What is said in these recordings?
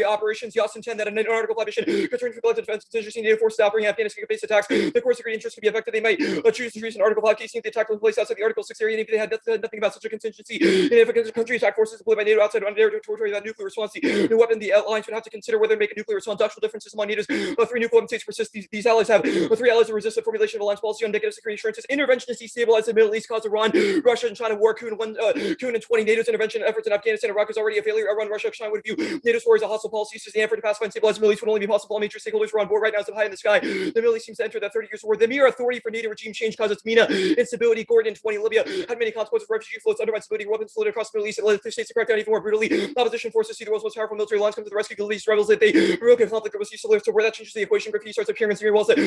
operations. You also intend that in an Article 5 mission concerning collective defense contingency NATO forces operating in Afghanistan based attacks, the core security interests could be affected. They might choose to treat an Article 5 case if the attack took place outside the Article 6 area, and if they had nothing about such a contingency. And if a country attack forces deployed by NATO outside of their territory without nuclear response, the weapon, the alliance would have to consider whether to make a nuclear response. Doctrinal differences among NATO's three nuclear weapon states persist. These allies have three allies that resist the formulation of alliance policy on negative security assurances. Interventionists destabilize the Middle East, cause Iran, Russia, and China war. Coup in 20. NATO's intervention efforts in Afghanistan and Iraq is already a failure. Iran, Russia, China would view NATO's war as a hostile policy. Uses the effort to pacify and stabilize the Middle East would only be possible. All major stakeholders were on board. Right now, it's up high in the sky. The Middle East seems to enter the 30 years war. The mere authority for NATO regime change causes MENA instability. Gordon in 20. Libya had many consequences. Refugee floats, undermined stability, weapons floated across the Middle East, and led the states to crack down even more brutally. Opposition forces see the world's most powerful military alliance come to the rescue. The Least rebels that they broke a conflict that was used to live. So where that changes the equation, graffiti starts appearing in Syria walls that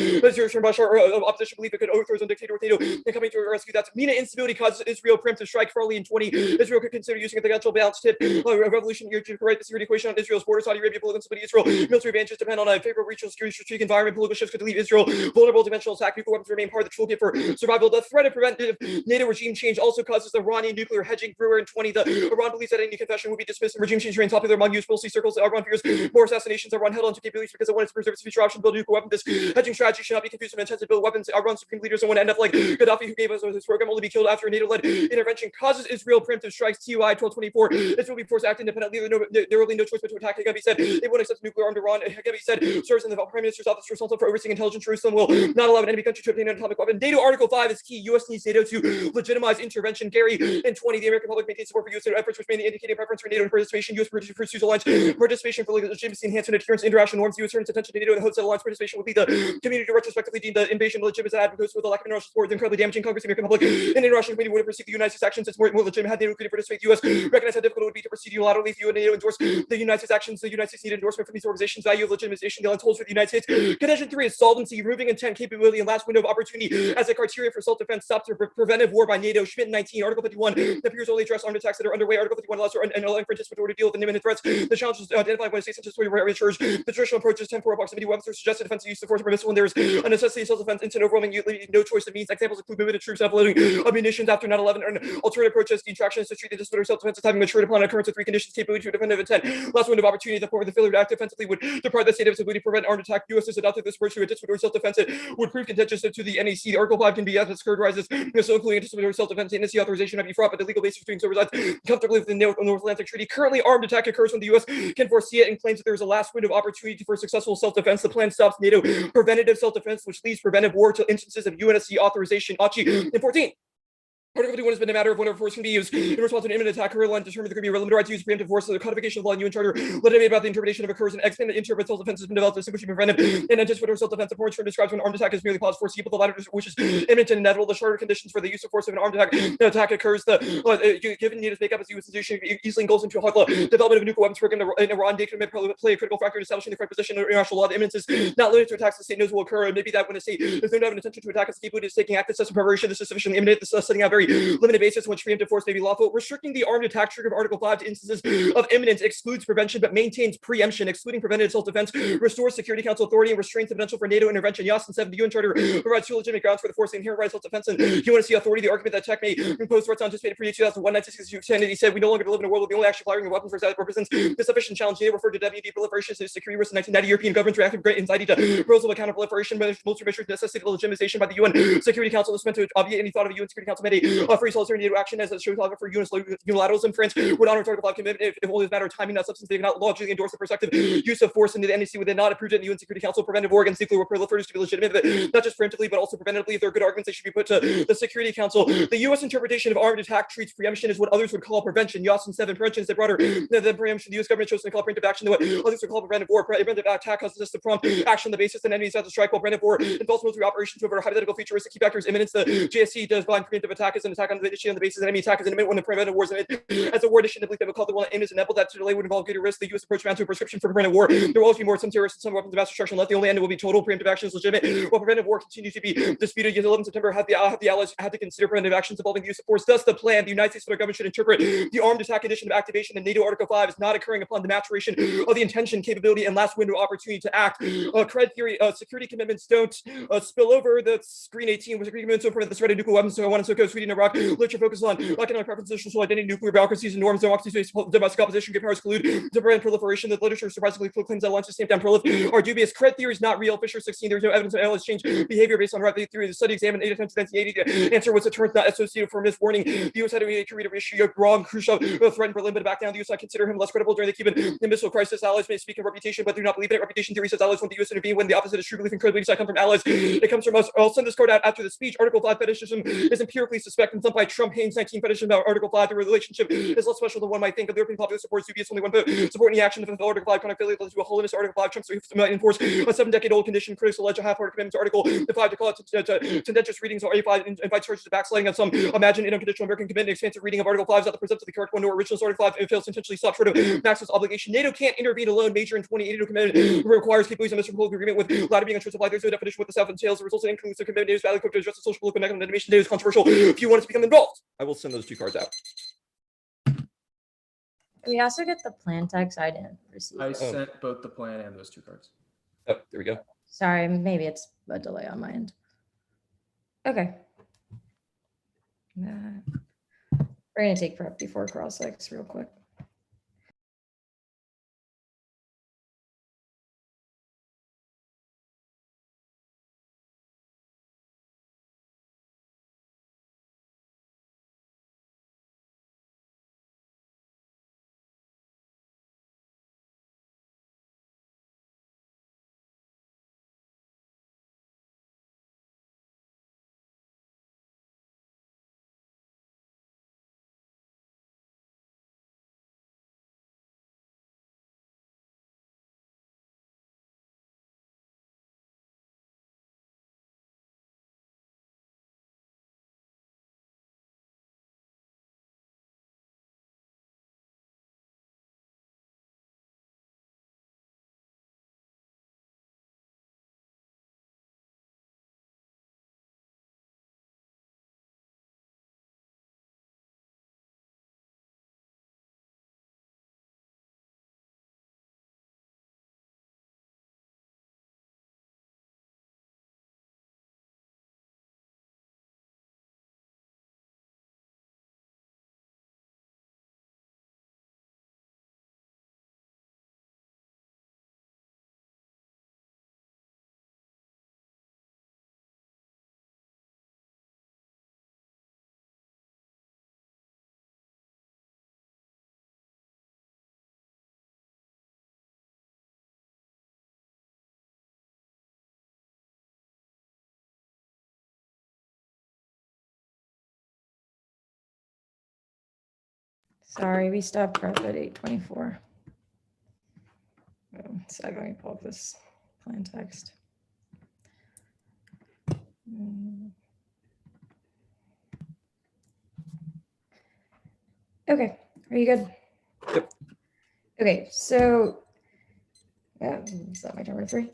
opposition believe it could overthrow its own dictator with NATO and coming to rescue. That's MENA instability causes Israel preemptive strike. Farley in 20. Israel could consider using a potential balance tip. Revolution year to correct the security equation on Israel's border. Saudi Arabia, political instability, Israel. Military advantages depend on a favorable regional security strategic environment. Political shifts could leave Israel vulnerable to dimensional attack. Nuclear weapons remain part of the toolkit for survival. The threat of preventive NATO regime change also causes the Iranian nuclear hedging. Brewer in 20. The Iran believes that any confession would be dismissed and regime change remains popular among U.S. policy circles. Iran fears more assassinations. Iran held onto capabilities because it wanted to preserve its future option to build a nuclear weapon. This hedging strategy should not be confused with intent to build weapons. Iran's supreme leaders don't want to end up like Gaddafi, who gave us this program only be killed after a NATO-led intervention. Causes Israel preemptive strikes. TUI 1224. Israel will be forced to act independently. There will be no choice but to attack. Hagabi said they won't accept nuclear armed Iran. Hagabi said serves in the Prime Minister's office responsible for overseeing intelligence. Jerusalem will not allow an enemy country to obtain an atomic weapon. NATO Article 5 is key. U.S. needs NATO to legitimize intervention. Gary in 20. The American public maintains support for U.S. efforts, which mainly indicated preference for NATO and participation. U.S. pursues alliance participation for legitimacy, enhancement, adherence, international norms. U.S. turns attention to NATO and hopes that alliance participation would lead the community to retrospectively deem the invasion legitimate as advocates with a lack of international support. Incredibly damaging. Congress, the American public, and the international community would have perceived the United States actions as more legitimate had NATO could participate. The U.S. recognized how difficult it would be to proceed unilaterally if you and NATO endorse the United States actions. The United States needed endorsement from these organizations. Value of legitimization. The alliance holds for the United States. Condition 3 is solvency, removing intent, capability, and last window of opportunity as a criteria for self-defense. Stops or preventive war by NATO. Schmidt 19. Article 51 appears only address armed attacks that are underway. Article 51 allows for an allowing participatory to deal with imminent threats. The challenges identified by states such as research. The traditional approach is temporal proximity weapons or suggested defensive use of force permissible when there is a necessity of self-defense. Instant overwhelming, no choice of means. Examples include limited troops uploading munitions after 9/11. An alternative approach is the intractions to treat the disciplinary self-defense as having matured upon an occurrence of 3 conditions: capability to defend of intent, last window of opportunity. The form of the failure to act defensively would deprive the state of its ability to prevent armed attack. U.S. has adopted this approach to a disciplinary self-defense. It would prove contentious to the NAC. The Article 5 can be as its characterizes so including disciplinary self-defense. The NAC authorization might be fraught, but the legal basis for doing so resides comfortably within the North Atlantic Treaty. Currently, armed attack occurs when the U.S. can foresee it and claims that there is a last window of opportunity for successful self-defense. The plan stops NATO preventative self-defense, which leaves preventive war to instances of UNSC authorization. Achi in 14. Article 51 has been a matter of whenever force can be used in response to an imminent attack. Her line determined there could be a limited right to use preemptive force. So the codification of law and UN Charter legitimated about the interpretation of occurs and expanded interpretive self-defense has been developed to distinguish preventive and anticipatory self-defense. The foreign term describes when an armed attack is merely cause foreseeable. The latter, which is imminent and inevitable. The shorter conditions for the use of force of an armed attack occurs. Given NATO's makeup as a U.S. institution, easily engulfs into a hard development of a nuclear weapons program in Iran. NATO may play a critical factor in establishing the correct position in international law. The imminence is not limited to attacks the state knows will occur. It may be that when a state is known to have an intention to attack, its capability is taking active steps of preparation. This is sufficiently imminent. This is setting out very limited basis in which preemptive force may be lawful. Restricting the armed attack trigger of Article 5 to instances of imminence excludes prevention but maintains preemption. Excluding preventative self-defense restores Security Council authority and restrains the potential for NATO intervention. Yasin 7, the UN Charter provides 2 legitimate grounds for the force of inherent right of self-defense and UNSC authority. The argument that tech may impose threats on anticipated pre-2001 1962 said we no longer live in a world where the only actual firing of weapons represents the sufficient challenge. NATO referred to WD proliferation as security risk in 1990. European governments reacted with great anxiety to proposal of counter-proliferation military measures necessitated legitimization by the UN Security Council. This meant to obviate any thought of a UN Security Council mandate free solitary NATO action as a show for unilateralism. France would honor Article 5 commitment if only as a matter of timing, not substance. They have not logically endorsed the prospective use of force, and the NAC would then not approved it in the UN Security Council. Preventive war against nuclear proliferators to be legitimate, but not just preemptively, but also preventively. If there are good arguments, they should be put to the Security Council. The U.S. interpretation of armed attack treats preemption as what others would call prevention. Yasin 7, prevention is the broader than preemption. The U.S. government chose to call preemptive action what others would call preventive war. Preventive attack causes us to prompt action on the basis that enemies have to strike, while preventive war involves military operations over a hypothetical futuristic key factor is imminence. The JSC does find preemptive attack as an attack on the initiative on the basis that enemy attack is imminent when the preventive war is imminent. As a war initiative, they would call the one that aims and that to delay would involve greater risk. The U.S. approach amounts to a prescription for preventive war. There will always be more some terrorists and some weapons of mass destruction left. The only end will be total preemptive action is legitimate, while preventive war continues to be disputed. Yet 11 September had the allies had to consider preventive actions involving the use of force. Thus, the plan: the United States federal government should interpret the armed attack condition of activation in NATO Article 5 as not occurring upon the maturation of the intention, capability, and last window opportunity to act. Cred theory: security commitments don't spill over. The screen 18 was agreement to prevent the spread of nuclear weapons. So I want to so in Iraq. Literature focuses on economic preferences, social identity, nuclear bureaucracies, and norms, democracy-based domestic opposition, give powers collude to prevent proliferation. The literature surprisingly claims that launches stamp down prolif are dubious. Credit theory is not real. Fisher 16. There is no evidence of analysts change behavior based on right theory. The study examined 8 attempts in 1980 to answer what's a term not associated for miswarning. The U.S. had to read a issue wrong. Khrushchev threatened Berlin, but back down. The U.S. I consider him less credible during the Cuban Missile Crisis. Allies may speak in reputation, but do not believe in it. Reputation theory says allies want the U.S. to intervene when the opposite is true belief and credibility come from allies. It comes from us. I'll send this code out after the speech. Article 5 fetishism is empirically suspect and dumped by Trump. Haynes 19 fetishism about Article 5. The relationship is less special than one might think. Of the European popular support dubious only one vote. Support any action to fulfill Article 5 cannot affiliate to a holiness. Article 5 Trump enforce a 7-decade-old condition. Critics allege a half-hearted commitment to Article 5 to call it tendentious readings or A5 invite charges to backsliding of some imagined unconditional American commitment. Expansive reading of Article 5 is not the present to the correct one nor original. Article 5 fails to intentionally stop short of Maxwell's obligation. NATO can't intervene alone. Major in 28 NATO commitment requires capabilities of Mr. Political agreement with latter being untrue. There's no definition what the South entails. The results in inclusive commitment is valid to address the social political mechanism. Animation data is controversial. If you want us to become involved, I will send those 2 cards out. We also get the plan text. I didn't receive. I sent both the plan and those 2 cards. Oh, there we go. Sorry, maybe it's a delay on my end. Okay. We're gonna take prep before cross-legs real quick. Sorry, we stopped prep at 8:24. So let me pull up this plan text. Okay, are you good? Yep. Okay, so is that my number 3?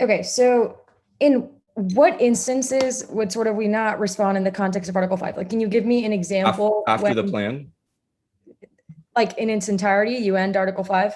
Okay, so in what instances would sort of we not respond in the context of Article 5? Like, can you give me an example? After the plan? Like in its entirety, you end Article 5?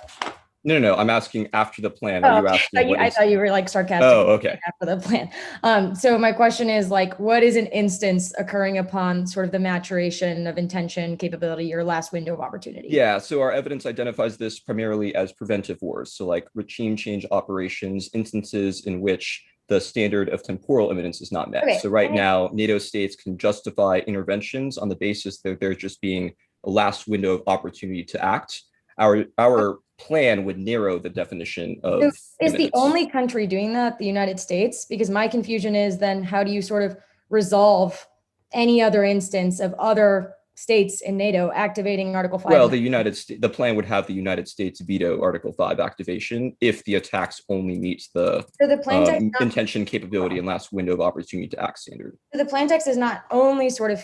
No, I'm asking after the plan. Are you asking? I thought you were like sarcastic. Oh, okay. After the plan. So my question is like, what is an instance occurring upon sort of the maturation of intention, capability, or last window of opportunity? Yeah, so our evidence identifies this primarily as preventive wars. So like regime change operations, instances in which the standard of temporal imminence is not met. Okay. So right now, NATO states can justify interventions on the basis that there's just being a last window of opportunity to act. Our plan would narrow the definition of so is the only country doing that the United States? Because my confusion is then how do you sort of resolve any other instance of other states in NATO activating Article 5? Well, the plan would have the United States veto Article 5 activation if the attacks only meets the intention, capability, and last window of opportunity to act standard. So the plan text is not only sort of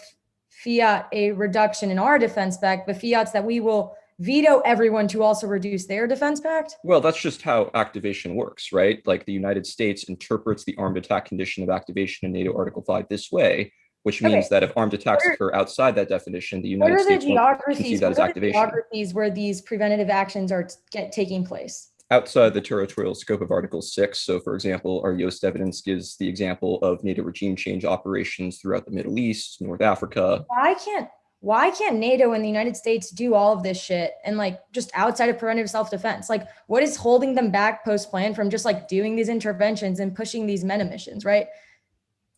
fiat a reduction in our defense pact, but fiats that we will veto everyone to also reduce their defense pact? Well, that's just how activation works, right? Like the United States interprets the armed attack condition of activation in NATO Article 5 this way, which means that if armed attacks occur outside that definition, the United States won't conceive that as activation. Geographies where these preventative actions are taking place? outside the territorial scope of Article 6. So, for example, our Yost evidence gives the example of NATO regime change operations throughout the Middle East, North Africa. Why can't NATO and the United States do all of this shit and like just outside of preventive self-defense? Like, what is holding them back post-plan from just like doing these interventions and pushing these meta missions, right?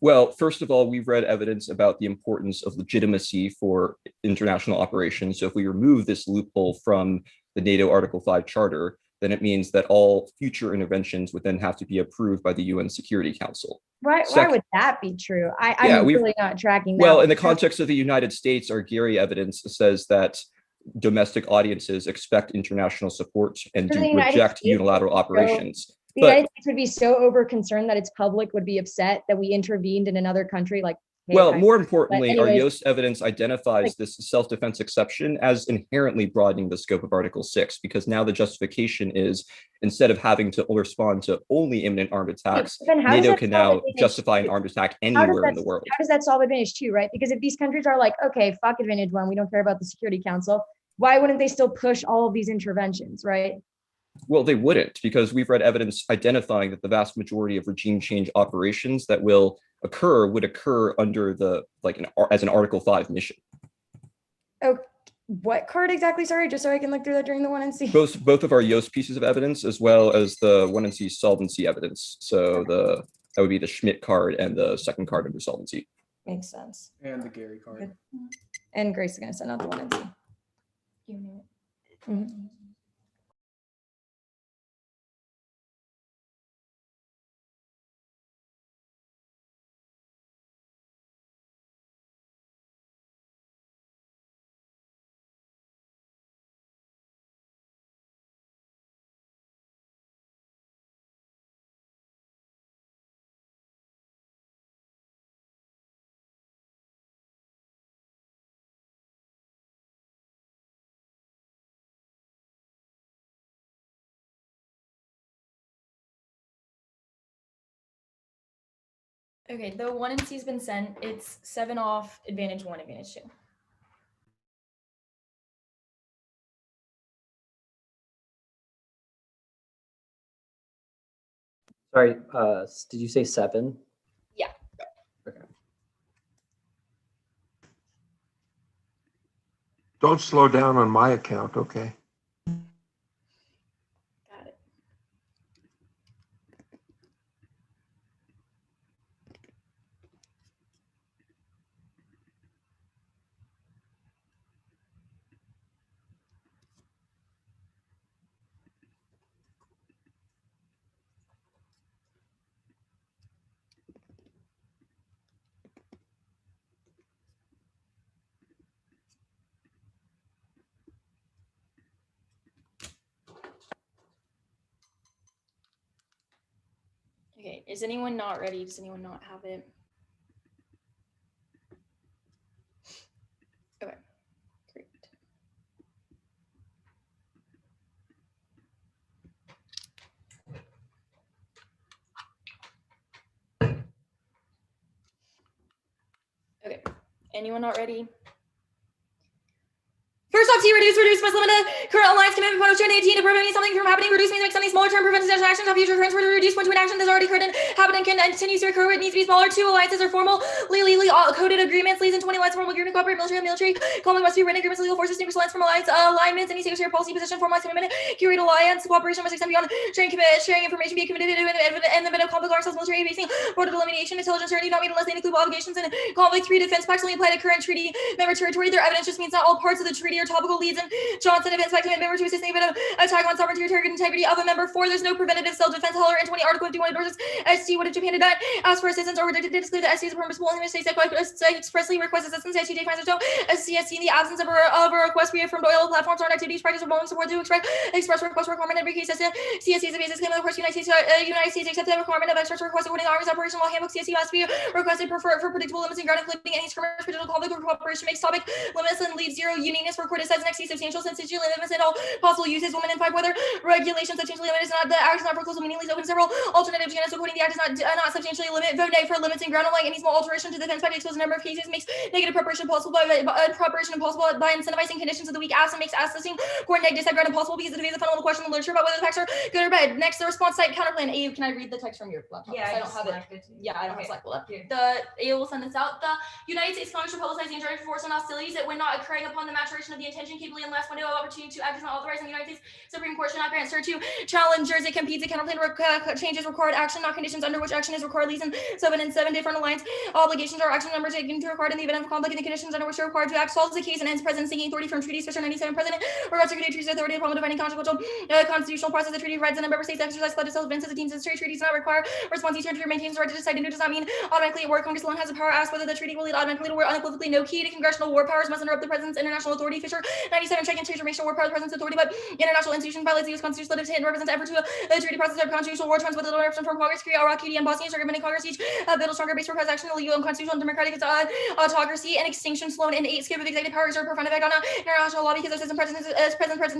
Well, first of all, we've read evidence about the importance of legitimacy for international operations. So if we remove this loophole from the NATO Article 5 Charter, then it means that all future interventions would then have to be approved by the UN Security Council. Why would that be true? I'm really not tracking that. Well, in the context of the United States, our Gary evidence says that domestic audiences expect international support and do reject unilateral operations. The United States would be so over concerned that its public would be upset that we intervened in another country. Like, hey, well, more importantly, anyways, our Yost evidence identifies this self-defense exception as inherently broadening the scope of Article 6, because now the justification is instead of having to respond to only imminent armed attacks, NATO can now justify an armed attack anywhere in the world. How does that solve advantage 2, right? Because if these countries are like, okay, fuck advantage 1, we don't care about the Security Council, why wouldn't they still push all of these interventions, right? Well, they wouldn't, because we've read evidence identifying that the vast majority of regime change operations that will occur would occur under the as an Article 5 mission. Oh, what card exactly? Sorry, just so I can look through that during the 1NC. Both of our Yost pieces of evidence, as well as the 1NC solvency evidence. So that would be the Schmidt card and the second card under solvency. Makes sense. And the Gary card. And Grace is going to send out the 1NC. Mm-hmm. Okay, the 1NC has been sent. It's 7 off, advantage 1, advantage 2. Sorry, did you say 7? Yeah. Okay. Don't slow down on my account, okay? Got it. Okay, is anyone not ready? Does anyone not have it? Okay, great. Okay, anyone not ready? First off, reduce, must limit the current alliance commitment point of 18 to prevent something from happening. Reduce means make something smaller term, prevents such actions of future occurrence. Reduce when an action has already occurred and happened and can continue to occur. It needs to be smaller. 2 alliances are formal, legally coded agreements. Leads in 20 alliance formal agreement, cooperate military. Common must be written agreements, legal forces, distinguish alliance from alignments. Any secretary policy position, formalized commitment, curate alliance, cooperation must extend beyond sharing information, be committed to and the of conflict ourselves, military basing, border delimitation, intelligence certainty not made unless they include obligations and conflict. 3 defense pacts only apply to current treaty member territory. Their evidence just means not all parts of the treaty are topical. Leads and Johnson events by member to assist in the attack on sovereignty or territorial integrity of a member. 4, there's no preventative self-defense. Heller and 20 Article 51 endorses ST. What if Japan did not ask for assistance or rejected to disclose that ST is a permissible in the States that expressly request assistance? ST finds itself SCSC in the absence of a request reaffirmed oil platforms or activities practice or volume support to express request requirement in every case. CSC is a basis claim of the course United States accept the requirement of express request according to Army's operational handbook. CSC must be requested for predictable limits and ground including any skirmish, political conflict or cooperation makes topic limits and leave 0 uniqueness for court says next to substantial substantially limits and all possible uses. Women in 5 weather regulations substantially limit is not the act is not foreclosed meaningfully open several alternative genus according to the act is not substantially limit. Vote nay for limits in ground like any small alteration to the defense by the exposed number of cases makes negative preparation possible by incentivizing conditions of the weak ass and makes ass listing coordinate decide ground impossible because it is a fundamental question in the literature about whether the facts are good or bad. Next, the response type counterplan. AU, can I read the text from your laptop? Yeah, I don't have it. Yeah, I don't have Slack pulled up. The AU will send this out. The United States Congress should publicize the injury force and hostilities that when not occurring upon the maturation of the intention capably in last window of opportunity to act is not authorized in the United States Supreme Court should not grant cert to challengers. It competes a counterplan changes required action, not conditions under which action is required. Leads in 7 and 7 different alliance obligations or action numbers taken to required in the event of conflict and the conditions under which are required to act. Solves the case and ends president seeking authority from treaties. Fisher 97 president or secretary treaties authority upon the defining consequential constitutional process. The treaty of rights and the member states exercise legislative events as the teams of state treaties do not require response. Each country maintains the right to decide and does not mean automatically at war. Congress alone has the power to ask whether the treaty will lead automatically to war. Unequivocally, no key to congressional war powers must interrupt the president's international authority. Fisher 97 check and transformation war power the president's authority, but international institution violates the U.S. Constitution that represents effort to the treaty process of constitutional war trends with little interruption from Congress. Create Iraq, Haiti, and Bosnia. Circumventing Congress each build a stronger base for transaction, legal and constitutional democratic autocracy and extinction slow and 8 skip of executive power exert profound effect on international law because the system president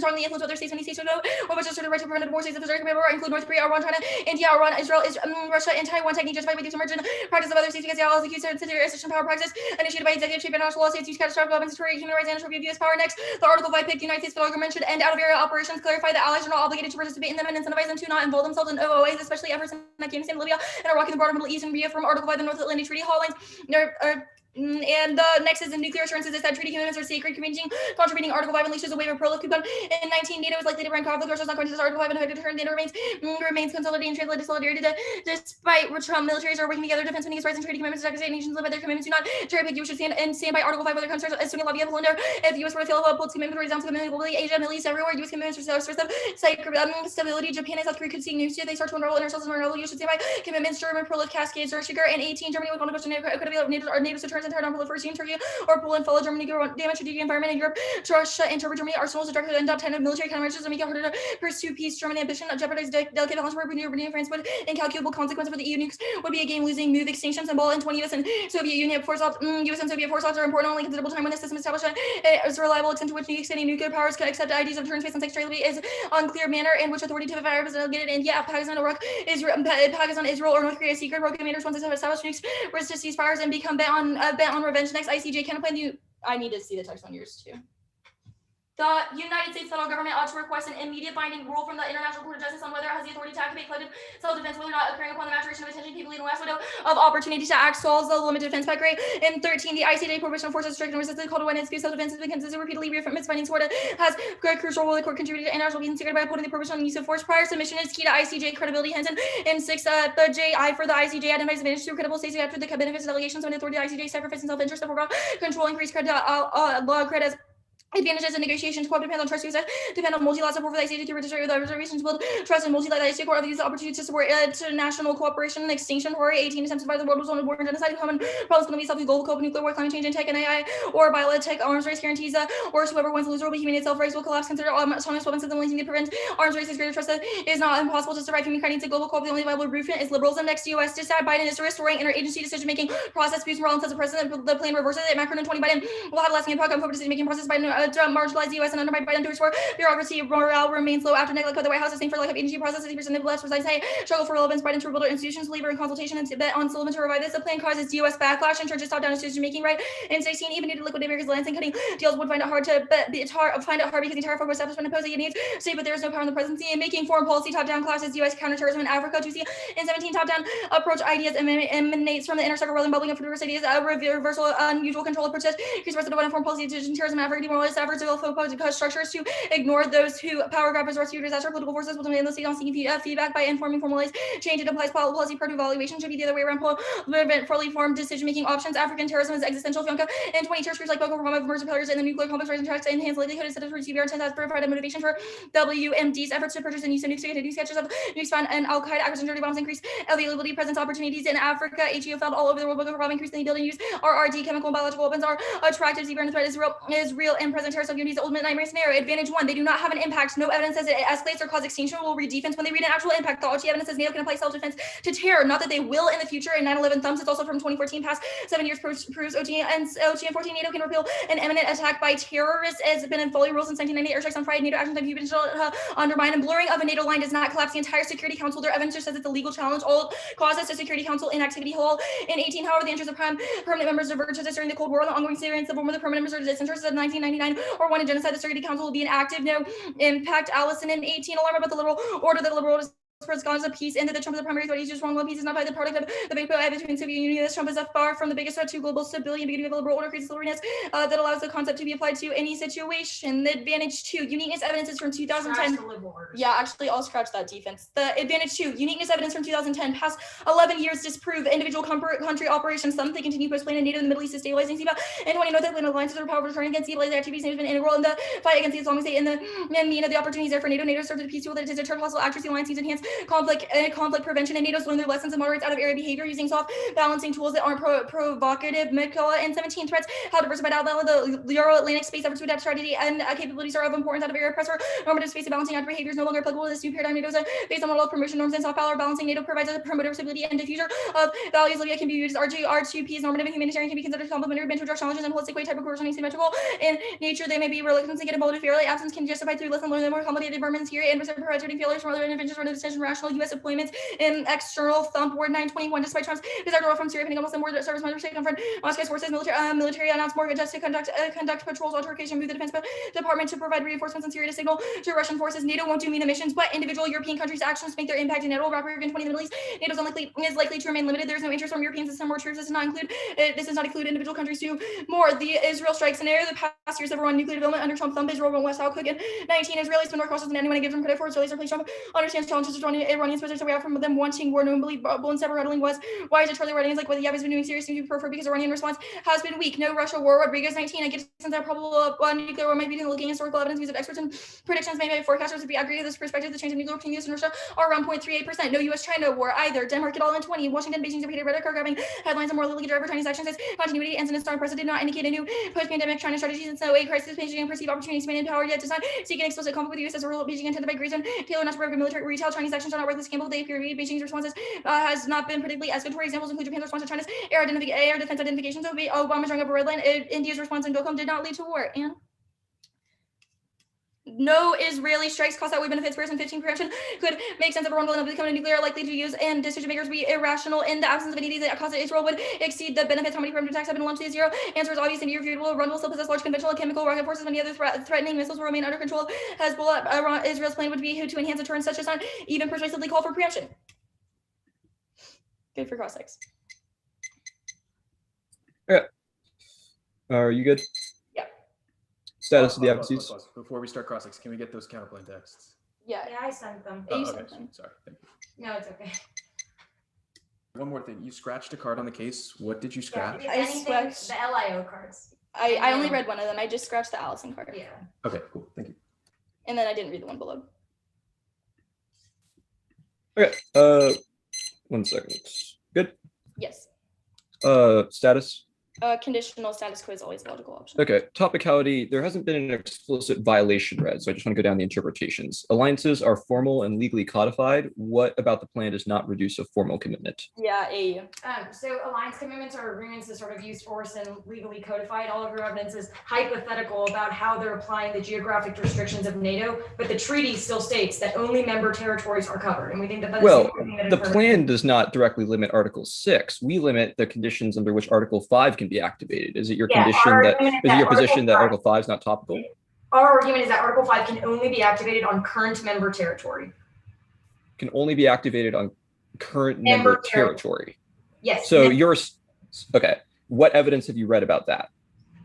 strongly influence other states when these states would know or which asserted right to prevent war states of Missouri include North Korea, Iran, China, India, Iran, Israel, Russia, and Taiwan. Technique justified by the emergent practice of other states because the allies accuse their power practice initiated by executive shape international law states use catastrophic compensatory human rights and entropy of U.S. power. Next, the Article 5 pick the United States federal government should end out of area operations, clarify that allies are not obligated to participate in them and incentivize them to not involve themselves in OOAs, especially efforts in Afghanistan, Libya, and Iraq, and the broader Middle East, and reaffirm Article 5 the North Atlantic Treaty hotlines. And next is the nuclear assurances is that treaty commitments are sacred. Contravening Article 5 unleashes a wave of prolific coupon. In 19, NATO is likely to bring conflict. Russia is not going to this Article 5 and effective turn. NATO remains consolidated and translated solidarity despite which militaries are working together defense against rights and treaty commitments. Second nations live by their commitments. Do not cherry pick. You should stand by Article 5 whether concerns as soon as Latvia, Poland, if the U.S. were to fail political commitment to commitment globally, Asia, Middle East, everywhere. U.S. commitments are source of stability. Japan and South Korea could see news. They start to unravel inner cells and unravel. You should stand by commitments. German prolific cascades are sugar. And 18, Germany would want to question could have NATO's deterrence and turn on proliferation. Or Poland follow Germany damage to the environment in Europe. Russia interpret Germany arsenals directed at top 10 of military countermeasures to make it harder to pursue peace. German ambition jeopardize delicate balance where Britain and France would incalculable consequences for the EU nukes would be a game losing move. Extinction symbol in 20 US and Soviet Union force US and Soviet force are important only considerable time when the system established is a reliable extent to which extending nuclear powers can accept ideas of turn space and sexuality is unclear manner in which authority to the fire is delegated. And yeah, Pakistan, Iraq, Israel, or North Korea secret world commanders once they have established nukes risk to cease fires and become bent on revenge. Next, ICJ can plan you. I need to see the text on yours too. The United States federal government ought to request an immediate binding rule from the International Court of Justice on whether it has the authority to activate collective self-defense, whether or not occurring upon the maturation of attention capably in the last window of opportunity to act solves the limited defense by grade. In 13, the ICJ prohibition of forces strict and resistant called to when its self-defense has been consistently repeatedly reaffirmed its findings toward it has great crucial role. The court contributed to international peace and security by upholding the prohibition on the use of force. Prior submission is key to ICJ credibility. Hence, in 6, the JI for the ICJ identifies advantage through credible states after the benefits of delegations when the authority of the ICJ sacrifice and self-interest of control increase credit law credit as advantages in negotiations. Court depend on trust users, depend on multilateral support for the ICJ to register with the reservations, build trust and multilateral ICJ court these opportunities to support international cooperation and extinction. Horror 18 attempts to fight the world was on war and genocide. Common problems going to be self global cope, nuclear war, climate change, and tech and AI, or biotech arms race guarantees or whoever wins the loser will be human itself. Race will collapse. Consider autonomous weapons as the only thing to prevent arms race is greater trust that is not impossible to survive humankind needs a global cope. The only viable route is liberalism. Next, U.S. decide Biden is restoring interagency decision making process. Boost morale and says the president. The plan reverses it. Macron and 20 Biden will have a lasting impact on corporate decision making process. Biden marginalize the U.S. and undermined Biden to restore bureaucracy. Morale remains low after neglect of the White House. The same for lack of agency process. 60% of the left resigns. Struggle for relevance. Biden to rebuild our institutions. Believer in consultation and bet on Sullivan to revive this. The plan causes U.S. backlash and churches top down decision making. Right. In 16, even needed liquidate America's lands and cutting deals would find it hard because the entire focus establishment opposing it needs state, but there is no power in the presidency. And making foreign policy top down classes U.S. counterterrorism in Africa. To see in 17, top down approach ideas emanates from the inner circle rather than bubbling up for diverse ideas. Reversal unusual control approaches. Increase rest of foreign policy decision terrorism in Africa. Demoralized efforts to develop structures to ignore those who power grab resort to disaster. Political forces will demand the state on seeking feedback by informing formalized change. It applies policy part of evaluation should be the other way around. Prevent fully formed decision making options. African terrorism is existential. Fianca and 20 terrorist groups like Boko Haram, mercenary pillars in the nuclear complex rising tracks and enhance likelihood instead of receive our has provided a motivation for WMD's efforts to purchase and use nukes to new sketches of nukes found and Al Qaeda acquisition dirty bombs increase availability presence opportunities in Africa. HEO found all over the world. Boko Haram increasingly building use RRD chemical and biological weapons are attractive. Deeper in the threat is real and present terrorist activities, the ultimate nightmare scenario. Advantage 1, they do not have an impact. No evidence says it escalates or cause extinction will read defense when they read an actual impact. The Alti evidence says NATO can apply self-defense to terror. Not that they will in the future. In 9/11 thumbs, it's also from 2014, past 7 years proves OT and 14 NATO can repel an imminent attack by terrorists as been in fully ruled since 1998. Airstrikes on Friday. NATO actions have been undermined, and blurring of a NATO line does not collapse the entire Security Council. Their evidence just says it's a legal challenge. All causes to Security Council inactivity. Hall in 18. However, the interests of permanent members diverged during the Cold War, the ongoing Syrian civil war. The permanent members are disinterested in 1999 or one in genocide. The Security Council will be inactive. No impact. Allison in 18. Alarm about the liberal order. The liberal spreads cause of peace, and that the Trump is the primary authority is just wrong. Well, peace is not by the product of the big fight between Soviet Union. This Trump is far from the biggest threat to global stability. And beginning of the liberal order creates a silveriness that allows the concept to be applied to any situation. The advantage 2, uniqueness evidence is from 2010. Yeah, actually, I'll scratch that defense. The advantage 2, uniqueness evidence from 2010. Past 11 years disprove individual country operations. Some they continue post-plan in NATO in the Middle East is stabilizing SIBA. And 20 North Atlantic alliances are powerful returning against stabilizing activities and has been integral in the fight against the Islamic State and the MENA. The opportunities there for NATO. NATO serves as a peace tool that is deterred hostile actors. The alliance needs enhance conflict prevention, and NATO's learned their lessons and moderates out of area behavior using soft balancing tools that aren't provocative. Mikala and 17 threats, how diversified outlet the Euro-Atlantic space efforts to adapt strategy and capabilities are of importance out of area pressure. Normative space of balancing out behavior is no longer applicable to this new paradigm. NATO is based on model of promotion norms and soft power balancing. NATO provides a promoter of stability and diffuser of values. Libya can be used as R2P is normative and humanitarian can be considered complementary to address challenges and holistic way type of coercion asymmetrical in nature. They may be reluctant to get involved fairly. Absence can be justified through lesson learned the more complicated environments here and providing failures from other interventions from the decision rational U.S. deployments in external thump word 921. Despite Trump's desire to from Syria, Muslim war service members state confront Moscow's forces. Military announced more just to conduct patrols. Altercation move the defense department to provide reinforcements in Syria to signal to Russian forces. NATO won't do MENA missions, but individual European countries' actions make their impact in NATO. Rapid in 20 in the Middle East. NATO is likely to remain limited. There's no interest from Europeans to send more troops. This does not include individual countries do more. The Israel strike scenario. The past years have run nuclear development under Trump. Thumb Israel went west. South Cook and 19 Israelis spend more crosses than anyone gives them credit for. Israelis are please Trump understands challenges Iranians position. So we have from them wanting war. No unbelievable and settling was why is it Charlie writing like what the Yav has been doing seriously to prefer because Iranian response has been weak. No Russia war. Rodriguez 19. I get since our probable nuclear war might be looking historical evidence because of experts and predictions made by forecasters to be aggregated this perspective. The change in nuclear between US and Russia are around 0.38%. No US-China war either. Denmark at all in 20. Washington, Beijing's repeated rhetoric are grabbing headlines and more legally driver Chinese actions as continuity ends in a star press did not indicate a new post-pandemic China strategy since no a crisis. Beijing perceive opportunities to maintain power yet does not seek an explicit conflict with the US as a rule. Beijing intended by reason Taylor not to provoke military retail. Chinese actions are not worth the scandal. They appear to be Beijing's responses has not been particularly escalatory. Examples include Japan's response to China's air defense identification. So Obama's drawing up a red line. India's response in DOCOM did not lead to war. And no Israeli strikes cost outweigh benefits. Whereas in 15 preemption could make sense. Everyone will become a nuclear likely to use and decision makers be irrational in the absence of any that cost Israel would exceed the benefits. How many preemptive attacks have been lumped to zero? Answer is obvious and irrefutable. Iran will still possess large conventional and chemical rocket forces. Many other threatening missiles will remain under control of Hezbollah. Israel's plan would be to enhance deterrence such as not even persuasively call for preemption. Good for cross-legs. Yeah. Are you good? Yeah. Status of the Pause. advocacies. Before we start cross-legs, can we get those counterpoint texts? Yeah. Yeah, I sent them. Oh, You okay. sent them. Sorry. Thank you. No, it's okay. One more thing. You scratched a card on the case. What did you Yeah, scratch? if I anything, switched. the LIO cards. I only read one of them. I just scratched the Allison card. Yeah. Okay, cool. Thank you. And then I didn't read the one below. Okay. 1 second. Good. Yes. Status. Conditional status quo is always a logical option. Okay, topicality, there hasn't been an explicit violation read, so I just want to go down the interpretations. Alliances are formal and legally codified. What about the plan does not reduce a formal commitment? Yeah, So alliance commitments are agreements that sort of use force and legally codified. All of your evidence is hypothetical about how they're applying the geographic restrictions of NATO, but the treaty still states that only member territories are covered. And we think that that is Well, something that is the perfect. plan does not directly limit Article 6. We limit the conditions under which Article 5 can be activated. Is it your Yeah, condition our that, argument is it your position that Article Article 5 is not topical? Our argument is that Article 5 can only be activated on current member territory. Can only be activated on current member territory. Yes. So okay. What evidence have you read about that?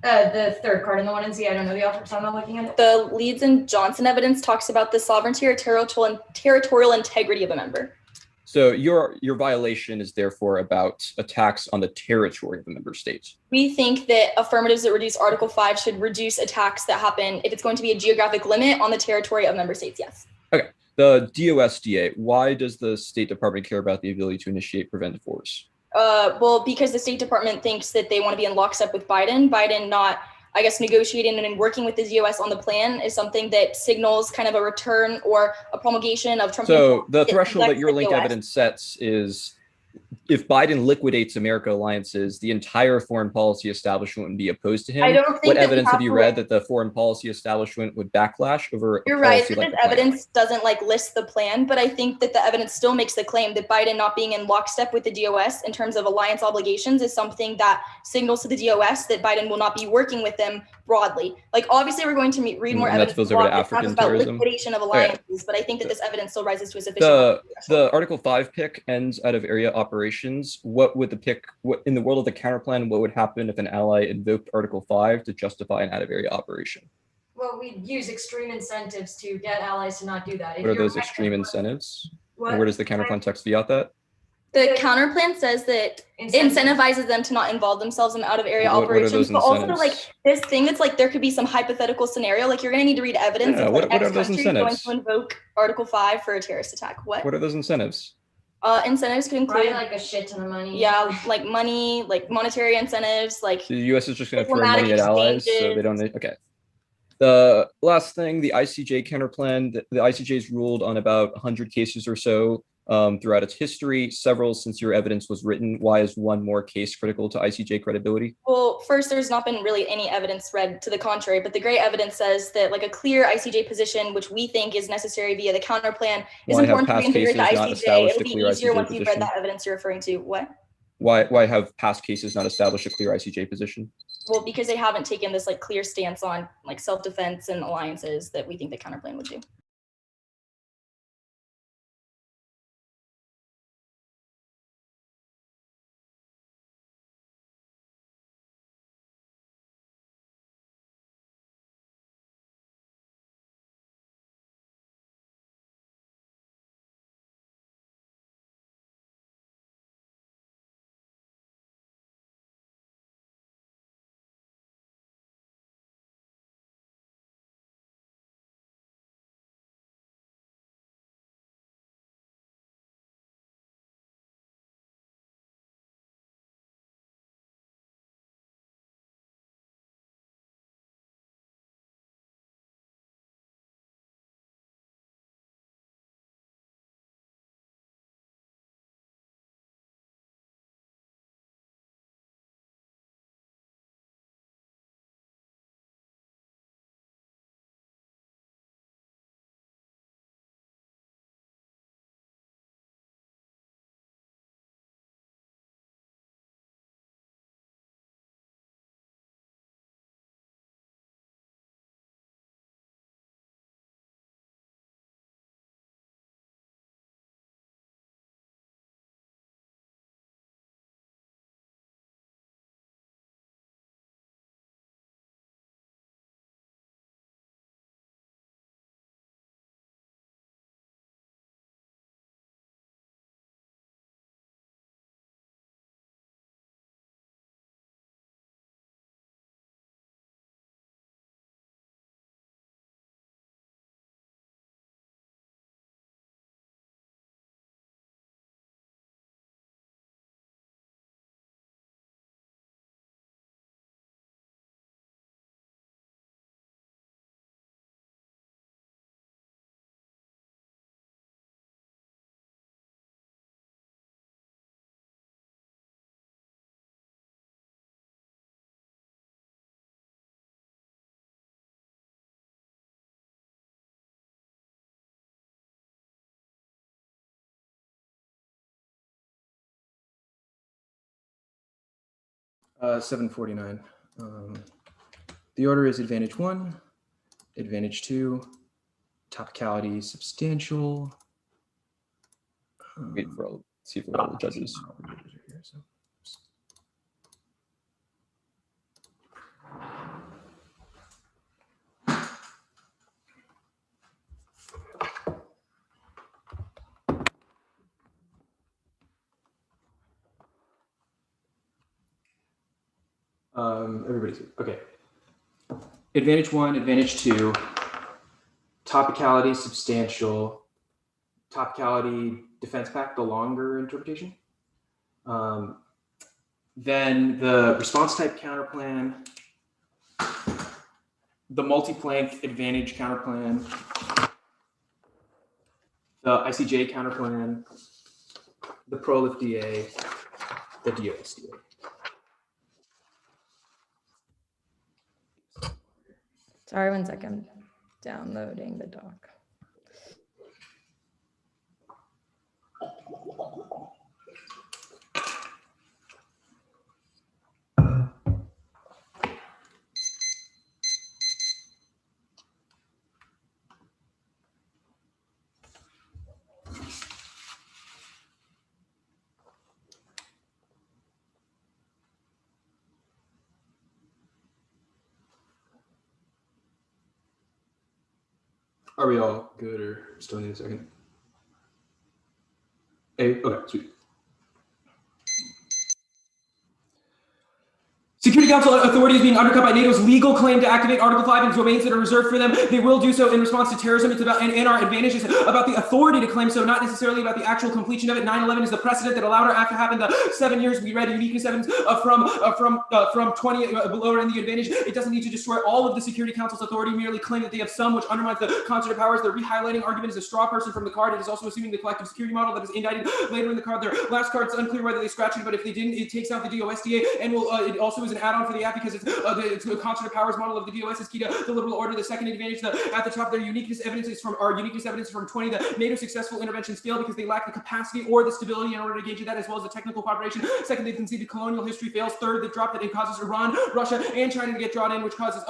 The third card in the 1 and Z. I don't know the author, so I'm not looking at it. the Leeds and Johnson evidence talks about the sovereignty or territorial integrity of a member. So your violation is therefore about attacks on the territory of a member state. We think that affirmatives that reduce Article 5 should reduce attacks that happen if it's going to be a geographic limit on the territory of member states, yes. Okay. The DOSDA, why does the State Department care about the ability to initiate preventive force? Well, because the State Department thinks that they want to be in lockstep with Biden not I guess, negotiating and working with the DOS on the plan is something that signals kind of a return or a promulgation of Trump. So the threshold that reflects your the link DOS. evidence sets is if Biden liquidates America alliances, the entire foreign policy establishment would be opposed to him. I don't think What that we evidence have have you to, read that the foreign policy establishment would backlash over a You're right policy that like this the plan? evidence doesn't like list the plan, but I think that the evidence still makes the claim that Biden not being in lockstep with the DOS in terms of alliance obligations is something that signals to the DOS that Biden will not be working with them broadly. Like, obviously, we're going to read more And that evidence spills over to that talks African about terrorism? liquidation of alliances, but I think that this evidence still rises to a sufficient level. The Article 5 pick ends out of area operations. What would the pick, what in the world of the counterplan, what would happen if an ally invoked Article 5 to justify an out of area operation? Well, we'd use extreme incentives to get allies to not do that. If What are you're those right, extreme incentives? what? And where does the counterplan text viat that? The counterplan says that incentivizes them to not involve themselves in out of area What are operations, those but also incentives? like this thing that's like there could be some hypothetical scenario. Like you're going to need to read evidence Yeah, of what like are X those country going incentives? to invoke Article 5 for a terrorist attack. What? What are those incentives? Incentives could Probably include like a shit ton of money. yeah, like money, like monetary incentives, like The U.S. is just going to throw diplomatic money at allies, so they exchanges. don't. Okay. The last thing, the ICJ counterplan. The ICJ has ruled on about 100 cases or so throughout its history. Several since your evidence was written. Why is one more case critical to ICJ credibility? Well, first, there's not been really any evidence read to the contrary, but the great evidence says that like a clear ICJ position, which we think is necessary via the counterplan, is Why have important to past reintegrate the cases not ICJ. established It'll a be clear easier ICJ once you've read position? that evidence you're referring to. What? Why have past cases not established a clear ICJ position? Well, because they haven't taken this like clear stance on like self-defense and alliances that we think the counterplan would do. Uh, 749. The order is advantage 1, advantage 2, topicality substantial. Wait for all, see if all the judges. So, everybody's good. Okay. Advantage 1, advantage 2, topicality substantial, topicality defense pact, the longer interpretation. Then the response type counterplan the multi-plank advantage counterplan, the ICJ counterplan, the prolif DA, the DOSDA. Sorry, 1 second. Downloading the doc. Are we all good or still need a second? Hey, okay, sweet. Security Council authority is being undercut by NATO's legal claim to activate Article 5 in domains that are reserved for them. They will do so in response to terrorism. It's about, and our advantage is about the authority to claim so, not necessarily about the actual completion of it. 9/11 is the precedent that allowed our act to happen. The 7 years we read uniqueness evidence from 20 below in the advantage. It doesn't need to destroy all of the Security Council's authority, merely claim that they have some, which undermines the concert of powers. The re-highlighting argument is a straw person from the card. It is also assuming the collective security model that is indicted later in the card. Their last card, it's unclear whether they scratched it, but if they didn't, it takes out the DOSDA and will. It also is an add-on for the app because it's a concert of powers model of the DOS is key to the liberal order. The second advantage, at the top, their uniqueness evidence is from 20. The NATO successful interventions fail because they lack the capacity or the stability in order to engage in that, as well as the technical cooperation. Second, they conceded colonial history fails. Third, the drop that it causes Iran, Russia, and China to get drawn in, which causes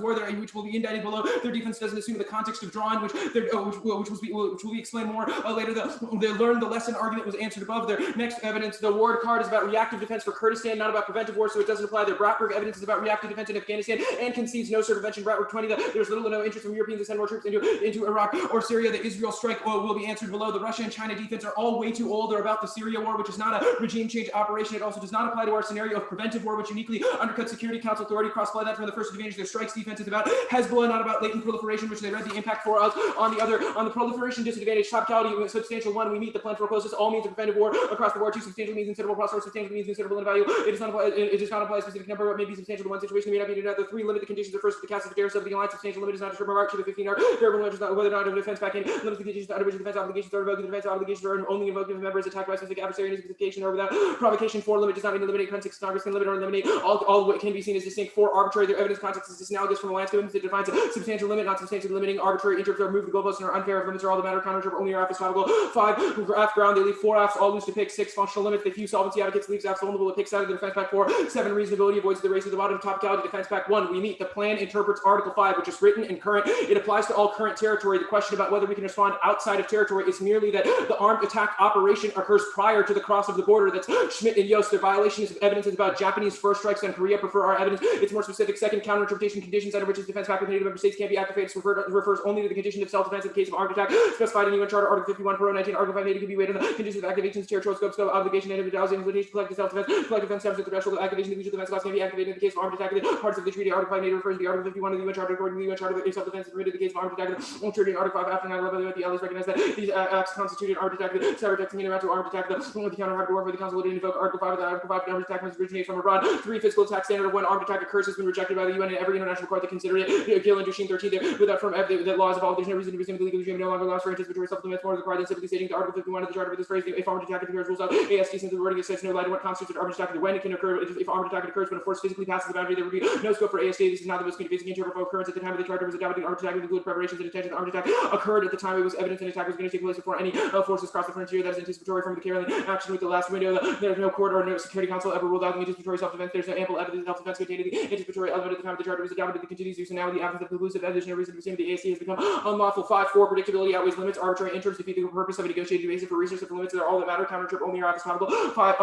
war there, which will be indicted below. Their defense doesn't assume the context of drawing, which will be explained more later. The learn the lesson argument was answered above. Their next evidence, the Ward card, is about reactive defense for Kurdistan, not about preventive war, so it doesn't apply. Their Bratberg evidence is about reactive defense in Afghanistan and concedes no intervention. Bratberg 20, there's little to no interest from Europeans to send more troops into Iraq or Syria. The Israel strike will be answered below. The Russia and China defense are all way too old. They're about the Syria war, which is not a regime change operation. It also does not apply to our scenario of preventive war, which uniquely undercuts Security Council authority. Cross-apply that from the first advantage. Their strikes defense is about Hezbollah, not about latent proliferation, which they read the impact for us. On the proliferation disadvantage, topicality, substantial 1, we meet the plan for closest all means of preventive war across the board. 2, substantial means considerable prosperity, substantial means considerable in value. It does not apply a specific number, but may be substantial to one situation. May not be another. 3, limit the conditions of first the cast of the of the alliance. Substantial limit is not disturbed by Mark 2 to 15 are variable limit is not whether or not a defense back in. Limit the conditions under which the defense obligations are revoked. The defense obligations are only invoked if a member is attacked by a specific adversary in specification or without provocation. 4, limit does not mean eliminate context. Congress can limit or eliminate all what can be seen as distinct. 4, arbitrary. Their evidence context is analogous from alliance commitments. It defines a substantial limit, not substantially limiting. Arbitrary interrupts are moved to goalposts and are unfair. If limits are all that matter. Counter only are topical. 5, graph ground. They leave 4 apps all lose to pick. 6, functional limits. They few solvency advocates leaves apps vulnerable to picks out of the defense pack. 4, 7, reasonability avoids the race to the bottom. Topicality defense pack. 1, we meet the plan interprets Article 5, which is written and current. It applies to all current territory. The question about whether we can respond outside of territory is merely that the armed attack operation occurs prior to the cross of the border. That's Schmidt and Yost. Their violation is evidence is about Japanese first strikes on Korea. Prefer our evidence. It's more specific. Second, counter interpretation conditions under which its defense pact with NATO member states can't be activated. Refers only to the condition of self-defense in the case of armed attack specified in UN Charter Article 51 Pro 19. Article 5 NATO can be weighed on the conditions of activations, territorial scope, obligation, and individuality, limitation, collective self-defense, collective defense steps at the threshold of activation. The mutual defense clause can be activated in the case of armed attack. Parts of the treaty. Article 5 NATO refers to the Article 51 of the UN Charter. According to the UN Charter, the self-defense is permitted in the case of armed attack. Treaty Article 5 after 9/11, the allies recognize that these acts constituted armed attack. Cyber attacks can amount to armed attack. The counter hybrid warfare. The Council will invoke Article 5. The Article 5 armed attack must originate from abroad. 3, physical attack standard of when armed attack occurs has been rejected by the UN and every international court that considered it. Gill and Duchenne 13. Without from the laws evolved, there's no reason to resume the legal regime no longer allows for anticipatory self-defense more required than simply stating to Article 51 of the Charter with this phrase. If armed attack occurs, rules out AST since the wording it says no light on what constitutes armed attack. When it can occur, if armed attack occurs when a force physically passes the boundary, there would be no scope for AST. This is not the most convincing interpretive occurrence at the time of the Charter was adopted. Armed attack with include preparations and intention. Armed attack occurred at the time it was evidence an attack was going to take place before any forces crossed the frontier. That is anticipatory from the Carolyn action with the last window. There's no court or no Security Council ever ruled out the anticipatory self-defense. There's no ample evidence self-defense contained in the anticipatory element at the time of the Charter was adopted. The continues use and now with the absence of conclusive evidence, no reason to assume the AST has become unlawful. 5, 4, predictability outweighs limits. Arbitrary interrupts defeat the purpose of a negotiated basis for research of the limits that are all that matter. Counter trip only are applicable. 5,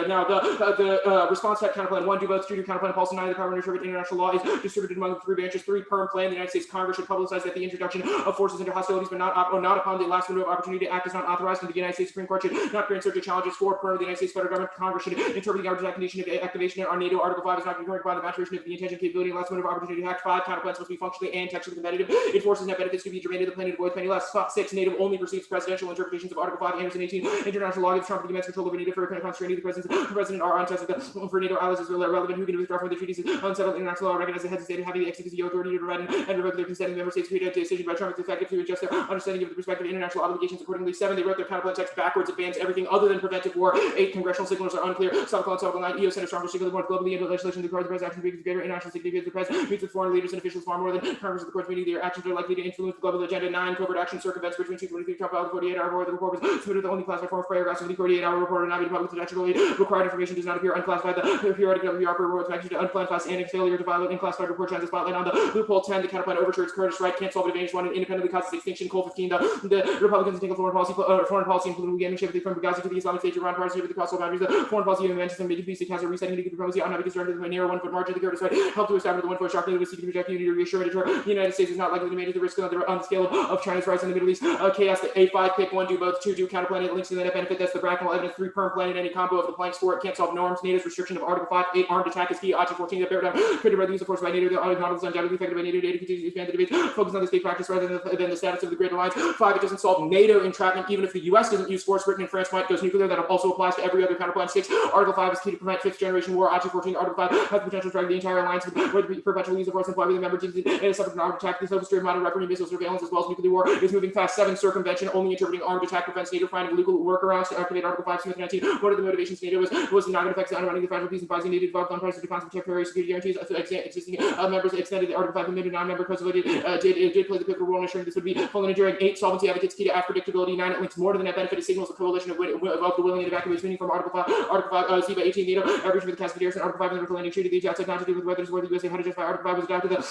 now the response type counterplan. 1, do both. 2, counterplan policy. 9, the power to interpret international law is distributed among the 3 branches. 3, perm plan. The United States Congress should publicize that the introduction of forces into hostilities, but not upon the last window of opportunity to act, is not authorized, and the United States Supreme Court should not grant such challenges. 4, perm. The United States federal government Congress should interpret the armed attack condition of activation on NATO. Article 5 is not concurrent by the maturation of the intention, capability, and last window of opportunity to act. 5, counterplans must be functionally and textually competitive. It forces net benefits to be germane to the plan and avoids penny less. 6, NATO only receives presidential interpretations of Article 5. Anderson 18. International law gives Trump the immense control over NATO for constraining the president are untested for NATO allies as well relevant who can withdraw from the treaties unsettled international law recognized the heads of state having the executive authority to provide and revoke their consenting member states created a decision by Trump is effective to adjust their understanding of the respective international obligations accordingly. 7, they wrote their counterplan text backwards, it bans everything other than preventive war. 8, congressional signals are unclear. Subclass 9, EO Senate strongly particularly more globally into legislation that requires the president action to be greater international significance. The president meets with foreign leaders and officials far more than Congress of the court's meeting. Their actions are likely to influence the global agenda. 9, covert action circumvents between 223 Trump filed the 48-hour report. The report was submitted to the only classified form of paragraphs of the 48-hour report and not be public statutorily required information does not appear unclassified. The periodic WR reports magnitude to unplanned class and failure to file an unclassified report shines a spotlight on the loophole. 10, the counterplan overtures Kurdish right can't solve advantage 1 and independently causes extinction. Cole 15, the Republicans think of foreign policy and political gaming from Benghazi to the Islamic State to Iran partisanship with the crossroad boundaries. The foreign policy of inventions and Middle East has a resetting legal diplomacy on not be constructed by narrow 1-foot margin. The Kurdish right help to establish the 1-foot shockingly with seeking to protect unity to reassure and deter. The United States is not likely to manage the risk on the scale of China's rights in the Middle East. Chaos. A5, pick 1, do both. 2, do counterplan. It links to the net benefit. That's the bracknell evidence. 3, perm plan in any combo of the planks. 4, it can't solve norms. NATO's restriction of Article 5. 8, armed attack is key. Article 14, the paradigm created by the use of force by NATO. The model is undoubtedly affected by NATO. Data continues to expand the debate. Focus on the state practice rather than the status of the Great Alliance. 5, it doesn't solve NATO entrapment. Even if the U.S. doesn't use force, Britain and France might go nuclear. That also applies to every other counterplan. 6, Article 5 is key to prevent 5th generation war. Article 14, Article 5 has the potential to drag the entire alliance with the perpetual use of force and fly with the member teams in a separate armed attack. The sophistry of modern weaponry, missile surveillance, as well as nuclear war is moving fast. 7, circumvention, only interpreting armed attack prevents NATO finding legal workarounds to activate Article 5, Smith 19. One of the motivations NATO was not going to affect the undermining the fragile peace and advising NATO developed on prices to concept temporary security guarantees. Existing members extended the Article 5 amended non-member Kosovo did play the pivotal role in ensuring this would be full and enduring. 8, solvency advocates key to act predictability. 9, it links more to the net benefit. It signals a coalition of the willing and evacuation meaning from Article 5 Z by 18 NATO average for the Cascadeers and Article 5 in the North Atlantic Treaty. The attacks had not to do with whether it's worth the USA had to justify Article 5 was adopted.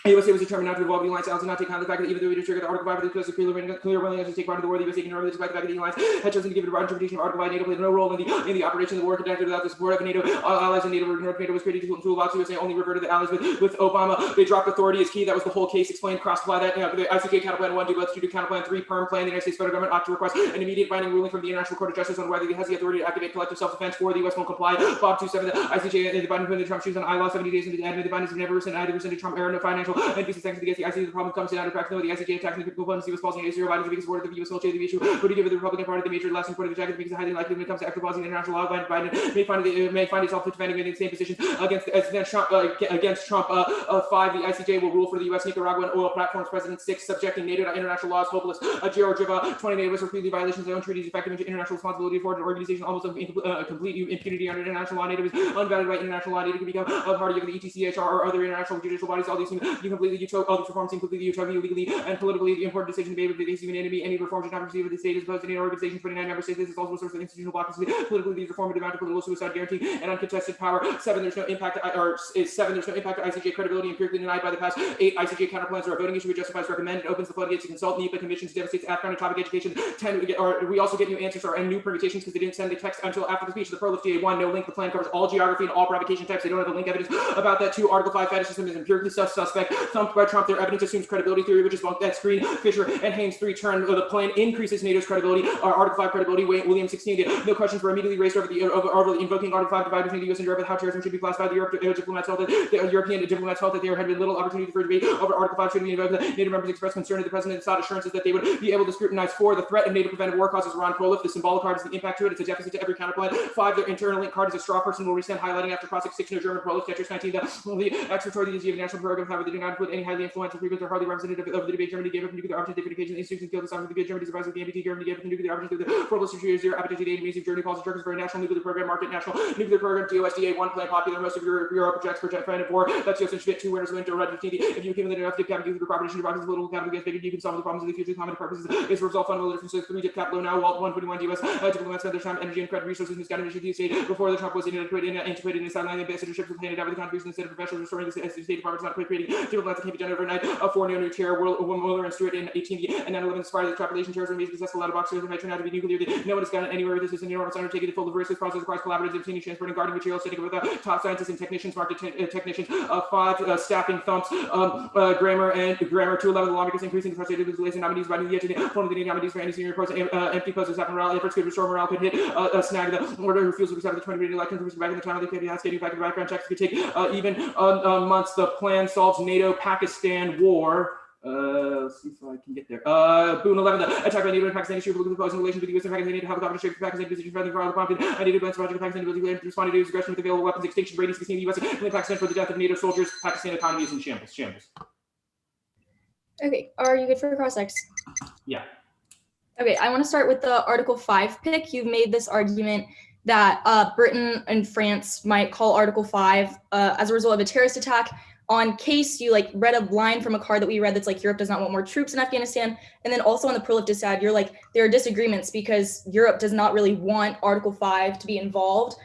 The USA was determined not to involve the alliance. Allies did not take account of the fact that even though we triggered the Article 5 because of clear willingness to take part in the war, the USA ignored despite the fact that the alliance had chosen to give it a broad interpretation of Article 5. NATO played no role in the operation of the war conducted without the support of NATO. Allies and NATO. North NATO was created to toolbox. The USA only reverted the allies with Obama. They dropped authority is key. That was the whole case. Explained. Cross-apply that. The ICJ counterplan 1, do both. 2, do counterplan 3, perm plan. The United States federal government ought to request an immediate binding ruling from the International Court of Justice on whether it has the authority to activate collective self-defense. 4, the US won't comply. Bob 27, the ICJ and the Biden put the Trump shoes on I law 70 days into the admin. The Bidens have never rescinded Trump era no financial and visa sanctions against the ICJ. The problem comes in out of practice. The ICJ attacking the critical components. US policy is Biden is the biggest supporter of the US culture. The issue would give the Republican Party the major lesson for the attack because highly likely when it comes to active policy in international law. Biden may find itself defending in the same position against Trump. 5, the ICJ will rule for the US, Nicaraguan oil platforms. President 6, subjecting NATO to international law is hopeless. Georgia 20 NATO was repeatedly violations of their own treaties, effective international responsibility for an organization almost of complete impunity under international law. NATO is unbounded by international law. NATO can become a party of the ETCHR or other international judicial bodies. All these reforms seem completely utopia legally and politically. The important decision made with the even enemy. Any reform should not receive with the state as opposed to NATO organizations. 29 member states. This is also a source of institutional blockage. Politically, these reform would amount to political suicide guarantee and uncontested power. 7, there's no impact to ICJ credibility empirically denied by the past. 8, ICJ counterplans are a voting issue. It justifies recommend. It opens the floodgates to consult NEPA commissions, devastates Afghan topic education. 10, we also get new answers and new permutations because they didn't send the text until after the speech. The prolix GA1, no link. The plan covers all geography and all provocation types. They don't have the link evidence about that. 2, Article 5 fetishism is empirically suspect. Thumped by Trump. Their evidence assumes credibility theory, which is bunked. That's Green, Fisher, and Haynes. 3, turn. The plan increases NATO's credibility. Article 5 credibility. William 16. No questions were immediately raised over invoking Article 5 divide between the US and Europe, how terrorism should be classified. The European diplomats felt that there had been little opportunity for debate over Article 5 should be invoked. NATO members expressed concern that the president sought assurances that they would be able to scrutinize. 4, the threat of NATO preventive war causes Ron Proliff. The symbolic card is the impact to it. It's a deficit to every counterplan. 5, their internal link card is a straw person will resend highlighting after cross-extinction of German Proliff. Tetris 19, the extraterritoriality of national program, however, they do not include any highly influential figures or hardly representative of the debate. Germany gave up nuclear options, different occasions, institutions killed the sovereignty of the good. Germany's advisor, the NPT, Germany gave up nuclear options to the Provost of zero appetite to enemies of Germany policy structures for a national nuclear program, market national nuclear program, DOSDA 1 plan popular, most of Europe projects for friend of war. That's Joseph Schmidt, 2 winners, winter, red 15. If you accumulate enough dip capital, nuclear property, boxes, political capital gets bigger, you can solve the problems of the future common purposes. Is resolve fundamental differences. 3, dip capital now, Walt 121 US. Diplomats spend their time, energy, and credit resources misguided to the state before the Trump was integrated in the sideline ambassadorships with handed out with the contribution instead of professionals restoring the State Department's not quite creating diplomats that can't be done overnight. 4, no new terror, Mueller and Stewart in 18 and 9/11 inspired the extrapolation terrorism is successful out of box that might turn out to be nuclear. No one has gotten anywhere. This is an enormous undertaking. The full diversity process requires collaborative obtaining, transporting, guarding materials, setting up with top scientists and technicians, market technicians. 5, staffing thumps, grammar 211. The lawmakers increasing the frustrated with delays and nominees by new yet today. One of the nominees for any senior post, empty posts have morale efforts could restore morale, could hit snag the order refusal to accept the 20 elections, which back in the time of the KPI getting back to background checks could take even months. The plan solves NATO-Pakistan war. Let's see if I can get there. Boon 11. The attack by NATO and Pakistan issue of opposing relations with the US and Pakistan. Need to have a conversation with Pakistan position friendly for all the conflict. I need to advance project Pakistan ability to respond to aggression with available weapons, extinction ratings between the US and Pakistan for the death of NATO soldiers. Pakistan economy is in shambles. Okay, are you good for cross-ex? Yeah. Okay, I want to start with the Article 5 pick. You've made this argument that Britain and France might call Article 5 as a result of a terrorist attack. On case, you like read a line from a card that we read that's like Europe does not want more troops in Afghanistan. And then also on the pro-leftist side, you're like, there are disagreements because Europe does not really want Article 5 to be involved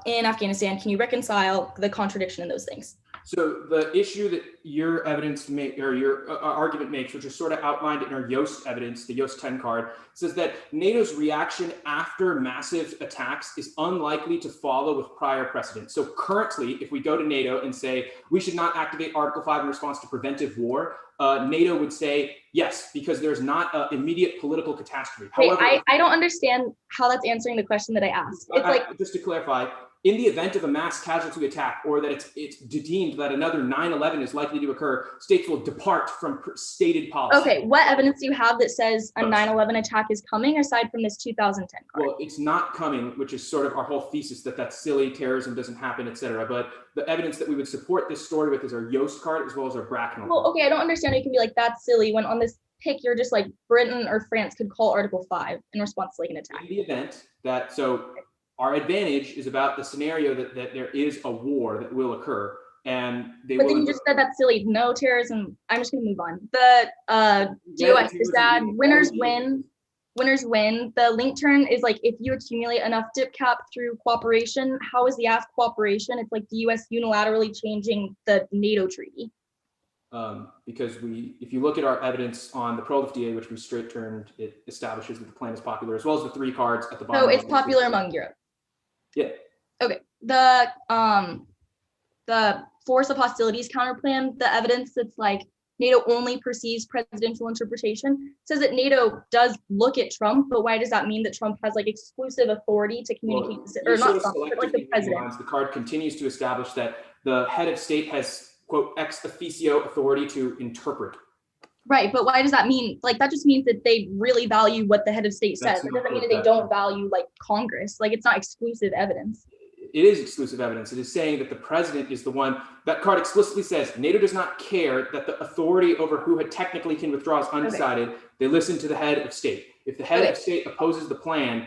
in Afghanistan. Can you reconcile the contradiction in those things? So the issue that your evidence or your argument makes, which is sort of outlined in our Yoast evidence, the Yoast 10 card, says that NATO's reaction after massive attacks is unlikely to follow with prior precedent. So currently, if we go to NATO and say we should not activate Article 5 in response to preventive war, NATO would say yes, because there's not an immediate political catastrophe. However, I don't understand how that's answering the question that I asked. It's like, just to clarify, in the event of a mass casualty attack or that it's deemed that another 9/11 is likely to occur, states will depart from stated policy. Okay, what evidence do you have that says a 9/11 attack is coming aside from this 2010 card? Well, it's not coming, which is sort of our whole thesis that that's silly, terrorism doesn't happen, etc. But the evidence that we would support this story with is our Yoast card as well as our Bracknell. Well, okay, I don't understand how you can be like, that's silly, when on this pick, you're just like, Britain or France could call Article 5 in response to like an attack. In the event that, so our advantage is about the scenario that there is a war that will occur, and they but will. Then you just said that's silly. No terrorism. I'm just gonna move on. The DOS is that winners win. Winners win. The link turn is like if you accumulate enough dip cap through cooperation. How is the AF cooperation? It's like the US unilaterally changing the NATO treaty. Because if you look at our evidence on the pro-lift DA, which we straight turned, it establishes that the plan is popular, as well as the 3 cards at the bottom. So it's popular among Europe. Yeah. Okay. The force of hostilities counter plan, the evidence that's like NATO only perceives presidential interpretation says that NATO does look at Trump, but why does that mean that Trump has like exclusive authority to communicate, or not Trump, but like the president? The card continues to establish that the head of state has, quote, ex officio authority to interpret. Right, but why does that mean? Like, that just means that they really value what the head of state says. It doesn't mean that they don't value like Congress. Like, it's not exclusive evidence. It is exclusive evidence. It is saying that the president is the one. That card explicitly says NATO does not care that the authority over who technically can withdraw is undecided. Okay. They listen to the head of state. If the head of state opposes the plan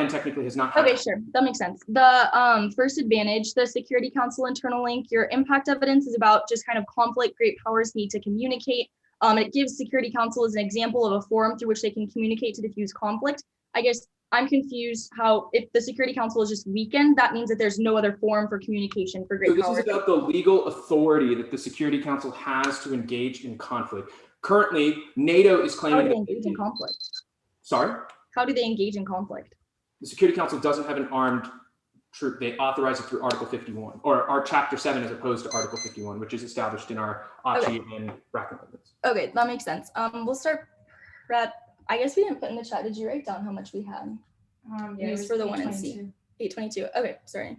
technically has not happened. Okay, sure. That makes sense. The first advantage, the Security Council internal link, your impact evidence is about just kind of conflict great powers need to communicate. It gives Security Council as an example of a forum through which they can communicate to diffuse conflict. I guess I'm confused how if the Security Council is just weakened, that means that there's no other forum for communication for great powers. So this is about the legal authority that the Security Council has to engage in conflict. Currently, NATO is claiming— How do they engage in conflict? Sorry? How do they engage in conflict? The Security Council doesn't have an armed troop. They authorize it through Article 51, or our Chapter 7 as opposed to Article 51, which is established in our ACHI and Bracken amendments. Okay, that makes sense. We'll start prep. I guess we didn't put in the chat. Did you write down how much we had? Yeah, used for the 1 and C. 822. Okay, sorry.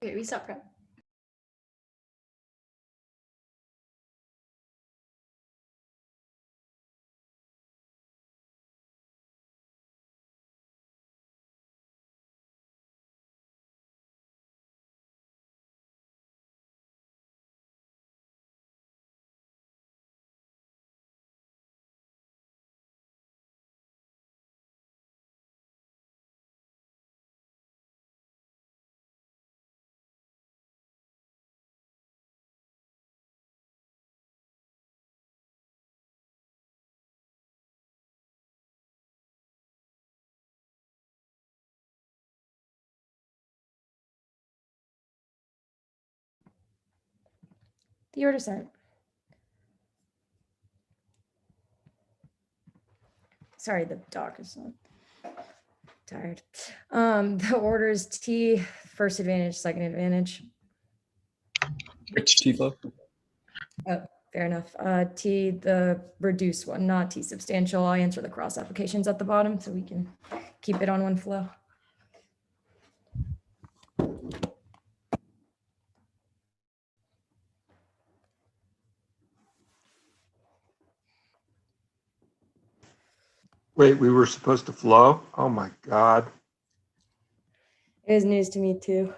Okay, restart prep. The order start. Sorry, the doc is not tired. The order is T, first advantage, second advantage. Which T flow? Oh, fair enough. T, the reduced one, not T substantial. I'll answer the cross applications at the bottom so we can keep it on one flow. Wait, we were supposed to flow? Oh my God. It was news to me too.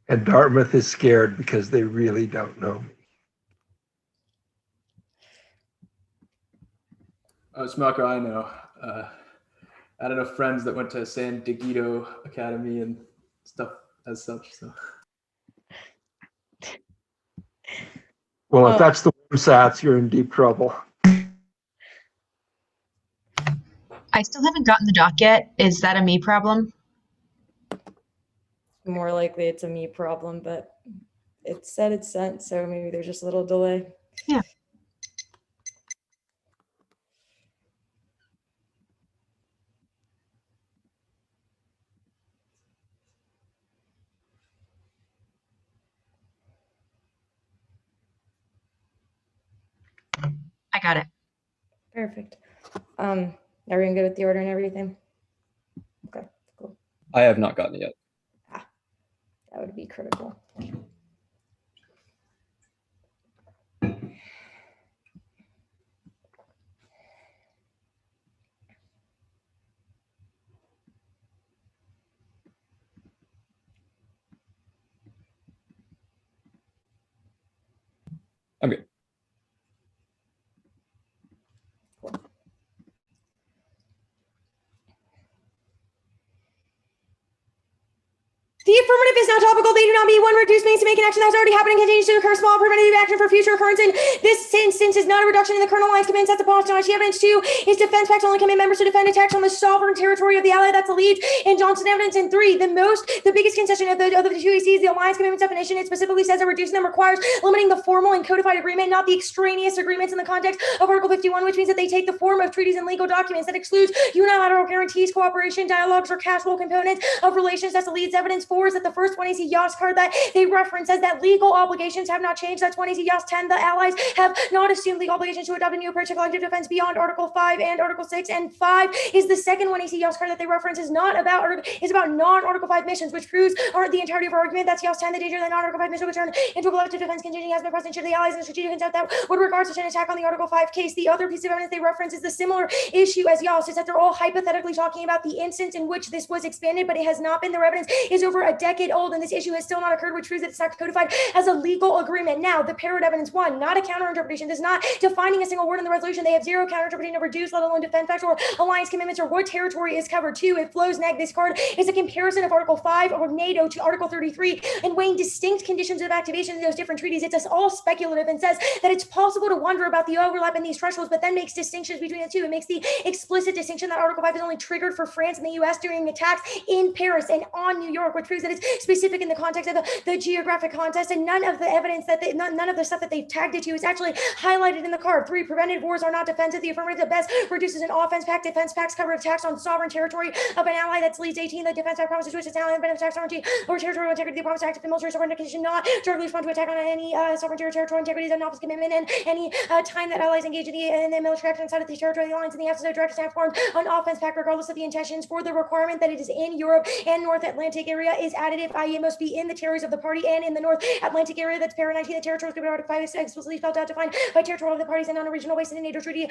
And Dartmouth is scared because they really don't know me. Smucker, I know. I don't know friends that went to San Diego Academy and stuff as such. So. Well, if that's the SATs, you're in deep trouble. I still haven't gotten the doc yet. Is that a me problem? More likely it's a me problem, but it said it's sent, so maybe there's just a little delay. Yeah. I got it. Perfect. Everyone good with the order and everything? Okay, cool. I have not gotten it yet. That would be critical. I'm good. The affirmative is not topical. They do not mean one reduced means to make an action that's already happening continues to occur. Small preventative action for future occurrence. In this instance is not a reduction in the kernel lines commitments at the Boston. Evidence 2 is defense pacts only commit members to defend attacks on the sovereign territory of the ally. That's the lead in Johnson evidence. And 3, the biggest concession of the two ACs, the alliance commitments definition. It specifically says that reducing them requires limiting the formal and codified agreement, not the extraneous agreements in the context of Article 51, which means that they take the form of treaties and legal documents that excludes unilateral guarantees, cooperation, dialogues, or casual components of relations. That's the lead's evidence. 4 is that the first one AC YAS card that they reference says that legal obligations have not changed. That's 1 AC YAS 10. The allies have not assumed legal obligations to adopt a new approach to collective defense beyond Article 5 and Article 6. And 5 is the second 1 AC YAS card that they reference is about non-Article 5 missions, which proves the entirety of our argument. That's YAS 10. The danger that non-Article 5 mission would turn into a collective defense contingent has been present to the allies in the strategic intent that would regard such an attack on the Article 5 case. The other piece of evidence they reference is the similar issue as YAS, is that they're all hypothetically talking about the instance in which this was expanded, but it has not been. Their evidence is over a decade old, and this issue has still not occurred, which proves that it's not codified as a legal agreement. Now, the paired evidence 1, not a counter-interpretation, is not defining a single word in the resolution. They have zero counter-interpretation of reduced, let alone defense facts or alliance commitments or what territory is covered. 2, it flows neg. This card is a comparison of Article 5 of NATO to Article 33 and weighing distinct conditions of activation in those different treaties. It's all speculative and says that it's possible to wonder about the overlap in these thresholds, but then makes distinctions between the two. It makes the explicit distinction that Article 5 is only triggered for France and the US during attacks in Paris and on New York, which proves that it's specific in the context of the geographic context, and none of the evidence that none of the stuff that they've tagged it to is actually highlighted in the card. 3, preventive wars are not defensive. The affirmative at best reduces an offense pact. Defense pacts cover attacks on sovereign territory of an ally. That's leads 18. The defense pact promises to its ally and benefits sovereignty or territorial integrity. The promise act of military sovereignty condition not directly respond to attack on any sovereign territorial integrity is an office commitment, and any time that allies engage in the military action outside of the territory of the alliance in the absence of direct attack formed an offense pact, regardless of the intentions, for the requirement that it is in Europe and North Atlantic area is additive, i.e. it must be in the territories of the party and in the North Atlantic area. That's para 19. The territories could be Article 5 is explicitly spelled out, defined by territory of the parties and on a regional basis in the NATO treaty.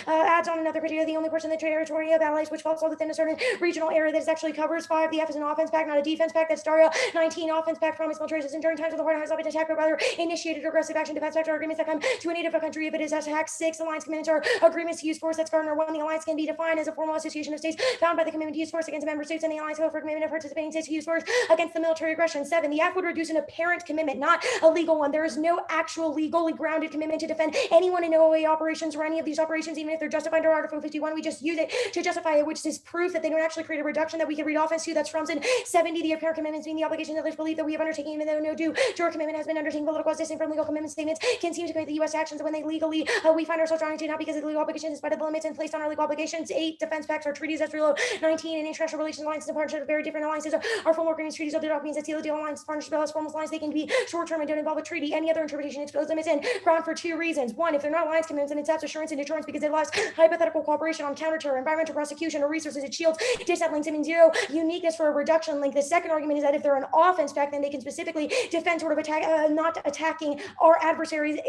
Adds on another criteria, the only portion of the territory of allies which falls within a certain regional area that is actually covers. 5, the F is an offense pact, not a defense pact. That's Daria 19. Offense pact promise military assistance during times of the war has not been attacked, but rather initiated aggressive action. Defense pacts are agreements that come to a native country if it is attacked. 6, alliance commitments are agreements to use force. That's Gardner 1. The alliance can be defined as a formal association of states bound by the commitment to use force against member states, and the alliance will for commitment of participating states to use force against the military aggression. 7, the act would reduce an apparent commitment, not a legal one. There is no actual legally grounded commitment to defend anyone in OOA operations or any of these operations, even if they're justified under Article 51. We just use it to justify it, which is proof that they don't actually create a reduction that we can read offense to. That's from 70. The apparent commitments mean the obligation that others believe that we have undertaken, even though no due to our commitment has been undertaken. Political distinct from legal commitment statements can seem to commit the U.S. actions when they legally we find ourselves trying to, not because of the legal obligations, in spite of the limits and placed on our legal obligations. 8, defense pacts are treaties. That's real 19. And international relations alliances and partnerships, very different alliances are formal agreements, treaties, other documents that seal the deal. Alliance partnerships as formal alliances, they can be short-term and don't involve a treaty. Any other interpretation exposes limits in ground for 2 reasons. 1, if they're not alliance commitments, then it saps assurance and deterrence because it allows hypothetical cooperation on counterterror, environmental prosecution, or resources. It shields disat links. I mean, 0 uniqueness for a reduction link. The second argument is that if they're an offense pact, then they can specifically defend sort of attack, not attacking our adversaries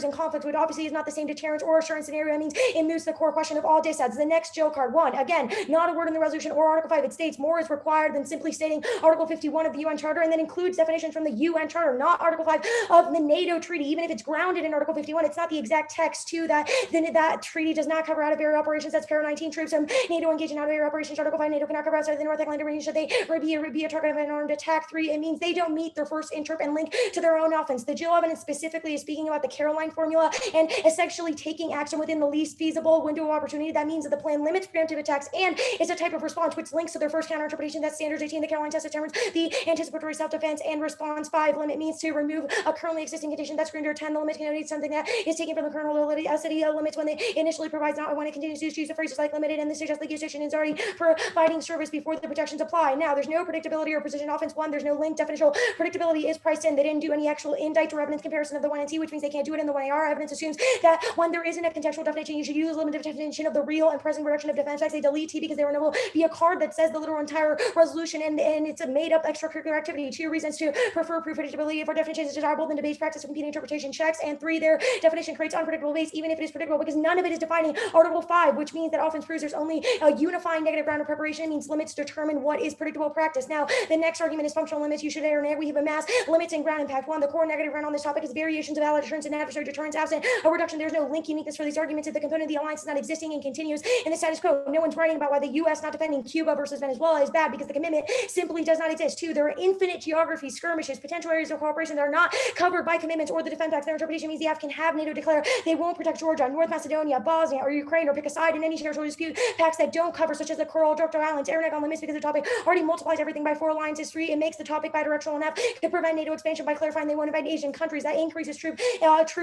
in conflict, which obviously is not the same deterrence or assurance scenario. That means it moves the core question of all disats. The next jail card 1, again, not a word in the resolution or Article 5. It states more is required than simply stating Article 51 of the UN Charter, and then includes definitions from the UN Charter, not Article 5 of the NATO treaty. Even if it's grounded in Article 51, it's not the exact text to that. Then that treaty does not cover out of area operations. That's para 19. Troops from NATO engaging out of area operations. Article 5, NATO cannot cover outside the North Atlantic region should they be a target of an armed attack. 3, it means they don't meet their first interp and link to their own offense. The jail evidence specifically is speaking about the Caroline formula and essentially taking action within the least feasible window of opportunity. That means that the plan limits preemptive attacks and is a type of response which links to their first counter interpretation. That's standards 18. The Caroline test determines the anticipatory self-defense and response. 5, limit means to remove a currently existing condition. That's Grinder 10. The limit connotes something that is taken from the kernel city limits when they initially provides, not when it continues to use the phrases like limited, and the suggests the usation is already providing service before the protections apply. Now, there's no predictability or precision. Offense 1, there's no link. Definitional predictability is priced in. They didn't do any actual indictor evidence comparison of the 1NC, which means they can't do it in the 1AR. Evidence assumes that when there isn't a contextual definition, you should use a limited definition of the real and present reduction of defense acts. They delete T because there will be a card that says the literal entire resolution, and it's a made up extracurricular activity. 2 reasons to prefer proof predictability. If our definition is desirable, then debate practice of competing interpretation checks. And 3, their definition creates unpredictable base, even if it is predictable, because none of it is defining Article 5, which means that offense proves there's only a unifying negative ground of preparation. It means limits determine what is predictable practice. Now, the next argument is functional limits. You should or nay. We have amassed limits and ground impact. 1, the core negative ground on this topic is variations of allied deterrence and adversary deterrence. Absent a reduction, there's no link uniqueness for these arguments. If the component of the alliance is not existing and continues in the status quo, no one's writing about why the U.S. not defending Cuba versus Venezuela is bad, because the commitment simply does not exist. 2, there are infinite geographies, skirmishes, potential areas of cooperation that are not covered by commitments or the defense pacts. Their interpretation means the F can have NATO declare they won't protect Georgia, North Macedonia, Bosnia, or Ukraine, or pick a side in any territorial dispute. Pacts that don't cover, such as the Coral, Dr. Islands, Aragon limits, because the topic already multiplies everything by 4 alliances. 3, it makes the topic bidirectional enough to prevent NATO expansion by clarifying they won't invade Asian countries. That increases troop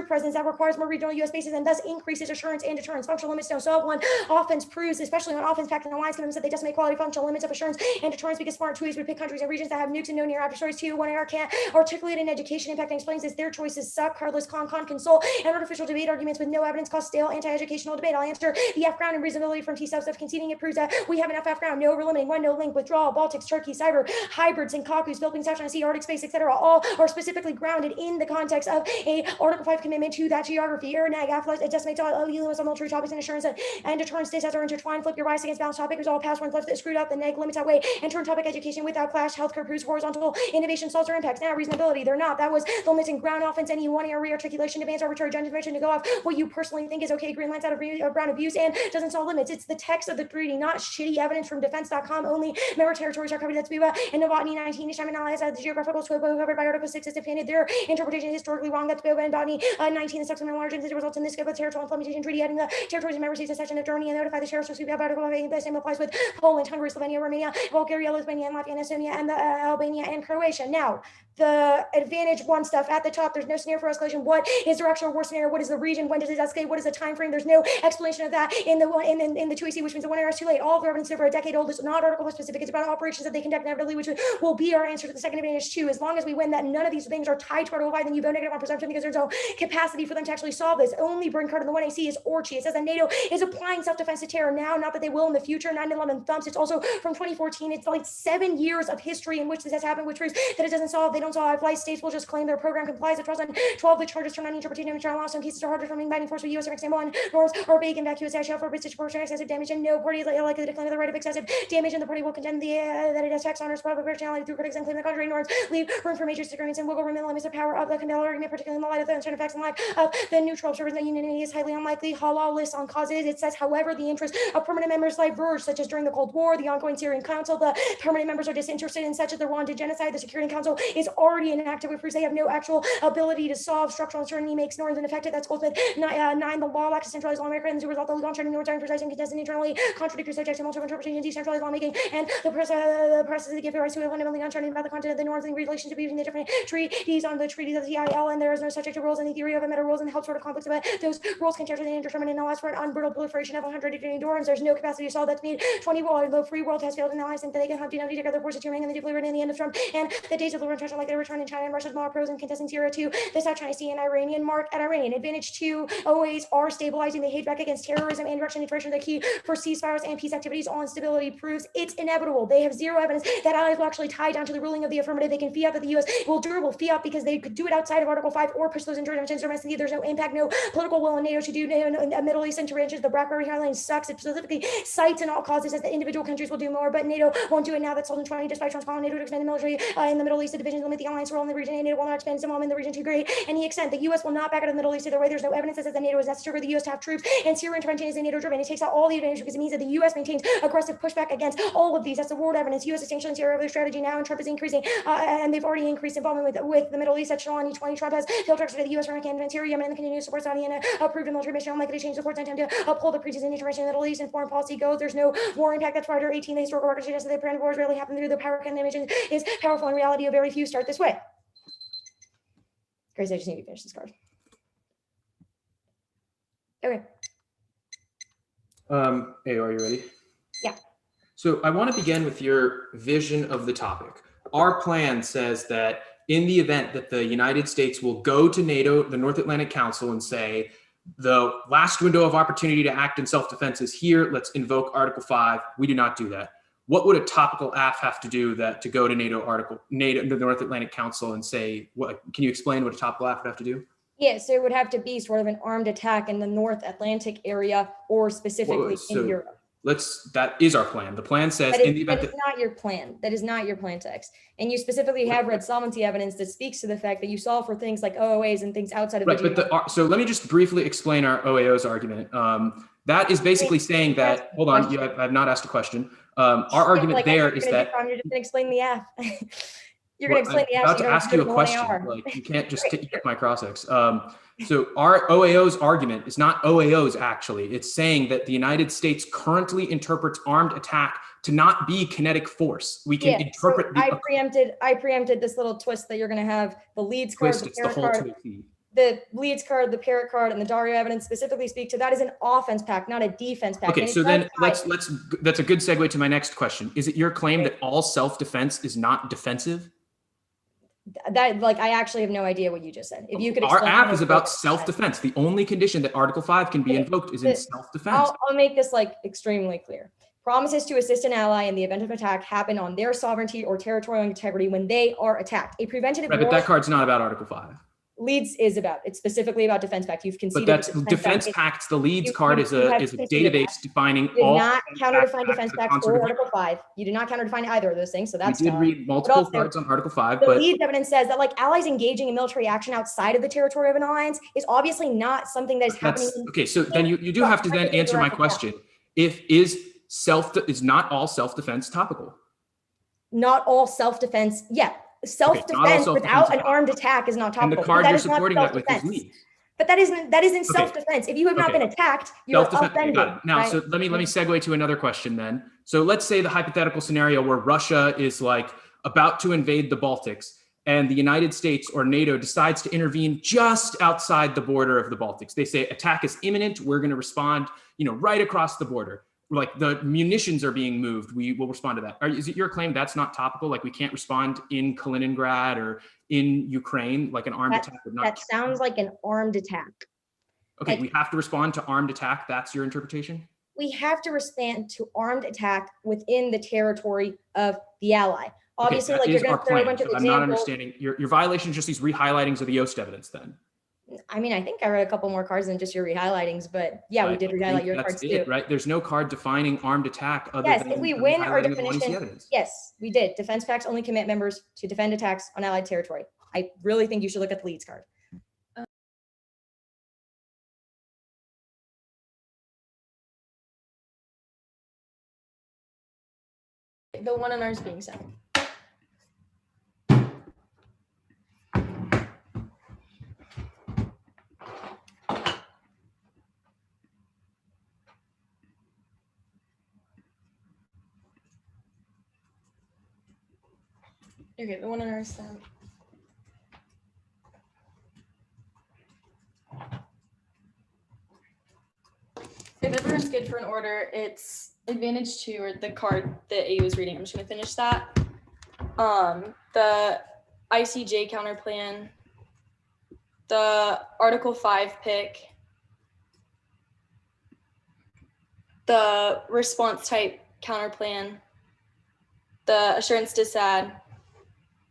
presence, that requires more regional U.S. bases, and thus increases assurance and deterrence. Functional limits don't solve one. Offense proves, especially on offense pact and alliance commitments, that they decimate quality functional limits of assurance and deterrence, because smart tweets would pick countries and regions that have nukes and no near adversaries. 2, 1AR can't articulate an education impact and explains this. Their choices suck. Cardless console and artificial debate arguments with no evidence cause stale anti-educational debate. I'll answer the F ground and reasonability from T subs of conceding. It proves that we have enough F ground. No overlimiting. 1, no link. Withdrawal, Baltics, Turkey, cyber, hybrids, and Kakus, Philippines, South China Sea, Arctic space, etc. All are specifically grounded in the context of a Article 5 commitment to that geography. Nag, affluence, it decimates all limits on military topics, and assurance and deterrence states are intertwined. Flip your bias against balanced topic. Resolve past ones left that screwed up. The neg limits outweigh and turn topic education without clash. Healthcare proves horizontal innovation solves their impacts. Now, reasonability, they're not. That was the limits in ground offense. Any 1AR re-articulation demands arbitrary information to go off what you personally think is okay. Green lights out of ground abuse and doesn't solve limits. It's the text of the treaty, not shitty evidence from defense.com. Only member territories are covered. That's Buba and Novotny 19. Isham and allies the geographical scope covered by Article 6 is defended. Their interpretation is historically wrong. That's Buba and Botany 19. The subsequent enlargements as a result in this scope of the territorial implementation treaty, adding the territories and member states accession of Germany and notify the sheriffs of Article 5. The same applies with Poland, Hungary, Slovenia, Romania, Bulgaria, Lithuania, and Latvia, and Estonia, and the Albania and Croatia. Now, the advantage one stuff at the top, there's no scenario for escalation. What is the actual worst scenario? What is the region? When does it escalate? What is the time frame? There's no explanation of that in the 2AC, which means the 1 hour is too late. All of the evidence over a decade old. It's not Article 5 specific. It's about operations that they conduct inevitably, which will be our answer to the second advantage too. As long as we win that, none of these things are tied to Article 5, then you vote negative on presumption because there's no capacity for them to actually solve this. Only burn card in the 1AC is Orchi. It says that NATO is applying self-defense to terror now, not that they will in the future. 9/11 thumps. It's also from 2014. It's like 7 years of history in which this has happened, which proves that it doesn't solve. They don't solve. Flight states will just claim their program complies with 12 the charges from non-interpretation of law. Some cases are harder from binding force with U.S. example and norms or big and vacuous action for British proportion excessive damage, and no party is likely to claim the right of excessive damage, and the party will contend that it attacks honors, public personality through critics and claim the contrary norms leave room for major disagreements and wiggle room in the limits of power of the Candela argument, particularly in the light of the uncertain facts and lack of the neutral observers. That unanimity is highly unlikely. Halal lists on causes. It says, however, the interests of permanent members diverge, such as during the Cold War, the ongoing Syrian Council. The permanent members are disinterested in such as the Rwandan genocide. The Security Council is already inactive, which proves they have no actual ability to solve structural uncertainty, makes norms ineffective. That's Goldsmith 9. The law lacks a centralized lawmaker, and as a result, the legal uncertainty, norms are imprecise and contested internally, contradictory subjects to multiple interpretation, decentralized lawmaking, and the press is given rights to a fundamentally uncertainty about the content of the norms and relationship between the different treaties on the treaties of the CIL, and there is no subject to rules, and the theory of meta rules and help sort of conflicts about those rules can change and indeterminate and allows for an unbridled proliferation of 150 norms. There's no capacity to solve that's made 20 world, the free world has failed, and now I think that they can have DND together, force it to remain, and the deeply written in the end of Trump, and the days of the return like they return in China and Russia's more pros and contesting Syria too. The South China Sea and Iranian mark at Iranian advantage 2 OAs are stabilizing the hate back against terrorism and Russian intervention. The key for ceasefires and peace activities on stability proves it's inevitable. They have zero evidence that allies will actually tie down to the ruling of the affirmative. They can fiat that the U.S. will durable fiat because they could do it outside of Article 5 or push those interventions domestically. There's no impact, no political will in NATO to do Middle East interventions. The BlackBerry Highline sucks. It specifically cites in all causes as the individual countries will do more, but NATO won't do it now. That's sold in 20 despite Trump's calling NATO to expand the military in the Middle East. The divisions limit the alliance role in the region, and NATO will not expand its involvement in the region too great. Any extent, the U.S. will not back out of the Middle East either way. There's no evidence that says that NATO is necessary for the U.S. to have troops, and Syria intervention is a NATO driven. It takes out all the advantage because it means that the U.S. maintains aggressive pushback against all of these. That's the world evidence. U.S. is sanctioning Syria over their strategy now, and Trump is increasing, and they've already increased involvement with the Middle East. Echelon E20. Trump has failed to extradite the U.S. from Afghanistan, Syria, Yemen, and continues to support Saudi and approved a military mission unlikely to change the court's intent to uphold the previous intervention in the Middle East. And foreign policy goes. There's no war impact. That's Friday 18. The historical record suggests that the apparent wars rarely happen through the power animation is powerful. In reality, a very few start this way. Grace, I just need to finish this card. Okay. Hey, are you ready? Yeah. So I want to begin with your vision of the topic. Our plan says that in the event that the United States will go to NATO, the North Atlantic Council, and say, the last window of opportunity to act in self-defense is here, let's invoke Article 5. We do not do that. What would a topical AF have to do to go to the North Atlantic Council and say, what? Can you explain what a topical AF would have to do? Yeah, so it would have to be sort of an armed attack in the North Atlantic area or specifically in Europe. That is our plan. The plan says in the event that is not your plan. That is not your plan text. And you specifically have read sovereignty evidence that speaks to the fact that you solve for things like OOAs and things outside of the so let me just briefly explain our OAO's argument. That is basically saying that, hold on, I have not asked a question. Our argument there is that you're just going to explain the F. You're going to explain the F. I'm about to ask you a question. Like, you can't just take my cross-ex. So our OAO's argument is not OAO's actually. It's saying that the United States currently interprets armed attack to not be kinetic force. We can interpret. So I preempted this little twist that you're going to have the leads card, the parent card. The leads card, the parrot card, and the Dario evidence specifically speak to that is an offense pack, not a defense pack. Okay, so then that's a good segue to my next question. Is it your claim that all self-defense is not defensive? That, like, I actually have no idea what you just said. If you could explain. Our app is about self-defense. The only condition that Article 5 can be invoked is in self-defense. I'll make this like extremely clear. Promises to assist an ally in the event of attack happen on their sovereignty or territorial integrity when they are attacked. A preventative but that card's not about Article 5. Leads is about. It's specifically about defense pact. You've conceded. But that's defense pacts. The leads card is a database defining all. You did not counter-define defense pacts or Article 5. You did not counter-define either of those things. So that's. We did read multiple cards on Article 5. The leads evidence says that like allies engaging in military action outside of the territory of an alliance is obviously not something that is happening. Okay, so then you do have to then answer my question. Is not all self-defense topical? Not all self-defense. Yeah. Self-defense without an armed attack is not topical. And the card you're supporting that with is leads. But that isn't self-defense. If you have not been attacked, you're offended. Now, so let me segue to another question then. So let's say the hypothetical scenario where Russia is like about to invade the Baltics and the United States or NATO decides to intervene just outside the border of the Baltics. They say attack is imminent. We're going to respond, right across the border. Like the munitions are being moved. We will respond to that. Is it your claim that's not topical? Like we can't respond in Kaliningrad or in Ukraine, like an armed attack would not. That sounds like an armed attack. Okay, like, we have to respond to armed attack. That's your interpretation? We have to respond to armed attack within the territory of the ally. Obviously, okay, like you're going to throw a bunch of examples. I'm not understanding. Your violation is just these re-highlightings of the Yoast evidence then. I mean, I think I read a couple more cards than just your re-highlightings, but yeah, right. We did re-highlight your cards too. Right? There's no card defining armed attack other yes, than if we win our definition, yes, we did. Defense pacts only commit members to defend attacks on allied territory. I really think you should look at the leads card. The one on ours being sent. Okay, the one on ours sent. If everyone's good for an order, it's advantage 2 or the card that A was reading. I'm just gonna finish that. The ICJ counter plan, the Article 5 pick, the response type counter plan, the assurance disad,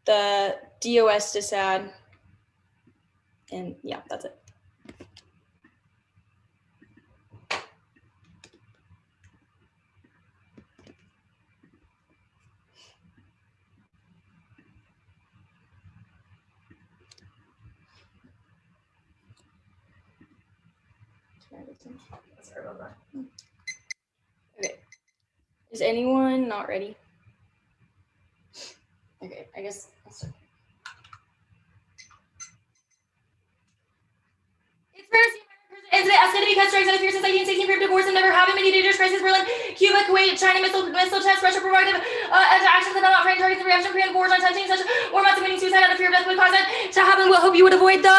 the DOS disad, and yeah, that's it. Sorry about that. Okay. Is anyone not ready? Okay, I guess I'll start. It's rare to see incident escalated because strikes out of fear since 1916 preemptive wars have never happened. Many dangerous crises, Berlin, Cuba, Kuwait, China, missile tests, Russia provocative actions that are not friend targets and reaction preemptive wars on tempting such war mass committing suicide out of fear of death would cause it to happen. We'll hope you would avoid the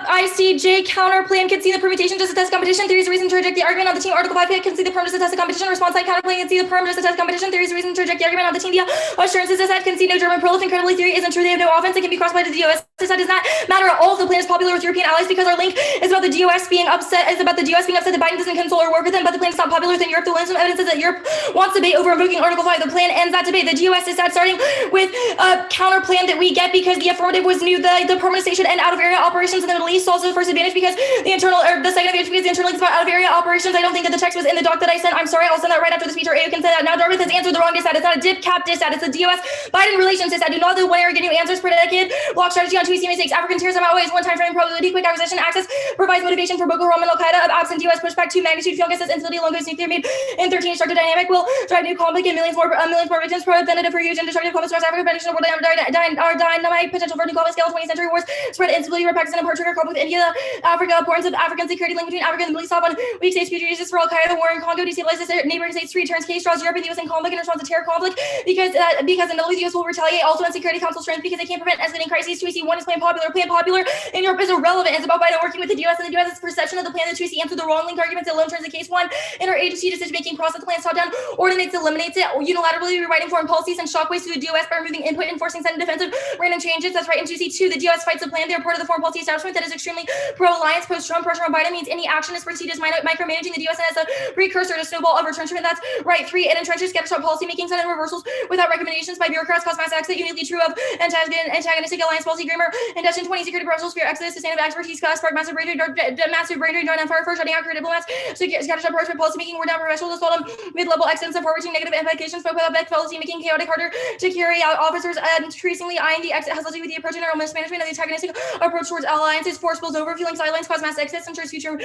ICJ counter plan. Can see the permutation just a test competition. Theories reason to reject the argument on the team. Article 5 pick. Can see the perm just a test competition. Response side counter plan. Can see the perm just a test competition. Theories reason to reject the argument on the team. The assurances is that can see no German prolif. Incredibly theory isn't true. They have no offense. It can be crossed by the DOS. This does not matter at all if the plan is popular with European allies because our link is about the DOS being upset. Is about the DOS being upset that Biden doesn't console or work with them, but the plan is not popular within Europe. The Williamson evidence is that Europe wants debate over invoking Article 5. The plan ends that debate. The DOS is starting with a counter plan that we get because the affirmative was new. The permanent station and out of area operations in the Middle East. Also the first advantage because the internal or the second advantage because the internal links about out of area operations. I don't think that the text was in the doc that I sent. I'm sorry. I'll send that right after the speech or you can send that. Now Dartmouth has answered the wrong dissat. It's not a dip cap dissat. It's a DOS Biden relations dissat. Do not the one area get new answers per decade. Block strategy on 2 easy mistakes. African terrorism always one time frame probability. Quick acquisition access provides motivation for Boko Haram and Al Qaeda. Absent US pushback 2 magnitude field guesses instability long goes nuclear made in 13 destructive dynamic will drive new conflict and millions more victims preventative for huge and destructive conflicts across Africa prediction of world dynamic potential for new conflict scale 20th century wars spread instability where Pakistan and part trigger conflict with India Africa importance of African security link between Africa and the Middle East on weak states future uses for Al Qaeda war in Congo destabilizes neighboring states 3 turns case draws Europe and the US in conflict in response to terror conflict because in the US will retaliate also in Security Council strength because they can't prevent escalating crises. 2C1 is plan popular in Europe is irrelevant. It's about Biden working with the US and the US's perception of the plan. The 2C answered the wrong link arguments alone turns the case 1 interagency decision-making process. The plan top down ordinates, eliminates it, unilaterally rewriting foreign policies and shockwaves to the DOS by removing input, enforcing sudden defensive random changes. That's right. In 2C2, the DOS fights the plan. They're part of the foreign policy establishment that is extremely pro-alliance. Post-Trump pressure on Biden means any action is perceived as micromanaging the DOS and as a precursor to snowball of retrenchment. That's right. 3, it entrenches scattershot policy making sudden reversals without recommendations by bureaucrats. Cause mass exit uniquely true of antagonistic alliance policy. Grammar induction 20 security proposals fear exodus sustainable expertise cause spark massive brain drain on fire for shutting out career diplomats. So scattershot approach policy making were down professionals assault on mid-level excellence and forwarding negative implications for without policy making chaotic harder to carry out. Officers increasingly eyeing the exit hostility with the approach and mismanagement of the antagonistic approach towards alliances. Force spills over, feeling sidelines cause mass exits, ensures future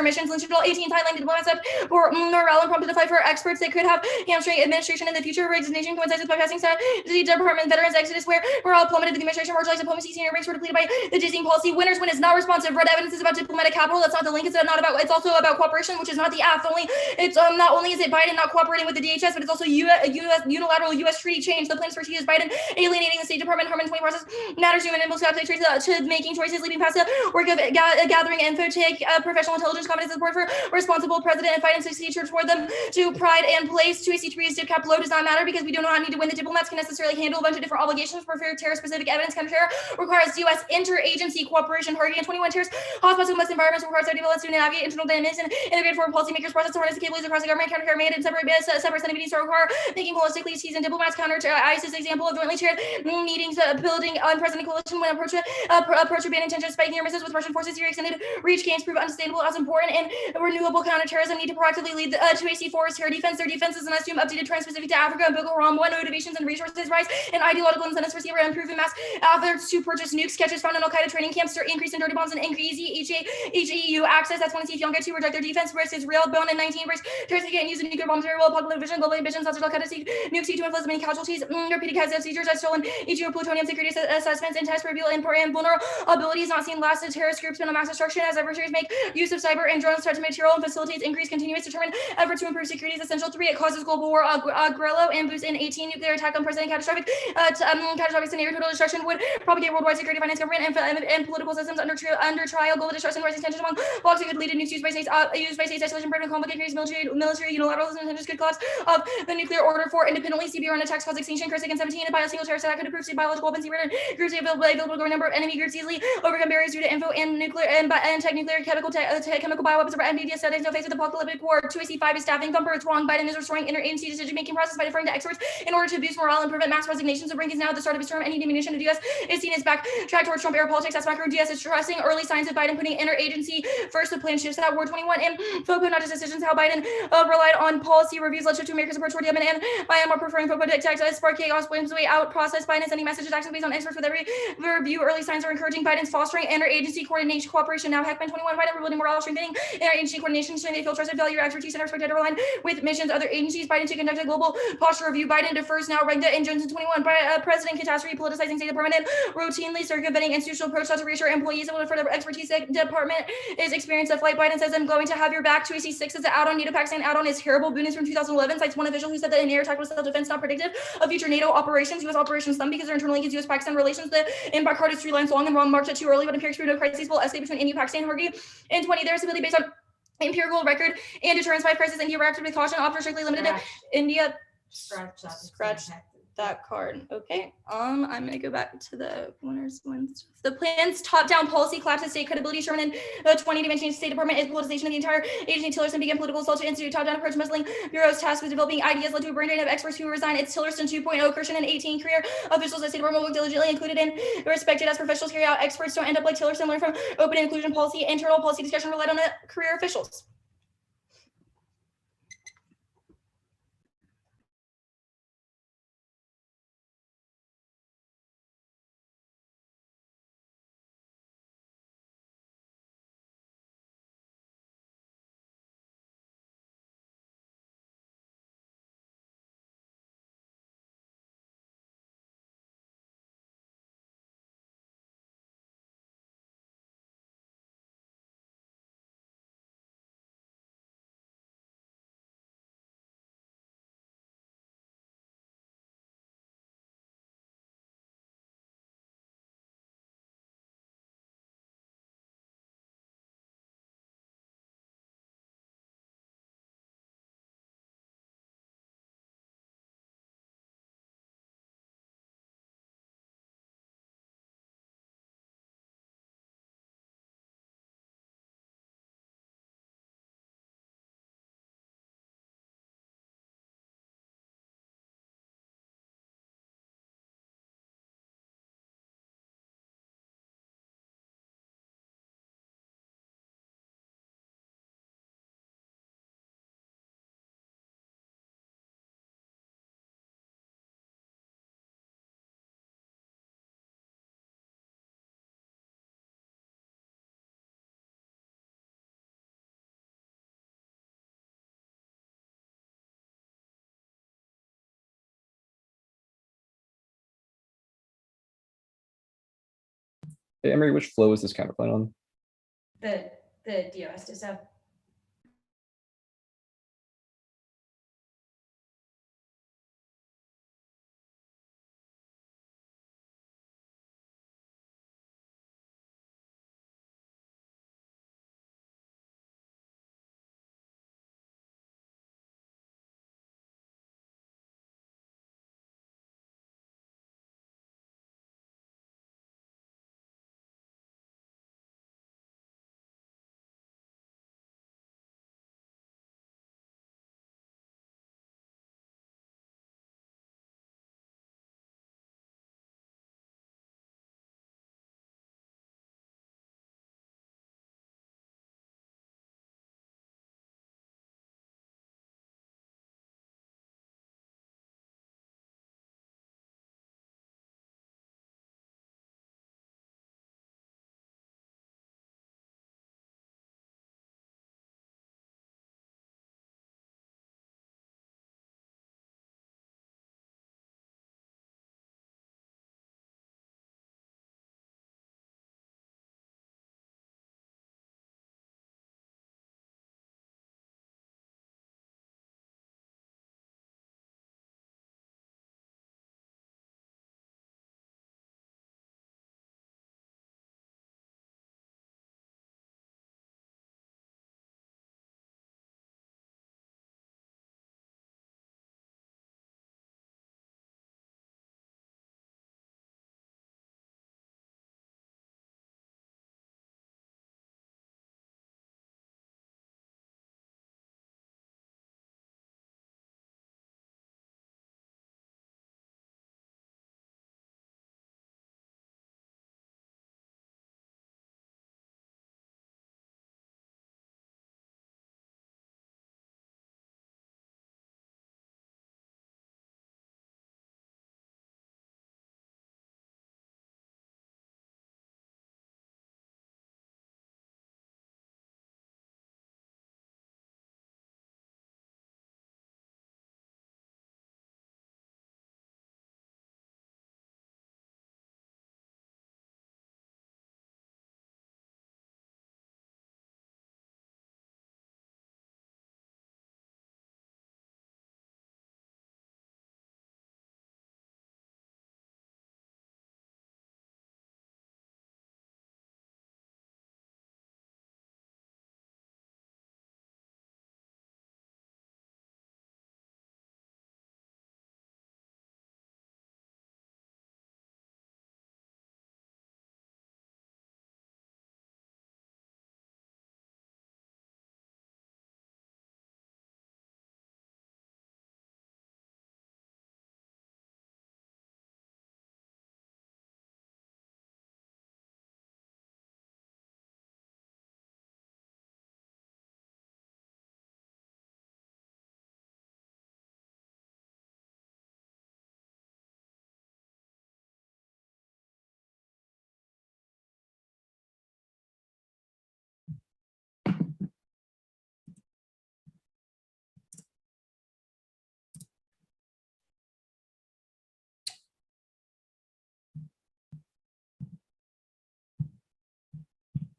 missions. Lynchable 18 Thailand diplomats up for morale and prompted to fight for experts that could have hamstring administration in the future. Resignation coincides with bypassing the department veterans exodus where morale plummeted. The administration marginalized diplomacy senior ranks were depleted by the dizzying policy. Winners win is not responsive. Red evidence is about diplomatic capital. That's not the link. It's also about cooperation, which is not the aft only. It's not only is it Biden not cooperating with the DHS, but it's also unilateral U.S. treaty change. The plans for T is Biden alienating the State Department, Harman 20 process matters human and most calculated to making choices, leaving past the work of gathering info, take professional intelligence, competence, support for responsible president and fight and succeed toward them to pride and place. 2AC3's dip cap low does not matter because we do not need to win. The diplomats can necessarily handle a bunch of different obligations for terror-specific evidence. Counter-terror requires U.S. interagency cooperation. Targeting 21 terrorist hotspots in West environments requires our development to navigate internal dynamics and integrate foreign policymakers process to harness the capabilities across the government. Counter-terror made and separate entities to require making holistically seasoned diplomats. Counter ISIS example of jointly chaired meetings building unprecedented coalition when approach banning tensions, spiking near misses with Russian forces. Here extended reach gains prove unsustainable as important and renewable counterterrorism need to proactively lead the 2AC force terror defense. Their defenses and assume updated trends specific to Africa and Boko Haram. One motivations and resources rise and ideological incentives for Syria and proven mass efforts to purchase nukes. Sketches found in Al Qaeda training camps to increase in dirty bombs and increase HEU access. That's when younger to reject their defense risk is real. Bone and 19 bricks. Terrorists can't use nuclear bombs very well. Public vision, global ambitions, such as Al Qaeda seek nukes to influence many casualties. Repeated Hegseth seizures as stolen HEU plutonium security assessments and tests reveal important vulnerabilities not seen last. Terrorist groups been a mass destruction as adversaries make use of cyber and drones threat to material and facilitates increased continuous determined effort to improve security is essential. 3, it causes global war grello and boosts in 18 nuclear attack unprecedented catastrophic scenario. Total destruction would propagate worldwide security, finance, government, and political systems under trial. Global destruction, rising tensions among blocs that could lead to nukes used by states, escalation, permanent conflict, increased military unilateralism, and just good collapse of the nuclear order for independently. CBRN attacks cause extinction. Chris against 17 and by a single terrorist attack could approve biological weapons. Groups available growing number of enemy groups easily overcome barriers due to info and nuclear and tech nuclear chemical bioweapons or MBDS settings. No face with apocalyptic war. 2AC5 is staffing thumper. It's wrong. Biden is restoring interagency decision-making process by deferring to experts in order to boost morale and prevent mass resignations. The brink is now at the start of his term. Any diminution of the U.S. is seen as backtrack towards Trump era politics. As Macron DS is stressing early signs of Biden putting interagency first. The plan shifts that War 21 and FOCO, not just decisions. How Biden relied on policy reviews led to America's approach toward Yemen and Myanmar preferring FOCO to tech spark chaos, Biden's way out process. Biden sending messages actions based on experts with every review. Early signs are encouraging. Biden's fostering interagency coordination cooperation. Now Heckman 21 Biden rebuilding morale, strengthening interagency coordination, showing they feel trusted, value expertise and expected to align with missions. Other agencies. Biden to conduct a global posture review. Biden defers now Regda and Johnson 21 President catastrophe politicizing State Department and routinely circumventing institutional approach to reassure employees able to further expertise. Department is experienced of flight. Biden says I'm going to have your back. 2AC6 is the add-on. NATO Pakistan add-on is terrible. Boon is from 2011. Cites one official who said that an air attack was self-defense, not predictive of future NATO operations. U.S. operations some because they're internally against U.S.-Pakistan relations. The impact card is 3 lines long and wrong marked it too early, but empirics prove no crises will escalate between India, Pakistan, Hurgi, and 20. Their stability based on empirical record and deterrence by crisis. India reacted with caution, often strictly limited to India. Scratch that card. Okay. I'm gonna go back to the winners wins. The plan's top-down policy collapses state credibility. Sherman and 20 dimension State Department is politicization of the entire agency. Tillerson began political assault to institute top-down approach. Muzzling bureau's tasked with developing ideas led to a brain drain of experts who resign. It's Tillerson 2.0. Christian and 18 career officials at State Department work diligently, included and respected as professionals carry out. Experts don't end up like Tillerson. Learn from open inclusion policy. Internal policy discussion relied on career officials. Hey, Emory, which flow is this counterplan on? The DOS to sub.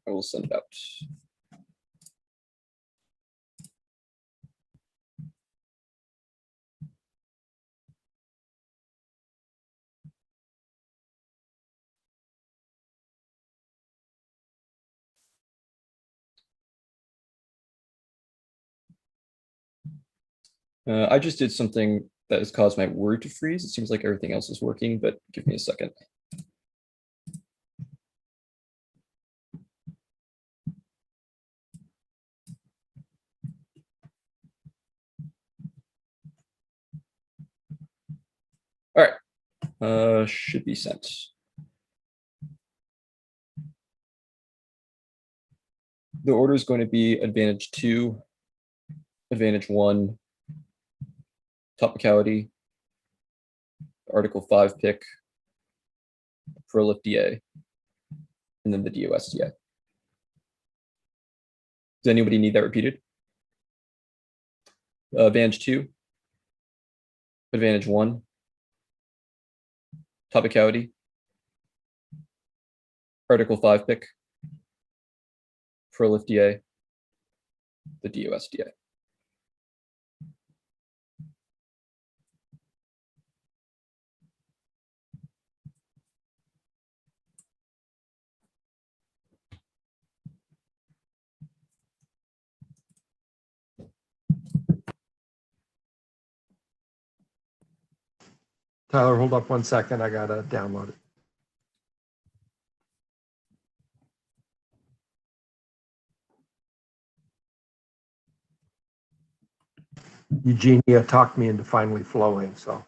I will send it out. I just did something that has caused my Word to freeze. It seems like everything else is working, but give me a second. All right, should be sent. The order is going to be advantage 2, advantage 1, topicality, article 5 pick, prolif DA, and then the DOS DA. Does anybody need that repeated? Advantage 2, advantage 1, topicality, Article 5 pick. Pro-lift DA. The DOS DA. Tyler, hold up 1 second. I gotta download it. Eugenia talked me into finally flowing, so.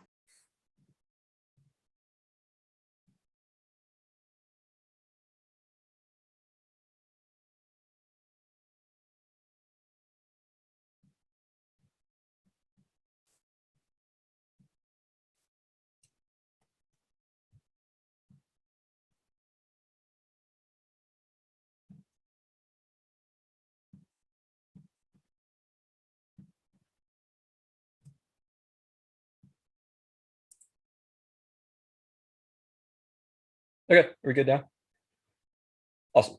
Okay, we're good now. Awesome.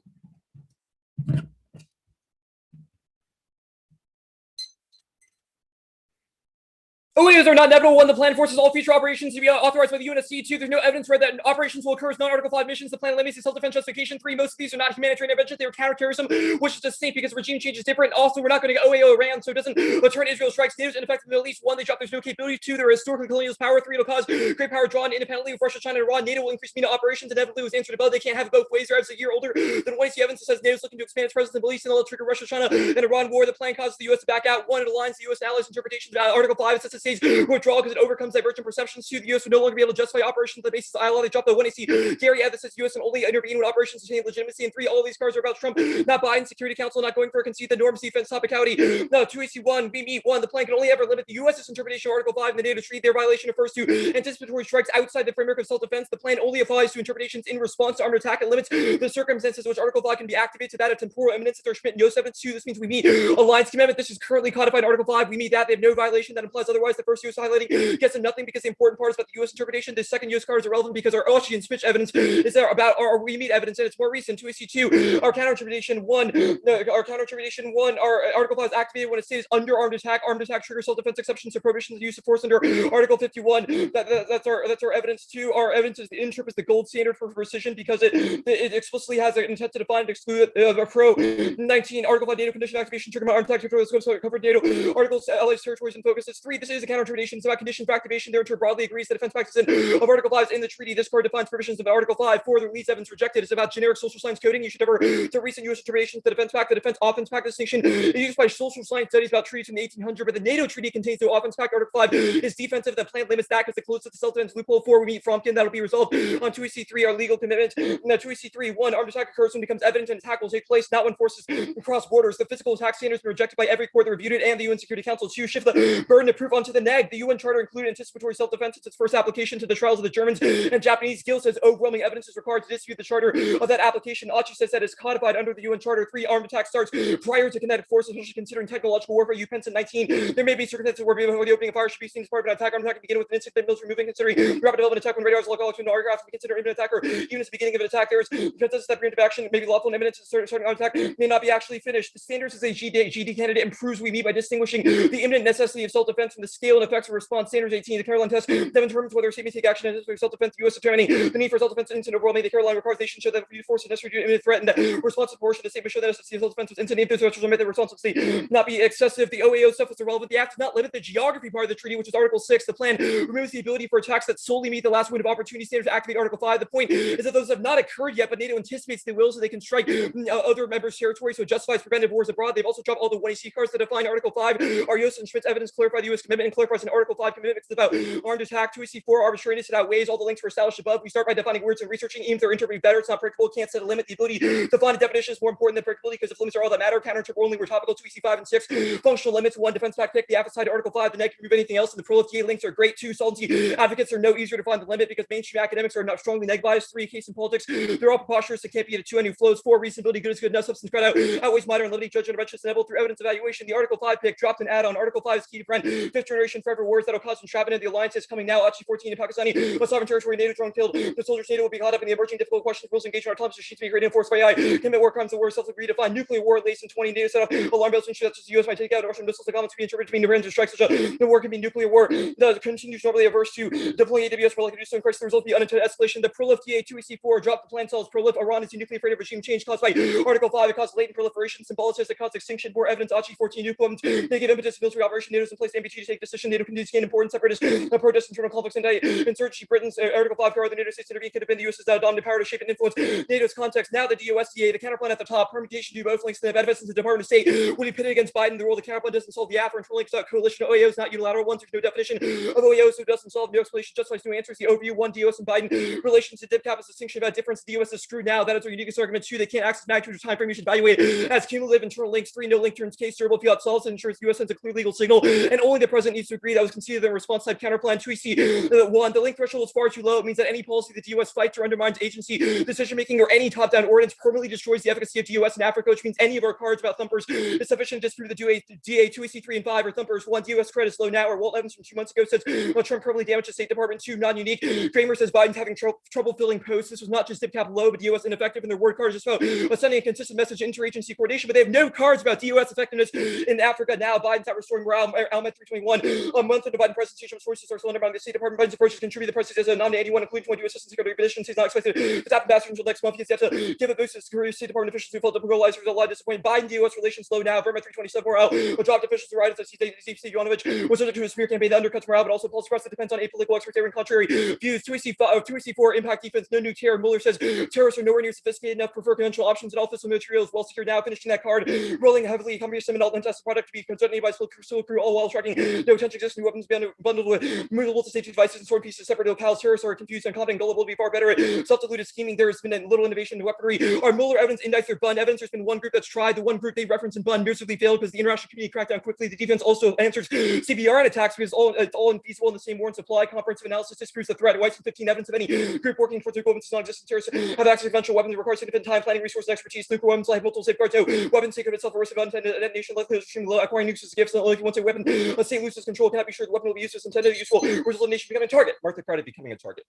OAOs are not inevitable when the plan forces all future operations to be authorized by the UNSC. 2, there's no evidence for that operations will occur as non-Article 5 missions. The plan limits the self-defense justification. 3, most of these are not humanitarian interventions. They are counterterrorism, which is distinct because regime change is different. Also, we're not going to get OAO Iran, so it doesn't return Israel strikes natives in effect in the Middle East. 1, they drop there's no capability. 2, there is historically colonialist power. 3, it'll cause great power drawn independently with Russia, China, and Iran. NATO will increase MENA operations. Inevitably was answered above. They can't have it both ways. They're a year older than when see evidence that says NATO's looking to expand its presence in the Middle East and they'll trigger Russia, China, and Iran war. The plan causes the U.S. to back out. 1, it aligns the U.S. allies' interpretations of Article 5. It sets the stage withdrawal because it overcomes divergent perceptions. 2, the U.S. would no longer be able to justify operations on the basis of ILA. They dropped the 1AC Gary Ad that says U.S. and only intervene when operations attain legitimacy. And 3, all of these cards are about Trump, not Biden, Security Council, not going for a concede the norms, defense, topicality. No, 2AC1, we meet 1. The plan can only ever limit the U.S.'s interpretation of Article 5 in the NATO treaty. Their violation refers to anticipatory strikes outside the framework of self-defense. The plan only applies to interpretations in response to armed attack and limits the circumstances in which Article 5 can be activated to that of temporal eminence. If Schmidt and Yosef 2, this means we meet alliance amendment. This is currently codified in Article 5. We meet that. They have no violation that implies otherwise. The first U.S. highlighting gets them nothing because the important part is about the U.S. interpretation. The second U.S. card is irrelevant because our Oshie and Spitch evidence is there about our we meet evidence and it's more recent. 2AC2, our counter interpretation 1, our Article 5 is activated when a state is under armed attack. Armed attack triggers self-defense exceptions to prohibition of the use of force under Article 51. That's our evidence 2. Our evidence is the INTRP is the gold standard for precision because it explicitly has an intent to define and exclude a pro 19 Article 5 NATO condition activation trigger armed attack territorial scopes covered NATO articles allies territories and focuses. 3, this is a counter interpretation. It's about condition for activation. Their interp broadly agrees that defense practices of Article 5 is in the treaty. This card defines provisions of Article 5. 4, the release evidence rejected. It's about generic social science coding. You should never to recent U.S. interpretations. The defense pact, the defense offense pact distinction is used by social science studies about treaties from the 1800s, but the NATO treaty contains no offense pact. Article 5 is defensive. The plan limits that because it closes the self-defense loophole. 4, we meet Fromkin. That'll be resolved on 2AC3, our legal commitment. Now 2AC3, 1, armed attack occurs when it becomes evident an attack will take place, not when forces cross borders. The physical attack standard has been rejected by every court that reviewed it and the UN Security Council. 2, shift the burden of proof onto the neg. The UN Charter included anticipatory self-defense since its first application to the trials of the Germans and Japanese. Gill says overwhelming evidence is required to dispute the charter of that application. Achi says that is codified under the UN Charter. 3, armed attack starts prior to kinetic force, especially considering technological warfare. U Pence in 19. There may be circumstances where the opening of fire should be seen as part of an attack. Armed attack can begin with an instant military movement, considering rapid development attack when radars look all to aircraft. We consider imminent attack or even as the beginning of an attack. There is consensus that preemptive action may be lawful and imminent. Starting armed attack may not be actually finished. The standards as a GD candidate improves we meet by distinguishing the imminent necessity of self-defense from the scale and effects of response. Standards 18. The Caroline test determines whether a state may take action in self-defense. The U.S. determining the need for self-defense incident overall made the Caroline requires nations show that use force is necessary to imminent threat and that response proportion. The state may show that necessity of self-defense was incident. If those measures limit the response of the state not be excessive. The OAO stuff is irrelevant. The act does not limit the geography part of the treaty, which is Article 6. The plan removes the ability for attacks that solely meet the last window of opportunity standards to activate Article 5. The point is that those have not occurred yet, but NATO anticipates they will, so they can strike other members' territory, so it justifies preventive wars abroad. They've also dropped all the 1AC cards that define Article 5. Our U.S. and Schmidt's evidence clarify the U.S. commitment and clarifies an Article 5 commitment. It's about armed attack. 2AC4 arbitrariness. It outweighs all the links were established above. We start by defining words and researching even if they're interpreted better. It's not predictable. Can't set a limit. The ability to define a definition is more important than predictability because if limits are all that matter, counter-interpret only were topical. 2AC5 and 6 functional limits. 1, defense pact pick. The opposite side to Article 5. The neg can remove anything else. And the pro-FTA links are great. 2, solvency advocates are no easier to find the limit because mainstream academics are not strongly neg biased. 3, case in politics. They're all preposterous. It can't be at 2 new flows. 4, reasonability. Good is good enough. Substance spread out outweighs minor and limiting judgment interventions enabled through evidence evaluation. The Article 5 pick dropped an add-on. Article 5 is key to prevent fifth generation forever wars that will cause entrapment in the alliances coming now. Archie 14 in Pakistani, a sovereign territory, NATO drone killed. The soldiers NATO will be caught up in the emerging difficult questions, rules engagement, our times to be great enforced by AI. Commit war crimes, the war self-agreed to find nuclear war laced in 20 NATO set up alarm bells and shit that the US might take out Russian missiles. The comments to be interpreted to mean the range of strikes. The war can be nuclear war. The continues normally averse to deploying AWS for like a do so in crisis. The result of the unintended escalation. The prolif TA2EC4 drop the plan cells. Prolif Iran is a nuclear afraid of regime change caused by Article 5. It caused latent proliferation. Symbolicist that caused extinction. More evidence. Archie 14 nuclear weapons. They give impetus to military operation. NATO's in place. MBT to take decision. NATO continues to gain importance. Separatists. Protest internal conflicts and insurgency. Britain's Article 5 power. The NATO states intervene could have been the US's dominant power to shape and influence NATO's context. Now the DOSDA, the counterplan at the top. Permutation to both links to the benefits of the Department of State. Will be pitted against Biden. The role of the counterplan doesn't solve the after internal links. Coalition of OEOs, not unilateral ones. There's no definition of OEOs, so it doesn't solve. No explanation. Justifies no answers. The overview. 1. DOS and Biden relations to DIPCAP is distinction about difference. The US is screwed now. That is our uniquest argument. 2. They can't access magnitude or time frame. You should evaluate it as cumulative internal links. 3. No link turns case durable. Fiat solves and ensures the US sends a clear legal signal, and only the president needs to agree. That was conceded in response type counterplan. 2. 1. The link threshold is far too low. It means that any policy that the US fights or undermines agency decision making or any top down ordinance permanently destroys the efficacy of the US in Africa, which means any of our cards about thumpers is sufficient to disprove the DA2EC3 and 5 or thumpers. 1. US credit is low now, or Walt Evans from 2 months ago says Trump permanently damaged the State Department. 2. Non-unique. Kramer says Biden's having trouble filling posts. This was not just DIPCAP low, but the US ineffective in their word cards as well. Sending a consistent message of interagency coordination, but they have no cards about the US effectiveness in Africa now. Biden's not restoring morale. Almet 321. A month into Biden presidency, Trump's forces are still undermining the State Department. Biden's approach to contribute the president as a nominee anyone, including 22 assistant secretary positions. He's not expected to tap ambassadors until next month. He's have to give a boost to security State Department officials who felt the paralyzers a lot disappointed. Biden US relations low now. Verma 327 morale. A dropped officials to ride as Steve Yonovich was subject to a smear campaign that undercuts morale, but also pulls across that depends on apolitical experts and contrary views. 2EC4 impact defense. No new terror. Mueller says terrorists are nowhere near sophisticated enough, prefer conventional options, and all fiscal materials well secured now. Finishing that card, rolling heavily, cumbersome and untested product to be presented by civil crew, all while tracking no attention exists. New weapons bundled with movable to safety devices and sword pieces. Separate locales. Terrorists are confused and confident. Gullible will be far better at self-deluded scheming. There has been a little innovation in weaponry. Our Mueller evidence indicts their Bun evidence. There's been one group that's tried. The one group they reference in Bun miserably failed because the international community cracked down quickly. The defense also answers CBRN attacks because it's all infeasible in the same war and supply. Comprehensive analysis disproves the threat. White's 15 evidence of any group working towards their goal is non-existent. Terrorists have access to conventional weapons. It requires significant time, planning, resources, and expertise. Nuclear weapons have multiple safeguards. No weapons take of itself a risk of unintended detonation. Likelihood is extremely low. Acquiring nukes is gifts. Only once a weapon a state loses control cannot be sure the weapon will be used as intended. Useful. Result of the nation becoming a target. Mark the card of becoming a target.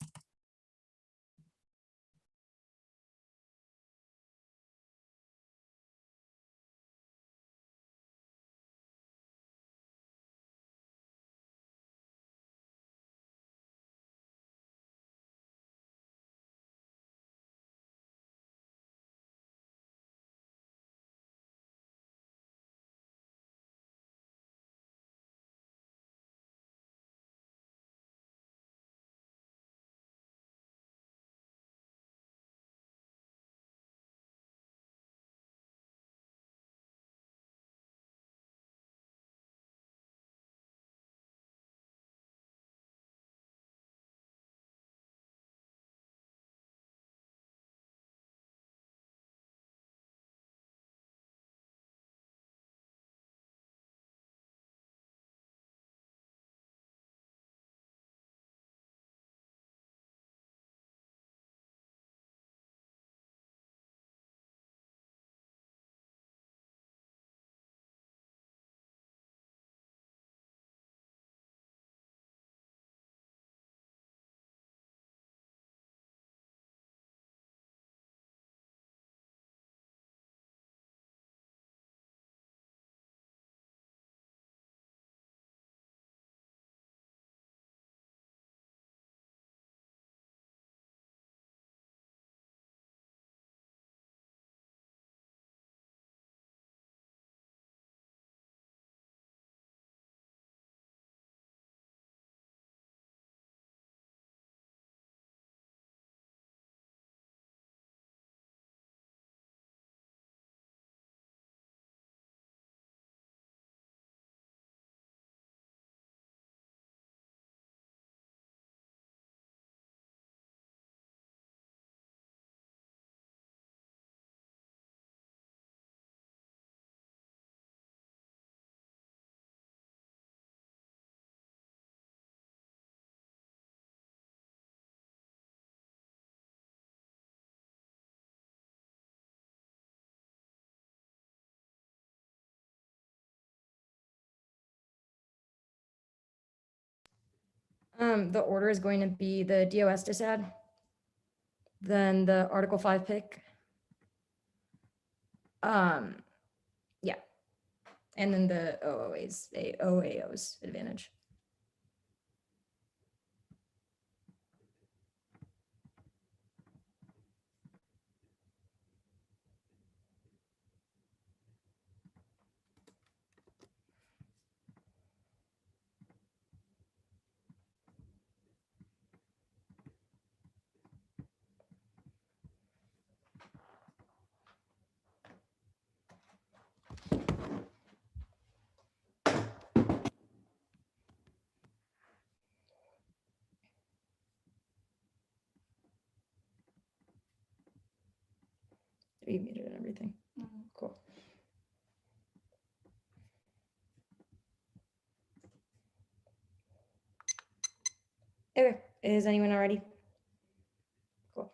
The order is going to be the DOS disad, then the Article 5 pick. Yeah. And then the OAO's advantage. You muted and everything. Cool. Okay, is anyone already? Cool.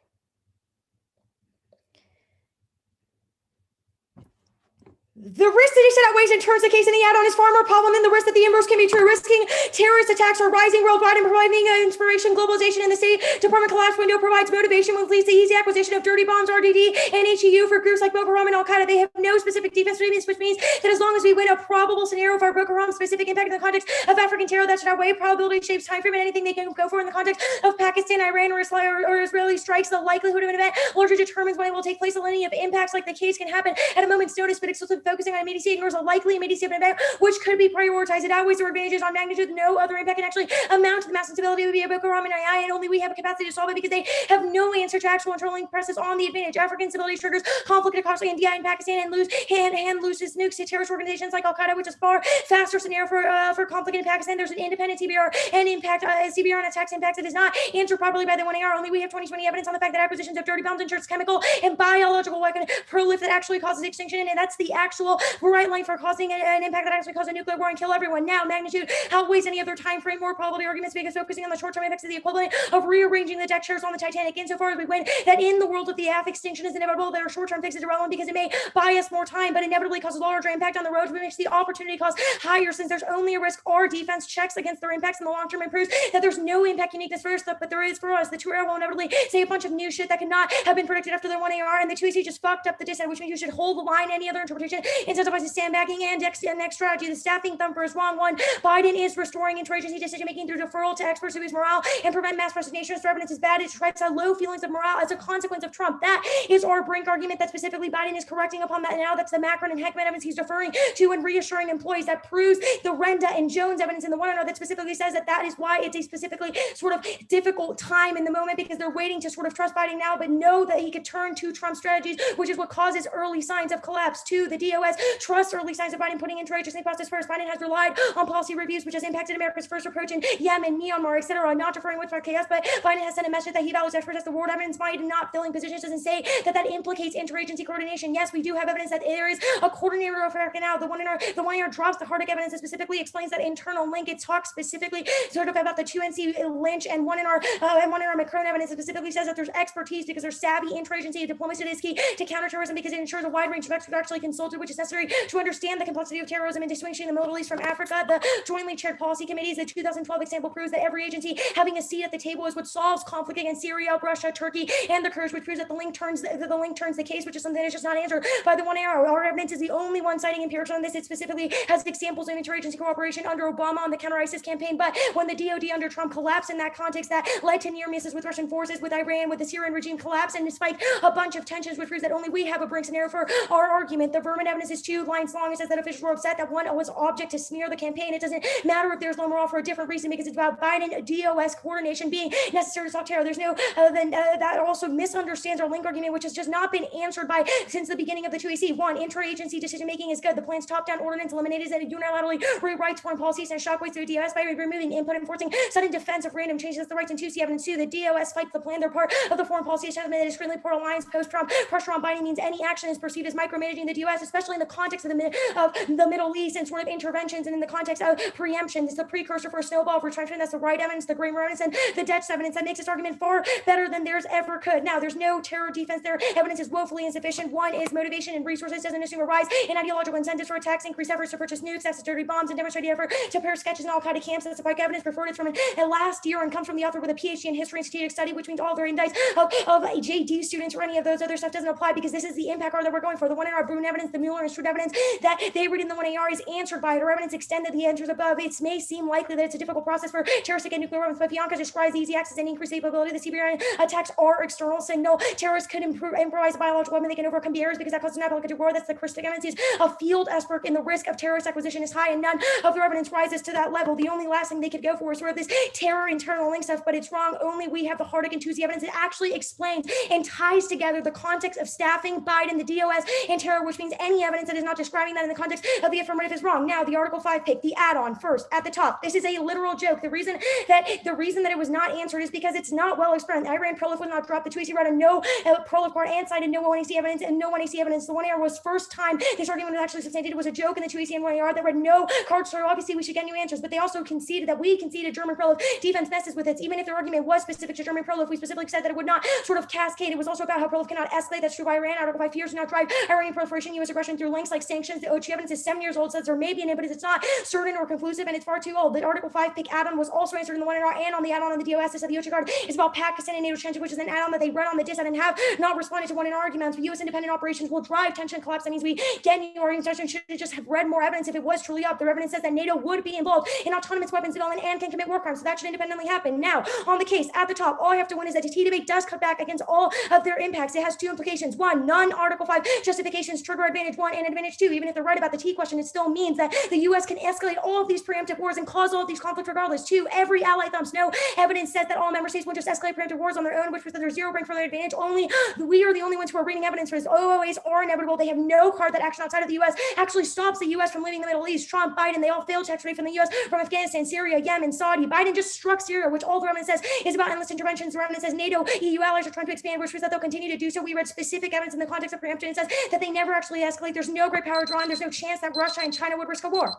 The risk that he said outweighs and turns the case in the add-on is far more problem than the risk that the inverse can be true. Risking terrorist attacks are rising worldwide and providing inspiration, globalization in the State Department collapse window provides motivation, which leads to easy acquisition of dirty bombs, RDD, and HEU for groups like Boko Haram and Al-Qaeda. They have no specific defense treatments, which means that as long as we win a probable scenario for Boko Haram's specific impact in the context of African terror, that should outweigh probability, shapes, time frame, and anything they can go for in the context of Pakistan, Iran, or Israeli strikes. The likelihood of an event largely determines when it will take place. A lineage of impacts like the case can happen at a moment's notice, but exclusive focusing on immediacy ignores a likely immediacy of an event which could be prioritized. It outweighs their advantages on magnitude. No other impact can actually amount to the mass instability of Boko Haram and II, and only we have a capacity to solve it because they have no answer to actual internal presses on the advantage. African stability triggers conflict across India and Pakistan and loses nukes to terrorist organizations like Al-Qaeda, which is far faster scenario for conflict in Pakistan. There's an independent CBR and impact CBR and attacks impacts. It is not answered properly by the 1AR. Only we have 2020 evidence on the fact that acquisitions of dirty bombs ensures chemical and biological weapon proliferation that actually causes extinction, and that's the actual right line for causing an impact that actually causes a nuclear war and kill everyone. Now, magnitude outweighs any other time frame or probability arguments because focusing on the short-term effects is the equivalent of rearranging the deck chairs on the Titanic. Insofar as we win that in the world of the F, extinction is inevitable, their short-term fix is irrelevant because it may buy us more time, but inevitably causes larger impact on the road, which makes the opportunity cost higher since there's only a risk. Our defense checks against their impacts in the long term and proves that there's no impact uniqueness for us, but there is for us. The 2AR will inevitably say a bunch of new shit that cannot have been predicted after the 1AR, and the 2AC just fucked up the dissent, which means you should hold the line. Any other interpretation incentivizes sandbagging and next strategy. The staffing thumper is wrong. One, Biden is restoring interagency decision-making through deferral to experts who boost morale and prevent mass resignations. The evidence is bad. It strikes out low feelings of morale as a consequence of Trump. That is our Brink argument that specifically Biden is correcting upon that now. That's the Macron and Heckman evidence he's deferring to and reassuring employees. That proves the Renda and Jones evidence in the 1AR that specifically says that is why it's a specifically sort of difficult time in the moment because they're waiting to sort of trust Biden now, but know that he could turn to Trump strategies, which is what causes early signs of collapse. Two, the DOS trusts early signs of Biden putting interagency process first. Biden has relied on policy reviews, which has impacted America's first approach in Yemen, Myanmar, etc. Not deferring with chaos, but Biden has sent a message that he values experts as the world evidence. Biden not filling positions doesn't say that implicates interagency coordination. Yes, we do have evidence that there is a coordinator of America now. The 1AR drops the Hardick evidence that specifically explains that internal link. It talks specifically sort of about the 2NC Lynch and 1AR Macron evidence that specifically says that there's expertise because there's savvy interagency diplomacy that is key to counterterrorism because it ensures a wide range of experts are actually consulted, which is necessary to understand the complexity of terrorism and distinguishing the Middle East from Africa. The jointly chaired policy committees, the 2012 example proves that every agency having a seat at the table is what solves conflict against Syria, Russia, Turkey, and the Kurds, which proves that the link turns the case, which is something that's just not answered by the 1AR. Our evidence is the only one citing empirics on this. It specifically has examples of interagency cooperation under Obama on the counter-ISIS campaign, but when the DoD under Trump collapsed in that context, that led to near misses with Russian forces, with Iran, with the Syrian regime collapse, and despite a bunch of tensions, which proves that only we have a Brink scenario for our argument. The Vermin evidence is 2 lines long. It says that officials were upset that one was object to smear the campaign. It doesn't matter if there's low morale for a different reason because it's about Biden DOS coordination being necessary to stop terror. There's no that also misunderstands our link argument, which has just not been answered by since the beginning of the 2AC. 1, interagency decision making is good. The plan's top-down ordinance eliminated and unilaterally rewrites foreign policies and shockwaves through DOS by removing input, enforcing sudden defense of random changes. That's the rights in 2C evidence 2. The DOS fights the plan. They're part of the foreign policy establishment that is screenly port alliance post-Trump. Pressure on Biden means any action is perceived as micromanaging the DOS, especially in the context of the Middle East and sort of interventions, and in the context of preemption. It's the precursor for snowball retrenchment. That's the right evidence, the Graham evidence, and the Dutch evidence that makes this argument far better than theirs ever could. Now, there's no terror defense there. Evidence is woefully insufficient. One is motivation and resources doesn't assume a rise in ideological incentives for attacks, increased efforts to purchase nukes, access to dirty bombs, and demonstrate the effort to pair sketches in al-Qaeda camps. That's the evidence reported from last year and comes from the author with a PhD in history and strategic study, which means all their indices of JD students or any of those other stuff doesn't apply, because this is the impact R that we're going for. The one in our Bruin evidence, the Mueller and Stewart evidence that they read in the 1AR is answered by it. Our evidence extended the answers above. It may seem likely that it's a difficult process for terrorists to get nuclear weapons, but Bianca describes easy access and increased capability. The CBRN attacks are external signal. Terrorists could improvise a biological weapon. They can overcome barriers because that causes an applicative war. That's the Christic evidence. Is a field expert in the risk of terrorist acquisition is high, and none of their evidence rises to that level. The only last thing they could go for is sort of this terror internal link stuff, but it's wrong. Only we have the Hardick and Toozy evidence that actually explains and ties together the context of staffing, Biden, the DOS, and terror, which means any evidence that is not describing that in the context of the affirmative is wrong. Now, the Article 5 pick, the add-on first at the top. This is a literal joke. The reason that it was not answered is because it's not well explained. Iran Prolif was not dropped. The Toozy read a no Prolif part and cited no 1AC evidence and no 1AC evidence. The 1AR was first time this argument was actually substantiated. It was a joke in the 2AC and 1AR that read no cards. So obviously we should get new answers, but they also conceded that we conceded German Prolif defense messes with it. Even if their argument was specific to German Prolif, we specifically said that it would not sort of cascade. It was also about how Prolif cannot escalate. That's true of Iran. Article 5 fears do not drive Iranian proliferation, U.S. aggression through links like sanctions. The OG evidence is 7 years old, says there may be an but it's not certain or conclusive, and it's far too old. The Article 5 pick add-on was also answered in the 1AR and on the add-on on the DOS. They said the OG card is about Pakistan and NATO tension, which is an add-on that they read on the DIS and have not responded to 1AR arguments. U.S. independent operations will drive tension collapse. That means we get new arguments. Should just have read more evidence if it was truly up. The evidence says that NATO would be involved in autonomous weapons development and can commit war crimes. So that should independently happen. Now, on the case at the top, all I have to win is that the T debate does cut back against all of their impacts. It has two implications. One, non-Article 5 justifications trigger advantage 1 and advantage 2. Even if they're right about the T question, it still means that the U.S. can escalate all of these preemptive wars and cause all of these conflicts regardless. 2, every ally thumps. No evidence says that all member states will just escalate preemptive wars on their own, which was that there's zero bring further advantage. Only we are the only ones who are reading evidence for this. OOAs are inevitable. They have no card that action outside of the U.S. actually stops the U.S. from leaving the Middle East. Trump, Biden, they all failed to extradite from the U.S. from Afghanistan, Syria, Yemen, Saudi. Biden just struck Syria, which all the evidence says is about endless interventions. The evidence says NATO, EU allies are trying to expand, which means that they'll continue to do so. We read specific evidence in the context of preemption. It says that they never actually escalate. There's no great power drawn. There's no chance that Russia and China would risk a war.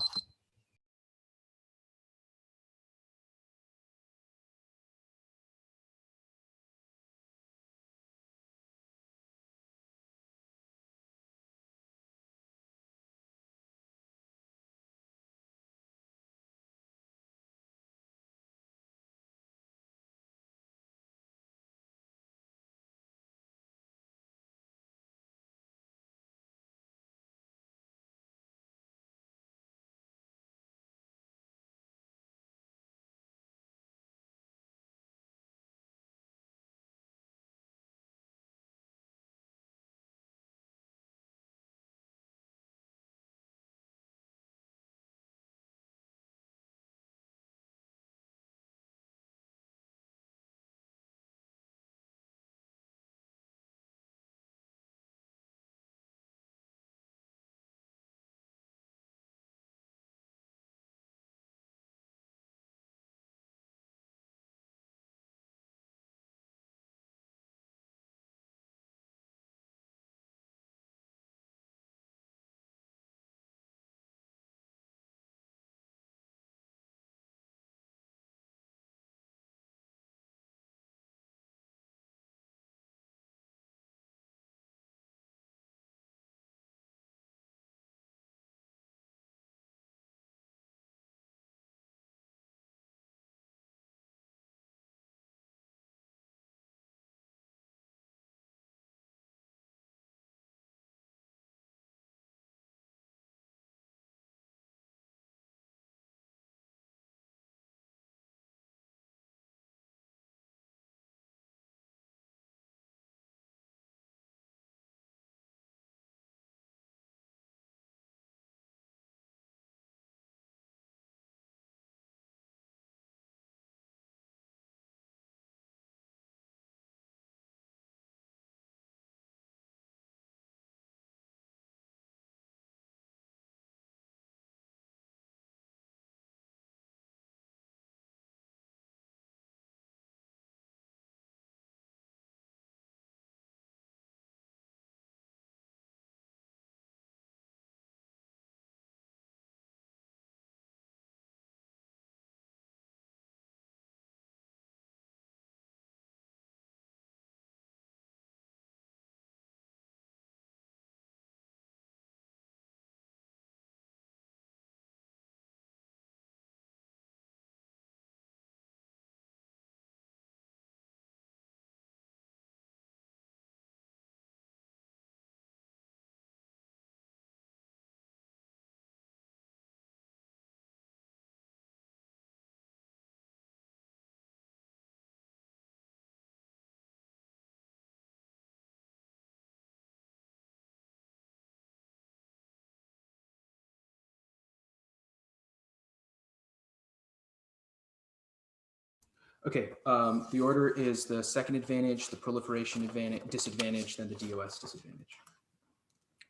Okay, the order is the second advantage, the proliferation advantage, disadvantage, then the DOS disadvantage.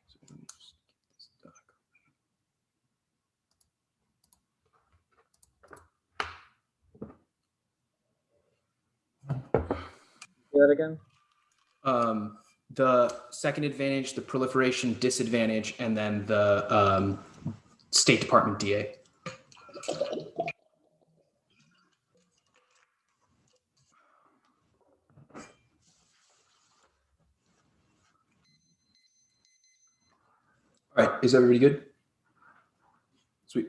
So let me just get this doc. Say that again? The second advantage, the proliferation disadvantage, and then the State Department DA. All right, is everybody good? Sweet.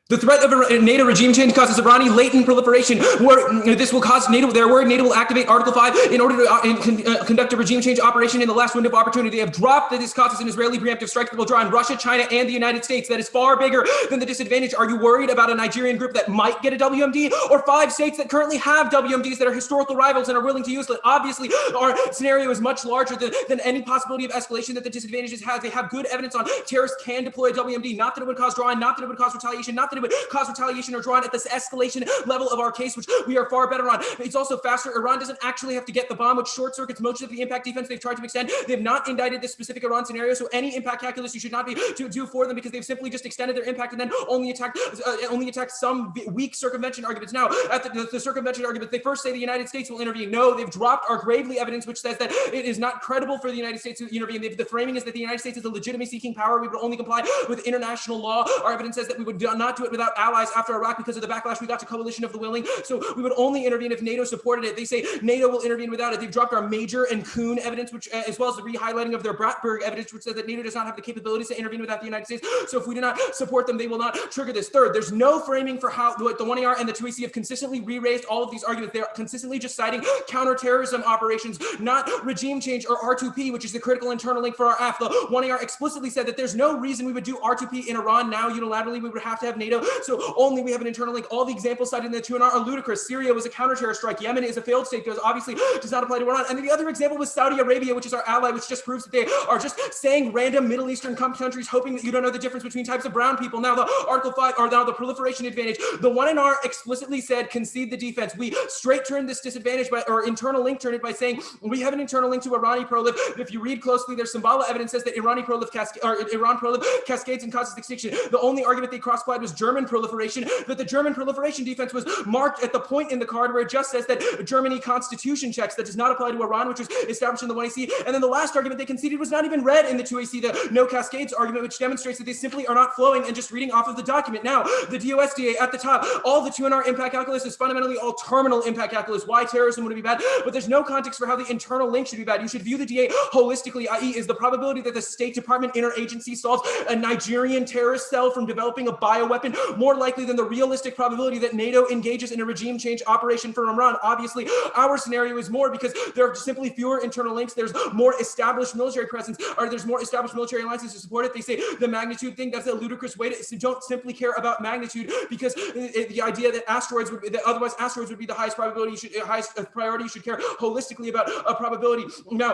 The threat of a NATO regime change causes Iranian latent proliferation. This will cause NATO, their word, NATO will activate Article 5 in order to conduct a regime change operation in the last window of opportunity. They have dropped that this causes an Israeli preemptive strike that will draw on Russia, China, and the United States. That is far bigger than the disadvantage. Are you worried about a Nigerian group that might get a WMD, or 5 states that currently have WMDs that are historical rivals and are willing to use it? Obviously, our scenario is much larger than any possibility of escalation that the disadvantages have. They have good evidence on terrorists can deploy a WMD, not that it would cause draw-in, not that it would cause retaliation, not that it would cause retaliation or drawn at this escalation level of our case, which we are far better on. It's also faster. Iran doesn't actually have to get the bomb, which short circuits most of the impact defense they've tried to extend. They have not indicted this specific Iran scenario, so any impact calculus you should not be to do for them, because they've simply just extended their impact and then only attacked some weak circumvention arguments. Now, at the circumvention argument, they first say the United States will intervene. No, they've dropped our gravely evidence, which says that it is not credible for the United States to intervene. The framing is that the United States is a legitimacy-seeking power. We would only comply with international law. Our evidence says that we would not do it without allies after Iraq because of the backlash we got to coalition of the willing. So we would only intervene if NATO supported it. They say NATO will intervene without it. They've dropped our Major and Kuhn evidence, which as well as the re-highlighting of their Bratberg evidence, which says that NATO does not have the capabilities to intervene without the United States. So if we do not support them, they will not trigger this. Third, there's no framing for how the 1AR and the 2AC have consistently re-raised all of these arguments. They're consistently just citing counterterrorism operations, not regime change or R2P, which is the critical internal link for our AF. The 1AR explicitly said that there's no reason we would do R2P in Iran now unilaterally. We would have to have NATO. So only we have an internal link. All the examples cited in the 2NR are ludicrous. Syria was a counter-terror strike. Yemen is a failed state because obviously does not apply to Iran. And then the other example was Saudi Arabia, which is our ally, which just proves that they are just saying random Middle Eastern countries, hoping that you don't know the difference between types of brown people. Now the Article 5, or now the proliferation advantage, the 1NR explicitly said concede the defense. We straight turned this disadvantage by, or internal link turned it by saying we have an internal link to Irani prolif. If you read closely, there's Symbala evidence says that Iran prolif cascades and causes extinction. The only argument they cross-applied was German proliferation, that the German proliferation defense was marked at the point in the card where it just says that Germany constitution checks. That does not apply to Iran, which was established in the 1AC. And then the last argument they conceded was not even read in the 2AC, the no cascades argument, which demonstrates that they simply are not flowing and just reading off of the document. Now, the DOSDA at the top, all the 2NR impact calculus is fundamentally all terminal impact calculus. Why terrorism would be bad, but there's no context for how the internal link should be bad. You should view the DA holistically, i.e. is the probability that the State Department interagency stops a Nigerian terrorist cell from developing a bioweapon more likely than the realistic probability that NATO engages in a regime change operation for Iran. Obviously, our scenario is more because there are simply fewer internal links. There's more established military presence, or there's more established military alliances to support it. They say the magnitude thing, that's a ludicrous way to don't simply care about magnitude, because the idea that asteroids would be, that otherwise asteroids would be the highest probability, highest priority, you should care holistically about a probability. Now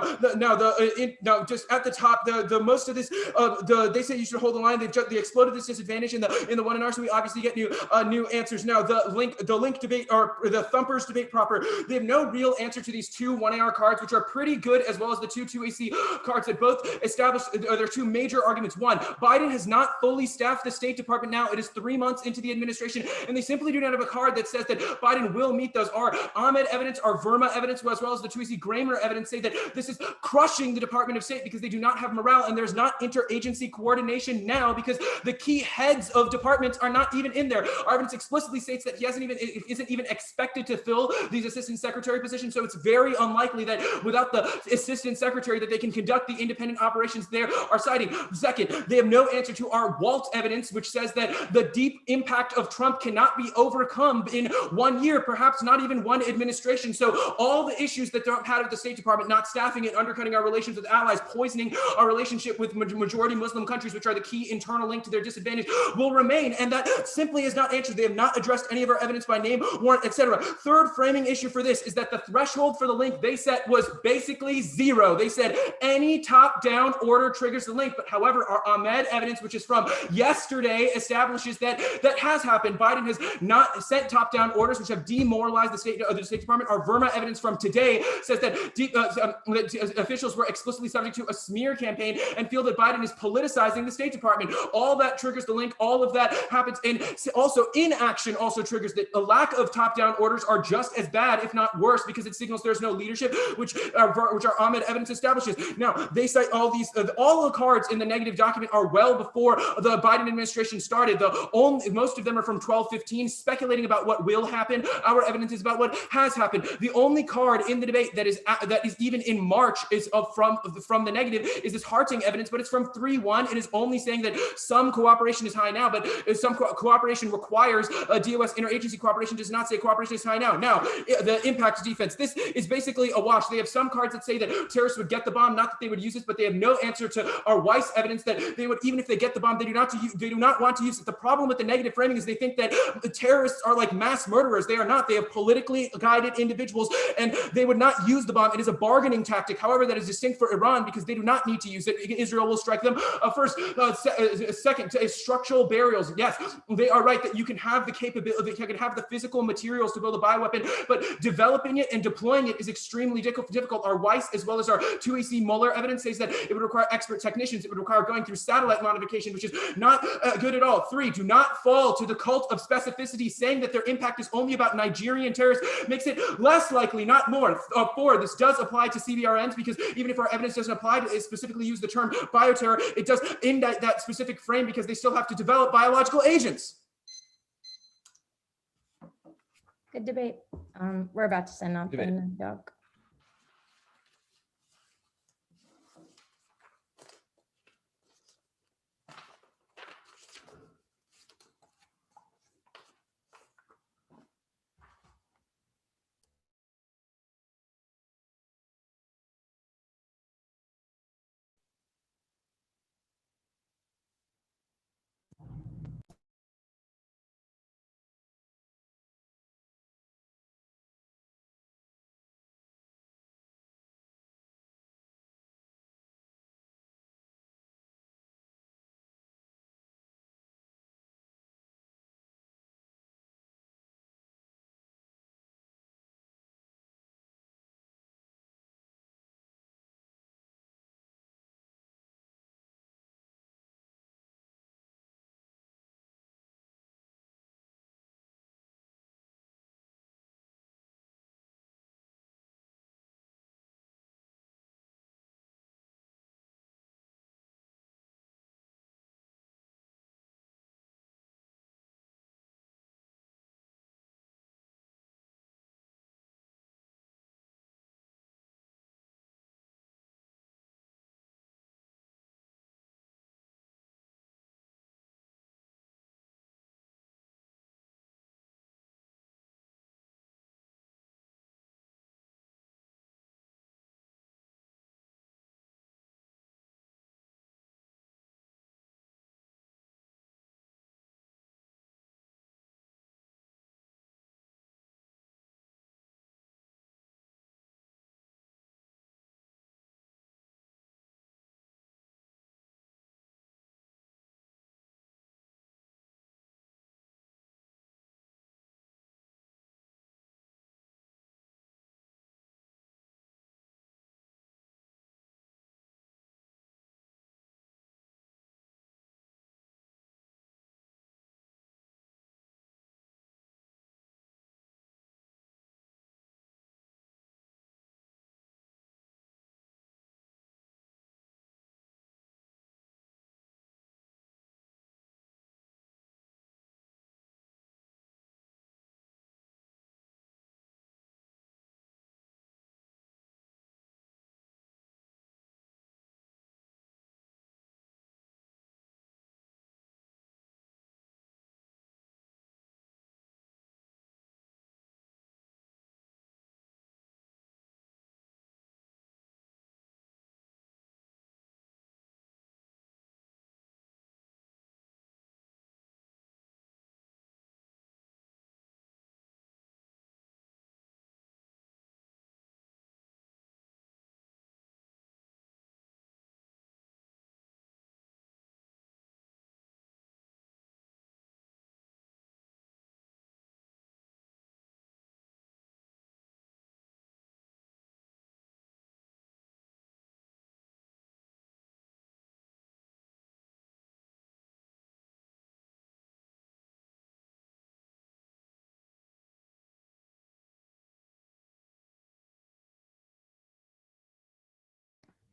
just at the top, the most of this, they say you should hold the line. They exploded this disadvantage in the 1NR, so we obviously get new answers. Now the link debate, or the thumpers debate proper, they have no real answer to these two 1AR cards, which are pretty good, as well as the two 2AC cards that both established their two major arguments. One, Biden has not fully staffed the State Department now. It is 3 months into the administration, and they simply do not have a card that says that Biden will meet those. Our Ahmed evidence, our Verma evidence, as well as the 2AC Gramer evidence say that this is crushing the Department of State because they do not have morale, and there's not interagency coordination now because the key heads of departments are not even in there. Our evidence explicitly states that he isn't even expected to fill these assistant secretary positions, so it's very unlikely that without the assistant secretary that they can conduct the independent operations they are citing. Second, they have no answer to our Walt evidence, which says that the deep impact of Trump cannot be overcome in 1 year, perhaps not even one administration. So all the issues that Trump had at the State Department, not staffing it, undercutting our relations with allies, poisoning our relationship with majority Muslim countries, which are the key internal link to their disadvantage, will remain. and that simply is not answered. They have not addressed any of our evidence by name, warrant, etc. Third framing issue for this is that the threshold for the link they set was basically 0. They said any top-down order triggers the link, but however, our Ahmed evidence, which is from yesterday, establishes that that has happened. Biden has not sent top-down orders, which have demoralized the State Department. Our Verma evidence from today says that officials were explicitly subject to a smear campaign and feel that Biden is politicizing the State Department. All that triggers the link. All of that happens. And also inaction also triggers that. A lack of top-down orders are just as bad, if not worse, because it signals there's no leadership, which our Ahmed evidence establishes. Now, they cite all these, all the cards in the negative document are well before the Biden administration started. Most of them are from 12/15, speculating about what will happen. Our evidence is about what has happened. The only card in the debate that is even in March is from the negative is this Harting evidence, but it's from 3/1. It is only saying that some cooperation is high now, but some cooperation requires a DOS interagency cooperation. Does not say cooperation is high now. Now, the impact defense. This is basically a wash. They have some cards that say that terrorists would get the bomb, not that they would use it, but they have no answer to our Weiss evidence that they would, even if they get the bomb, they do not want to use it. The problem with the negative framing is they think that the terrorists are like mass murderers. They are not. They have politically guided individuals, and they would not use the bomb. It is a bargaining tactic. However, that is distinct for Iran because they do not need to use it. Israel will strike them first. Second, structural burials. Yes, they are right that you can have the capability, you can have the physical materials to build a bioweapon, but developing it and deploying it is extremely difficult. Our Weiss, as well as our 2AC Mueller evidence, says that it would require expert technicians. It would require going through satellite modification, which is not good at all. 3, do not fall to the cult of specificity. Saying that their impact is only about Nigerian terrorists makes it less likely, not more. 4, this does apply to CBRNs because even if our evidence doesn't apply to specifically use the term bioterror, it does in that specific frame because they still have to develop biological agents. Good debate. We're about to send off Debate. the doc.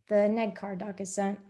The neg card doc is sent.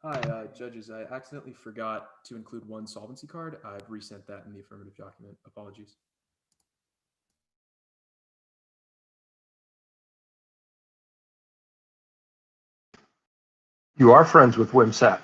Hi, judges. I accidentally forgot to include one solvency card. I've resent that in the affirmative document. Apologies. You are friends with WIMSAT.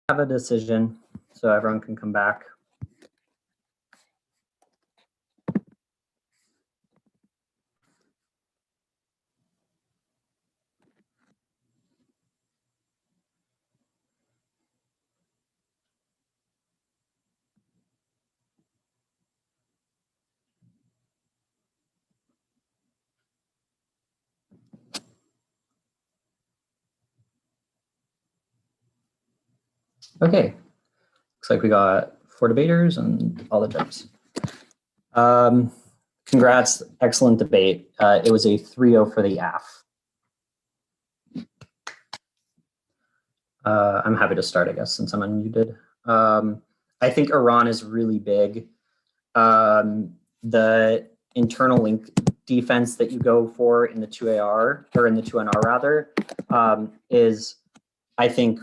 have a decision so everyone can come back. Okay, looks like we got 4 debaters and all the judges. Congrats, excellent debate. It was a 3-0 for the AF. I'm happy to start, I guess, since I'm unmuted. I think Iran is really big. The internal link defense that you go for in the 2AR, or in the 2NR rather, is, I think,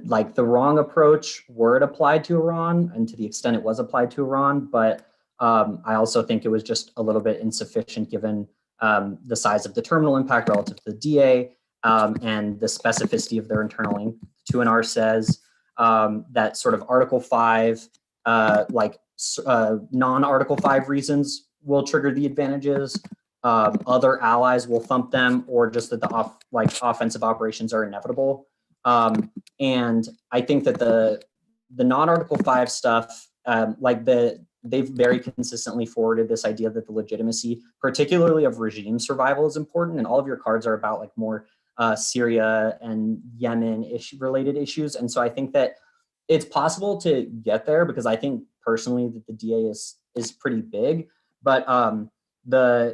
like the wrong approach were it applied to Iran, and to the extent it was applied to Iran, but I also think it was just a little bit insufficient given the size of the terminal impact relative to the DA and the specificity of their internal link. 2NR says that sort of Article 5, non-Article 5 reasons will trigger the advantages. Other allies will thump them, or just that the offensive operations are inevitable. And I think that the non-Article 5 stuff, they've very consistently forwarded this idea that the legitimacy, particularly of regime survival, is important, and all of your cards are about like more Syria and Yemen related issues. And so I think that it's possible to get there, because I think personally that the DA is pretty big, but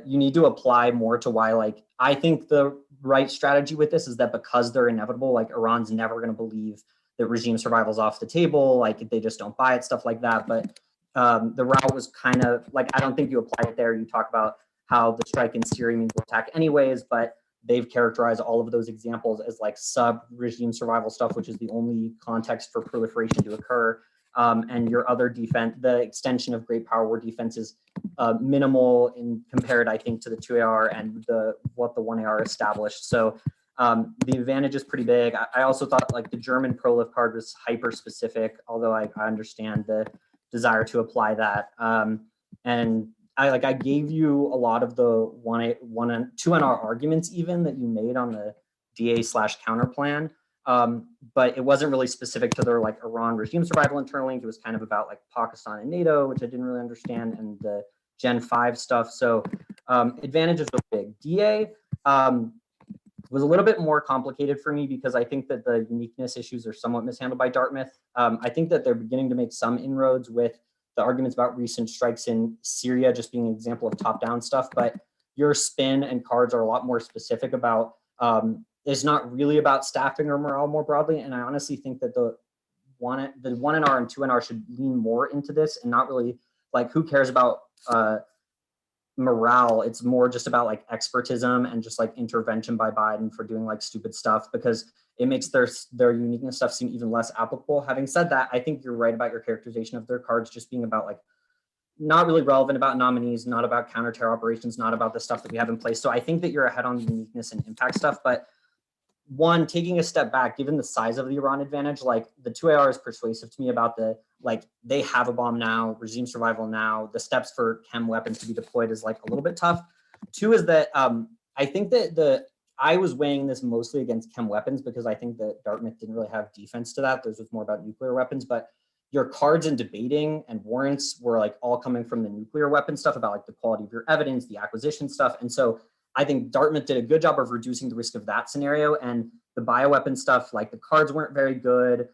you need to apply more to why, like, I think the right strategy with this is that because they're inevitable, like Iran's never going to believe that regime survival is off the table, like they just don't buy it, stuff like that. But the route was kind of like, I don't think you apply it there. You talk about how the strike in Syria means we'll attack anyways, but they've characterized all of those examples as like sub-regime survival stuff, which is the only context for proliferation to occur. And your other defense, the extension of great power war defense is minimal in compared, I think, to the 2AR and what the 1AR established. So the advantage is pretty big. I also thought like the German prolif card was hyper specific, although I understand the desire to apply that. And I gave you a lot of the 1 and 2NR arguments even that you made on the DA/counter plan. But it wasn't really specific to their like Iran regime survival internal link. It was kind of about like Pakistan and NATO, which I didn't really understand, and the Gen 5 stuff. So advantages were big. DA was a little bit more complicated for me because I think that the uniqueness issues are somewhat mishandled by Dartmouth. I think that they're beginning to make some inroads with the arguments about recent strikes in Syria just being an example of top-down stuff, but your spin and cards are a lot more specific about it's not really about staffing or morale more broadly. And I honestly think that the 1NR and 2NR should lean more into this and not really like, who cares about morale? It's more just about like expertism and just like intervention by Biden for doing like stupid stuff, because it makes their uniqueness stuff seem even less applicable. Having said that, I think you're right about your characterization of their cards just being about like not really relevant about nominees, not about counter-terror operations, not about the stuff that we have in place. So I think that you're ahead on the uniqueness and impact stuff, but one, taking a step back, given the size of the Iran advantage, like the 2AR is persuasive to me about the, like, they have a bomb now, regime survival now, the steps for chem weapons to be deployed is like a little bit tough. 2 is that I think that I was weighing this mostly against chem weapons because I think that Dartmouth didn't really have defense to that. This was more about nuclear weapons, but your cards in debating and warrants were like all coming from the nuclear weapon stuff about like the quality of your evidence, the acquisition stuff. And so I think Dartmouth did a good job of reducing the risk of that scenario, and the bioweapon stuff, like the cards weren't very good.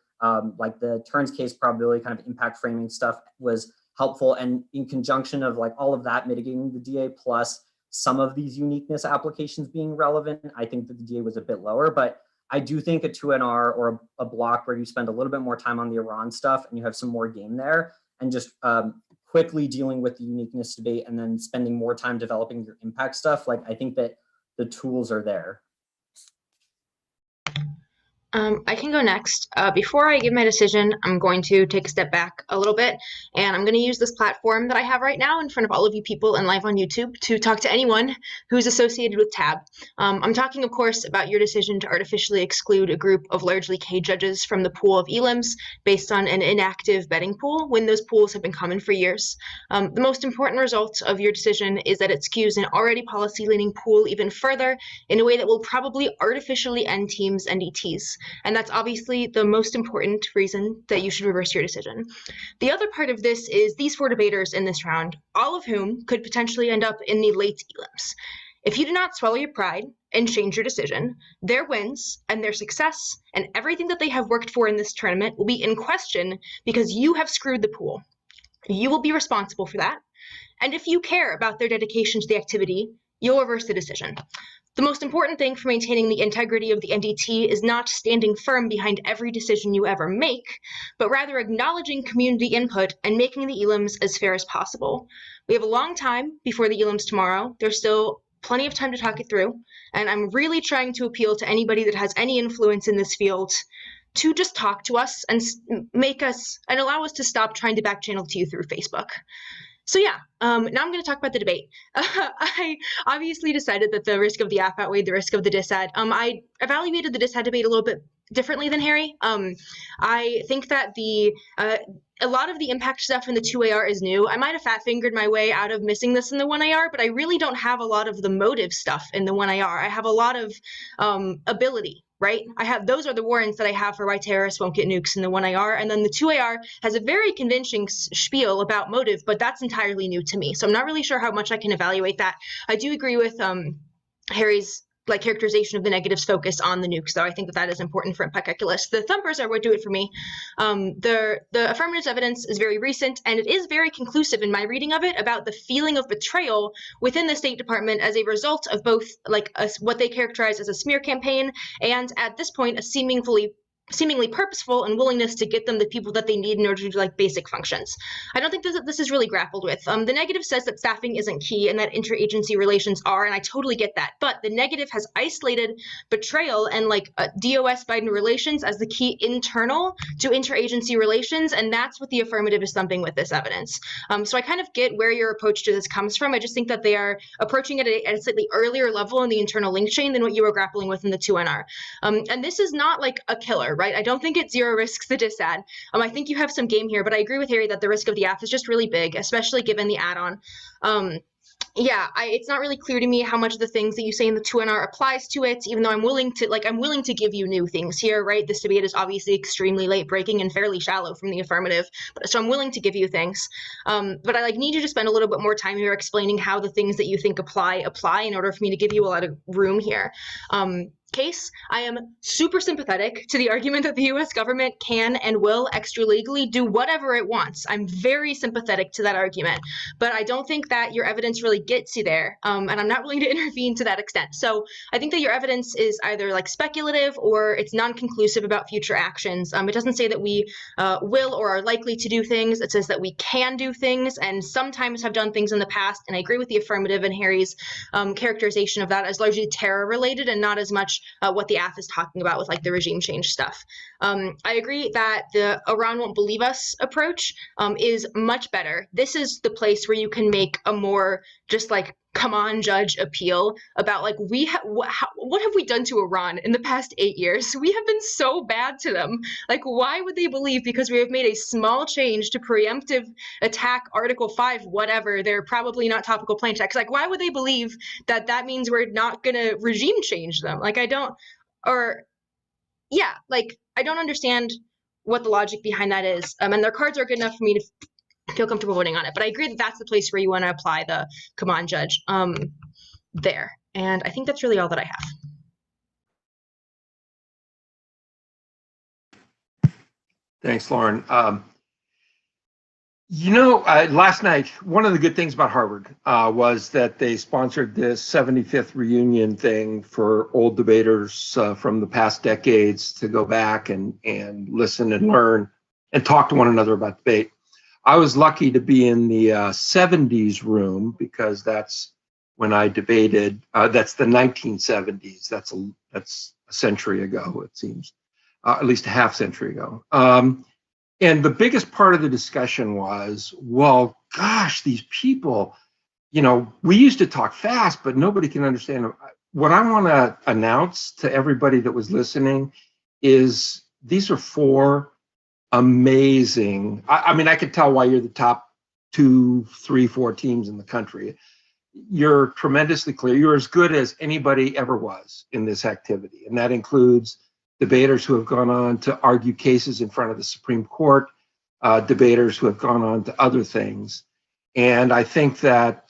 Like the turns case probability kind of impact framing stuff was helpful. And in conjunction of like all of that mitigating the DA plus some of these uniqueness applications being relevant, I think that the DA was a bit lower, but I do think a 2NR or a block where you spend a little bit more time on the Iran stuff and you have some more game there and just quickly dealing with the uniqueness debate and then spending more time developing your impact stuff. Like, I think that the tools are there. I can go next. Before I give my decision, I'm going to take a step back a little bit, and I'm going to use this platform that I have right now in front of all of you people and live on YouTube to talk to anyone who's associated with TAB. I'm talking, of course, about your decision to artificially exclude a group of largely K judges from the pool of elims based on an inactive betting pool when those pools have been common for years. The most important result of your decision is that it skews an already policy-leaning pool even further in a way that will probably artificially end teams and ETs. And that's obviously the most important reason that you should reverse your decision. The other part of this is these 4 debaters in this round, all of whom could potentially end up in the late elims. If you do not swallow your pride and change your decision, their wins and their success and everything that they have worked for in this tournament will be in question because you have screwed the pool. You will be responsible for that. And if you care about their dedication to the activity, you'll reverse the decision. The most important thing for maintaining the integrity of the NDT is not standing firm behind every decision you ever make, but rather acknowledging community input and making the elims as fair as possible. We have a long time before the elims tomorrow. There's still plenty of time to talk it through, and I'm really trying to appeal to anybody that has any influence in this field to just talk to us and make us and allow us to stop trying to back channel to you through Facebook. So yeah, now I'm going to talk about the debate. I obviously decided that the risk of the app outweighed the risk of the disad. I evaluated the disad debate a little bit differently than Harry. I think that a lot of the impact stuff in the 2AR is new. I might have fat-fingered my way out of missing this in the 1AR, but I really don't have a lot of the motive stuff in the 1AR. I have a lot of ability. Right? Those are the warrants that I have for why terrorists won't get nukes in the 1AR, and then the 2AR has a very convincing spiel about motive, but that's entirely new to me. So I'm not really sure how much I can evaluate that. I do agree with Harry's characterization of the negatives focus on the nukes, though. I think that is important for impact calculus. The thumpers are what do it for me. The affirmative evidence is very recent, and it is very conclusive in my reading of it about the feeling of betrayal within the State Department as a result of both what they characterize as a smear campaign and at this point a seemingly purposeful and willingness to get them the people that they need in order to do basic functions. I don't think this is really grappled with. The negative says that staffing isn't key and that interagency relations are, and I totally get that. But the negative has isolated betrayal and DOS Biden relations as the key internal to interagency relations, and that's what the affirmative is thumping with this evidence. So I kind of get where your approach to this comes from. I just think that they are approaching it at a slightly earlier level in the internal link chain than what you were grappling with in the 2NR. And this is not a killer, right? I don't think it zero risks the disad. I think you have some game here, but I agree with Harry that the risk of the app is just really big, especially given the add-on. It's not really clear to me how much of the things that you say in the 2NR applies to it, even though I'm willing to give you new things here, right? This debate is obviously extremely late breaking and fairly shallow from the affirmative, so I'm willing to give you things. But I need you to spend a little bit more time here explaining how the things that you think apply in order for me to give you a lot of room here. Case, I am super sympathetic to the argument that the U.S. government can and will extra-legally do whatever it wants. I'm very sympathetic to that argument, but I don't think that your evidence really gets you there, and I'm not willing to intervene to that extent. So I think that your evidence is either speculative or it's non-conclusive about future actions. It doesn't say that we will or are likely to do things. It says that we can do things and sometimes have done things in the past, and I agree with the affirmative and Harry's characterization of that as largely terror-related and not as much what the AF is talking about with the regime change stuff. I agree that the Iran won't believe us approach is much better. This is the place where you can make a more just come on judge appeal about what have we done to Iran in the past 8 years? We have been so bad to them. Why would they believe because we have made a small change to preemptive attack Article 5, whatever, they're probably not topical plain text. Why would they believe that means we're not gonna regime change them? I don't understand what the logic behind that is. And their cards are good enough for me to feel comfortable voting on it. But I agree that that's the place where you want to apply the come on judge there. And I think that's really all that I have. Thanks, Lauren. Last night, one of the good things about Harvard was that they sponsored this 75th reunion thing for old debaters from the past decades to go back and listen and learn and talk to one another about debate. I was lucky to be in the 70s room because that's when I debated. That's the 1970s. That's a century ago, it seems. at least a half century ago. And the biggest part of the discussion was, well, gosh, these people, you know, we used to talk fast, but nobody can understand them. What I want to announce to everybody that was listening is these are four amazing, I mean, I could tell why you're the top 2, 3, 4 teams in the country. You're tremendously clear. You're as good as anybody ever was in this activity. And that includes debaters who have gone on to argue cases in front of the Supreme Court, debaters who have gone on to other things. And I think that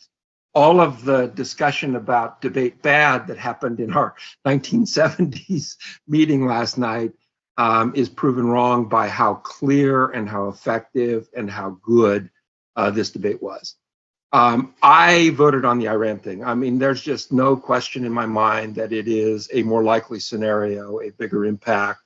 all of the discussion about debate bad that happened in our 1970s meeting last night is proven wrong by how clear and how effective and how good this debate was. I voted on the Iran thing. I mean, there's just no question in my mind that it is a more likely scenario, a bigger impact,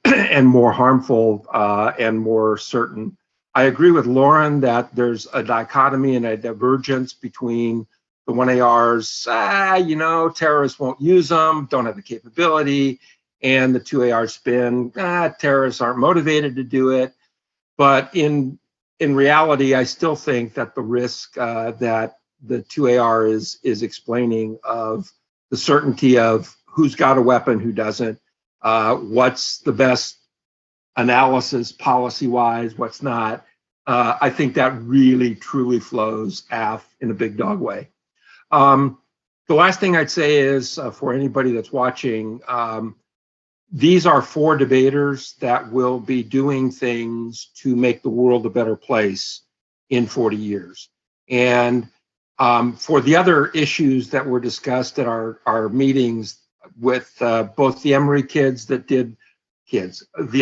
and more harmful and more certain. I agree with Lauren that there's a dichotomy and a divergence between the 1ARs, you know, terrorists won't use them, don't have the capability, and the 2AR spin, terrorists aren't motivated to do it. But in reality, I still think that the risk that the 2AR is explaining of the certainty of who's got a weapon, who doesn't, what's the best analysis policy-wise, what's not, I think that really, truly flows AF in a big dog way. The last thing I'd say is for anybody that's watching, these are 4 debaters that will be doing things to make the world a better place in 40 years. And for the other issues that were discussed at our meetings with both the Emory the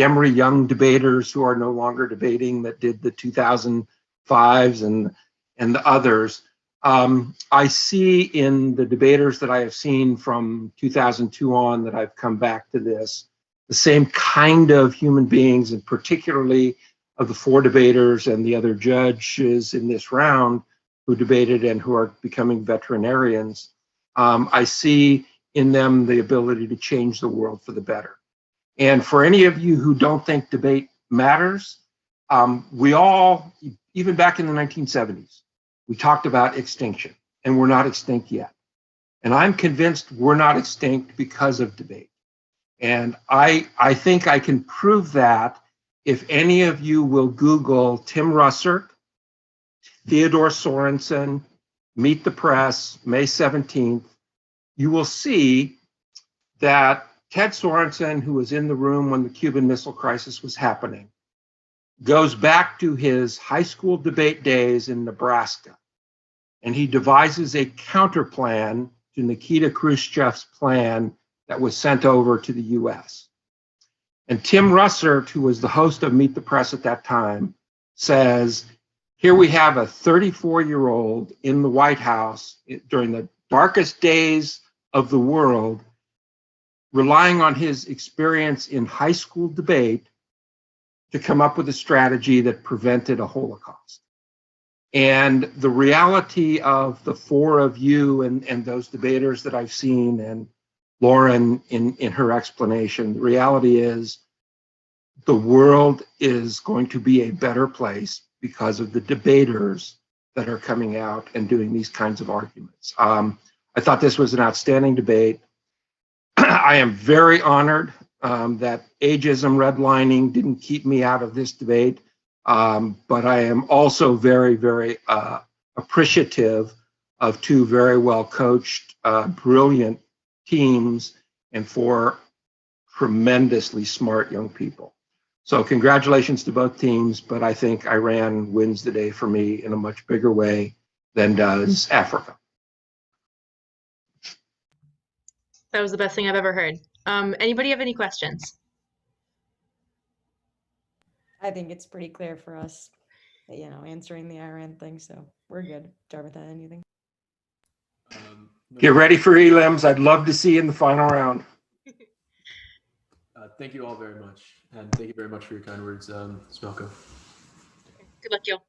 Emory young debaters who are no longer debating that did the 2005s and the others, I see in the debaters that I have seen from 2002 on that I've come back to this, the same kind of human beings, and particularly of the 4 debaters and the other judges in this round who debated and who are becoming veterinarians. I see in them the ability to change the world for the better. And for any of you who don't think debate matters, we all, even back in the 1970s, we talked about extinction, and we're not extinct yet. And I'm convinced we're not extinct because of debate. And I think I can prove that if any of you will Google Tim Russert, Theodore Sorensen, Meet the Press, May 17th, you will see that Ted Sorensen, who was in the room when the Cuban Missile Crisis was happening, goes back to his high school debate days in Nebraska, and he devises a counter plan to Nikita Khrushchev's plan that was sent over to the US. And Tim Russert, who was the host of Meet the Press at that time, says, here we have a 34-year-old in the White House during the darkest days of the world, relying on his experience in high school debate to come up with a strategy that prevented a Holocaust. And the reality of the 4 of you and those debaters that I've seen, and Lauren in her explanation, the reality is the world is going to be a better place because of the debaters that are coming out and doing these kinds of arguments. I thought this was an outstanding debate. I am very honored that ageism redlining didn't keep me out of this debate, but I am also very, very appreciative of 2 very well coached, brilliant teams and 4 tremendously smart young people. So congratulations to both teams, but I think Iran wins the day for me in a much bigger way than does Africa. That was the best thing I've ever heard. Anybody have any questions? I think it's pretty clear for us, you know, answering the Iran thing, so we're good. Dartmouth, anything? Get ready for elims. I'd love to see you in the final round. Thank you all very much, and thank you very much for your kind words, Smelko. Good luck, y'all.